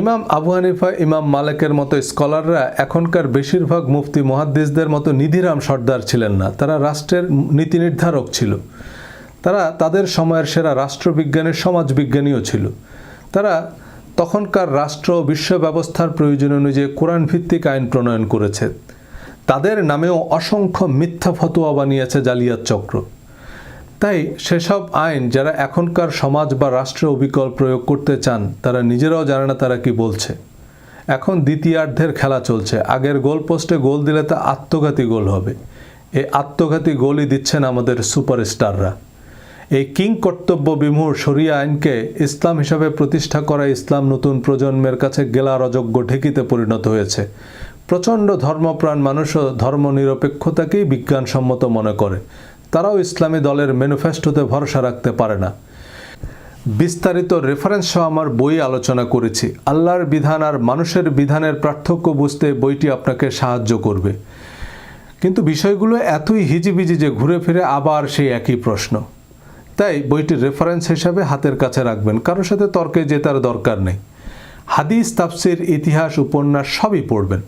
ইমাম আবু হানিফা, ইমাম মালিকের মতো স্কলাররা এখনকার বেশিরভাগ মুফতি মুহাদ্দিসদের মতো নিধিরাম সর্দার ছিলেন না। তারা রাষ্ট্রের নীতি নির্ধারক ছিল। তারা তাদের সময়ের সেরা রাষ্ট্রবিজ্ঞানী, সমাজবিজ্ঞানীও ছিল। তারা তখনকার রাষ্ট্র বিশ্ব ব্যবস্থার প্রয়োজন অনুযায়ী কোরআন ভিত্তিক আইন প্রণয়ন করেছে। তাদের নামেও অসংখ্য মিথ্যা ফতোয়া বানিয়েছে জালিয়াত চক্র। তাই সেসব আইন যারা এখনকার সমাজ বা রাষ্ট্রে অবিকল প্রয়োগ করতে চান, তারা নিজেরাও জানে না তারা কি বলছে। এখন দ্বিতীয়ার্ধের খেলা চলছে। আগের গোল পোস্টে গোল দিলে তা আত্মঘাতী গোল হবে। এই আত্মঘাতী গোলই দিচ্ছেন আমাদের সুপারস্টাররা। এই কিং কর্তব্য বিমূঢ় শরিয়া আইনকে ইসলাম হিসাবে প্রতিষ্ঠা করা ইসলাম নতুন প্রজন্মের কাছে গেলার অযোগ্য ঢেকিতে পরিণত হয়েছে। প্রচণ্ড ধর্মপ্রাণ মানুষও ধর্মনিরপেক্ষতাকেই বিজ্ঞানসম্মত মনে করে। তারাও ইসলামী দলের ম্যানিফেস্টোতে ভরসা রাখতে পারে না। বিস্তারিত রেফারেন্স সহ আমার বই আলোচনা করেছি। আল্লাহর বিধান আর মানুষের বিধানের পার্থক্য বুঝতে বইটি আপনাকে সাহায্য করবে। কিন্তু বিষয়গুলো এতই হিজিবিজি যে ঘুরে ফিরে আবার সেই একই প্রশ্ন। তাই বইটির রেফারেন্স হিসাবে হাতের কাছে রাখবেন। কারোর সাথে তর্কে জেতার দরকার নেই। হাদিস, তাফসির, ইতিহাস, উপন্যাস সবই পড়বেন,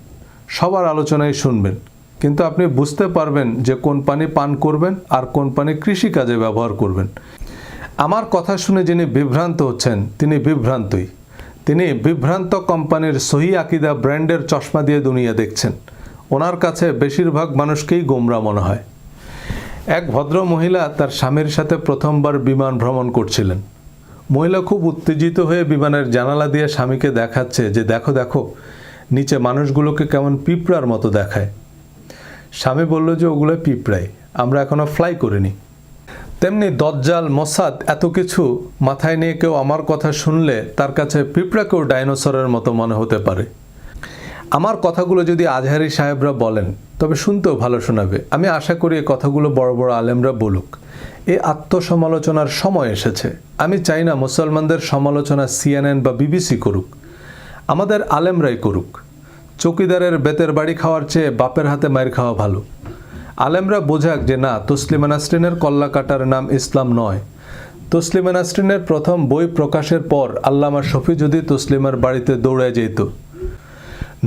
সবার আলোচনায় শুনবেন, কিন্তু আপনি বুঝতে পারবেন যে কোন পানি পান করবেন আর কোন পানি কৃষিকাজে ব্যবহার করবেন। আমার কথা শুনে যিনি বিভ্রান্ত হচ্ছেন তিনি বিভ্রান্তই। তিনি বিভ্রান্ত কোম্পানির সহি আকিদা ব্র্যান্ডের চশমা দিয়ে দুনিয়া দেখছেন। ওনার কাছে বেশিরভাগ মানুষকেই গোমরা মনে হয়। এক ভদ্র মহিলা তার স্বামীর সাথে প্রথমবার বিমান ভ্রমণ করছিলেন। মহিলা খুব উত্তেজিত হয়ে বিমানের জানালা দিয়ে স্বামীকে দেখাচ্ছে যে দেখো দেখো, নিচে মানুষগুলোকে কেমন পিঁপড়ার মতো দেখায়। স্বামী বলল যে ওগুলো পিঁপড়াই, আমরা এখনো ফ্লাই করিনি। তেমনি দজ্জাল, মোসাদ এত কিছু মাথায় নিয়ে কেউ আমার কথা শুনলে তার কাছে পিঁপড়াকেও ডাইনোসরের মতো মনে হতে পারে। আমার কথাগুলো যদি আজহারি সাহেবরা বলেন তবে শুনতেও ভালো শোনাবে। আমি আশা করি এই কথাগুলো বড় বড় আলেমরা বলুক। এই আত্মসমালোচনার সময় এসেছে। আমি চাই না মুসলমানদের সমালোচনা CNN বা BBC করুক, আমাদের আলেমরাই করুক। চৌকিদারের বেতের বাড়ি খাওয়ার চেয়ে বাপের হাতে মায়ের খাওয়া ভালো। আলেমরা বোঝাক যে না, তসলিমা নাসরিনের কল্লা কাটার নাম ইসলাম নয়। তসলিমা নাসরিনের প্রথম বই প্রকাশের পর আল্লামা শফি যদি তসলিমার বাড়িতে দৌড়ে যেত,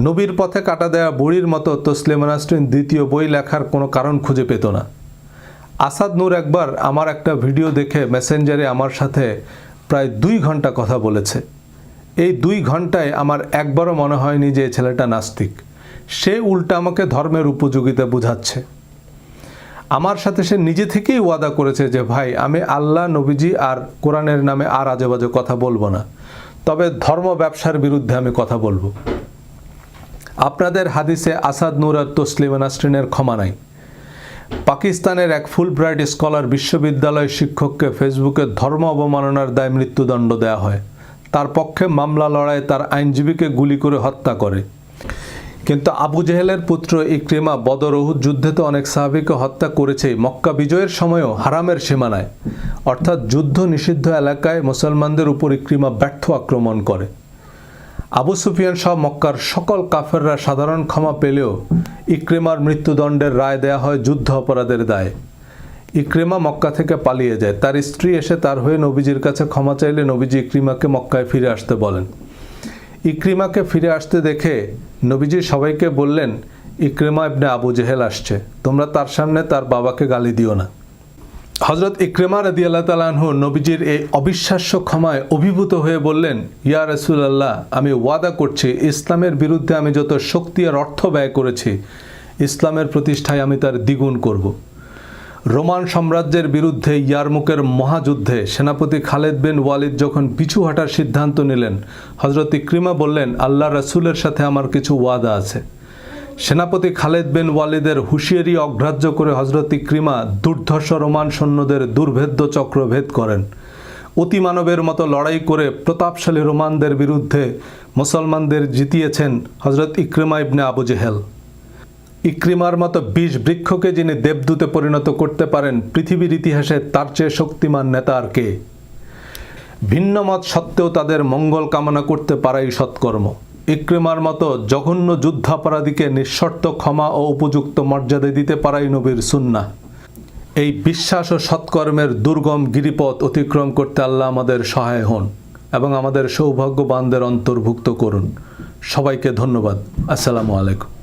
নবীর পথে কাটা দেওয়া বুড়ির মতো তসলিমা নাসরিন দ্বিতীয় বই লেখার কোনো কারণ খুঁজে পেত না। আসাদ নূর একবার আমার একটা ভিডিও দেখে মেসেঞ্জারে আমার সাথে প্রায় 2 ঘন্টা কথা বলেছে। এই 2 ঘন্টায় আমার একবারও মনে হয়নি যে এই ছেলেটা নাস্তিক। সে উল্টা আমাকে ধর্মের উপযোগিতা বুঝাচ্ছে। আমার সাথে সে নিজে থেকেই ওয়াদা করেছে যে ভাই, আমি আল্লাহ, নবীজি আর কোরআনের নামে আর আজেবাজে কথা বলবো না। তবে ধর্ম ব্যবসার বিরুদ্ধে আমি কথা বলবো। আপনাদের হাদিসে আসাদ নূর আর তসলিমা নাসরিনের ক্ষমা নাই। পাকিস্তানের এক ফুলব্রাইট স্কলার বিশ্ববিদ্যালয় শিক্ষককে ফেসবুকে ধর্ম অবমাননার দায়ে মৃত্যুদণ্ড দেওয়া হয়। তার পক্ষে মামলা লড়ায় তার আইনজীবীকে গুলি করে হত্যা করে। কিন্তু আবু জেহেলের পুত্র ইকরিমা বদর উহুদ যুদ্ধে তো অনেক সাহাবীকে হত্যা করেছেই, মক্কা বিজয়ের সময়ও হারামের সীমানায় অর্থাৎ যুদ্ধ নিষিদ্ধ এলাকায় মুসলমানদের উপর ইকরিমা ব্যর্থ আক্রমণ করে। আবু সুফিয়ান সহ মক্কার সকল কাফেররা সাধারণ ক্ষমা পেলেও ইকরিমার মৃত্যুদণ্ডের রায় দেয়া হয় যুদ্ধ অপরাধের দায়ে। ইকরিমা মক্কা থেকে পালিয়ে যায়। তার স্ত্রী এসে তার হয়ে নবীজির কাছে ক্ষমা চাইলে নবীজি ইকরিমাকে মক্কায় ফিরে আসতে বলেন। ইকরিমাকে ফিরে আসতে দেখে নবীজি সবাইকে বললেন, ইকরিমা ইবনে আবু জেহেল আসছে, তোমরা তার সামনে তার বাবাকে গালি দিও না। হযরত ইকরিমা রাদিয়াল্লাহু তাআলা আনহু নবীজির এই অবিশ্বাস্য ক্ষমায় অভিভূত হয়ে বললেন, ইয়া রাসূলুল্লাহ, আমি ওয়াদা করছি ইসলামের বিরুদ্ধে আমি যত শক্তি আর অর্থ ব্যয় করেছি, ইসলামের প্রতিষ্ঠায় আমি তার দ্বিগুণ করব। রোমান সাম্রাজ্যের বিরুদ্ধে ইয়ারমুকের মহাযুদ্ধে সেনাপতি খালেদ বিন ওয়ালিদ যখন পিছু হাঁটার সিদ্ধান্ত নিলেন, হযরত ইকরিমা বললেন, আল্লাহ রাসূলের সাথে আমার কিছু ওয়াদা আছে। সেনাপতি খালেদ বিন ওয়ালিদের হুঁশিয়ারি অগ্রাহ্য করে হযরত ইকরিমা দুর্ধর্ষ রোমান সৈন্যদের দুর্ভেদ্য চক্র ভেদ করেন। অতিমানবের মতো লড়াই করে প্রতাপশালী রোমানদের বিরুদ্ধে মুসলমানদের জিতিয়েছেন হযরত ইকরিমা ইবনে আবু জেহেল। ইকরিমার মতো ২০ বৃক্ষকে যিনি দেবদূতে পরিণত করতে পারেন, পৃথিবীর ইতিহাসে তার চেয়ে শক্তিমান নেতা আর কে? ভিন্ন মত সত্ত্বেও তাদের মঙ্গল কামনা করতে পারাই সৎকর্ম। ইকরিমার মতো জঘন্য যুদ্ধাপরাধীকে নিঃশর্ত ক্ষমা ও উপযুক্ত মর্যাদা দিতে পারাই নবীর সুন্নাহ। এই বিশ্বাস ও সৎকর্মের দুর্গম গিরিপথ অতিক্রম করতে আল্লাহ আমাদের সহায় হন এবং আমাদের সৌভাগ্যবানদের অন্তর্ভুক্ত করুন। সবাইকে ধন্যবাদ। আসসালামু আলাইকুম।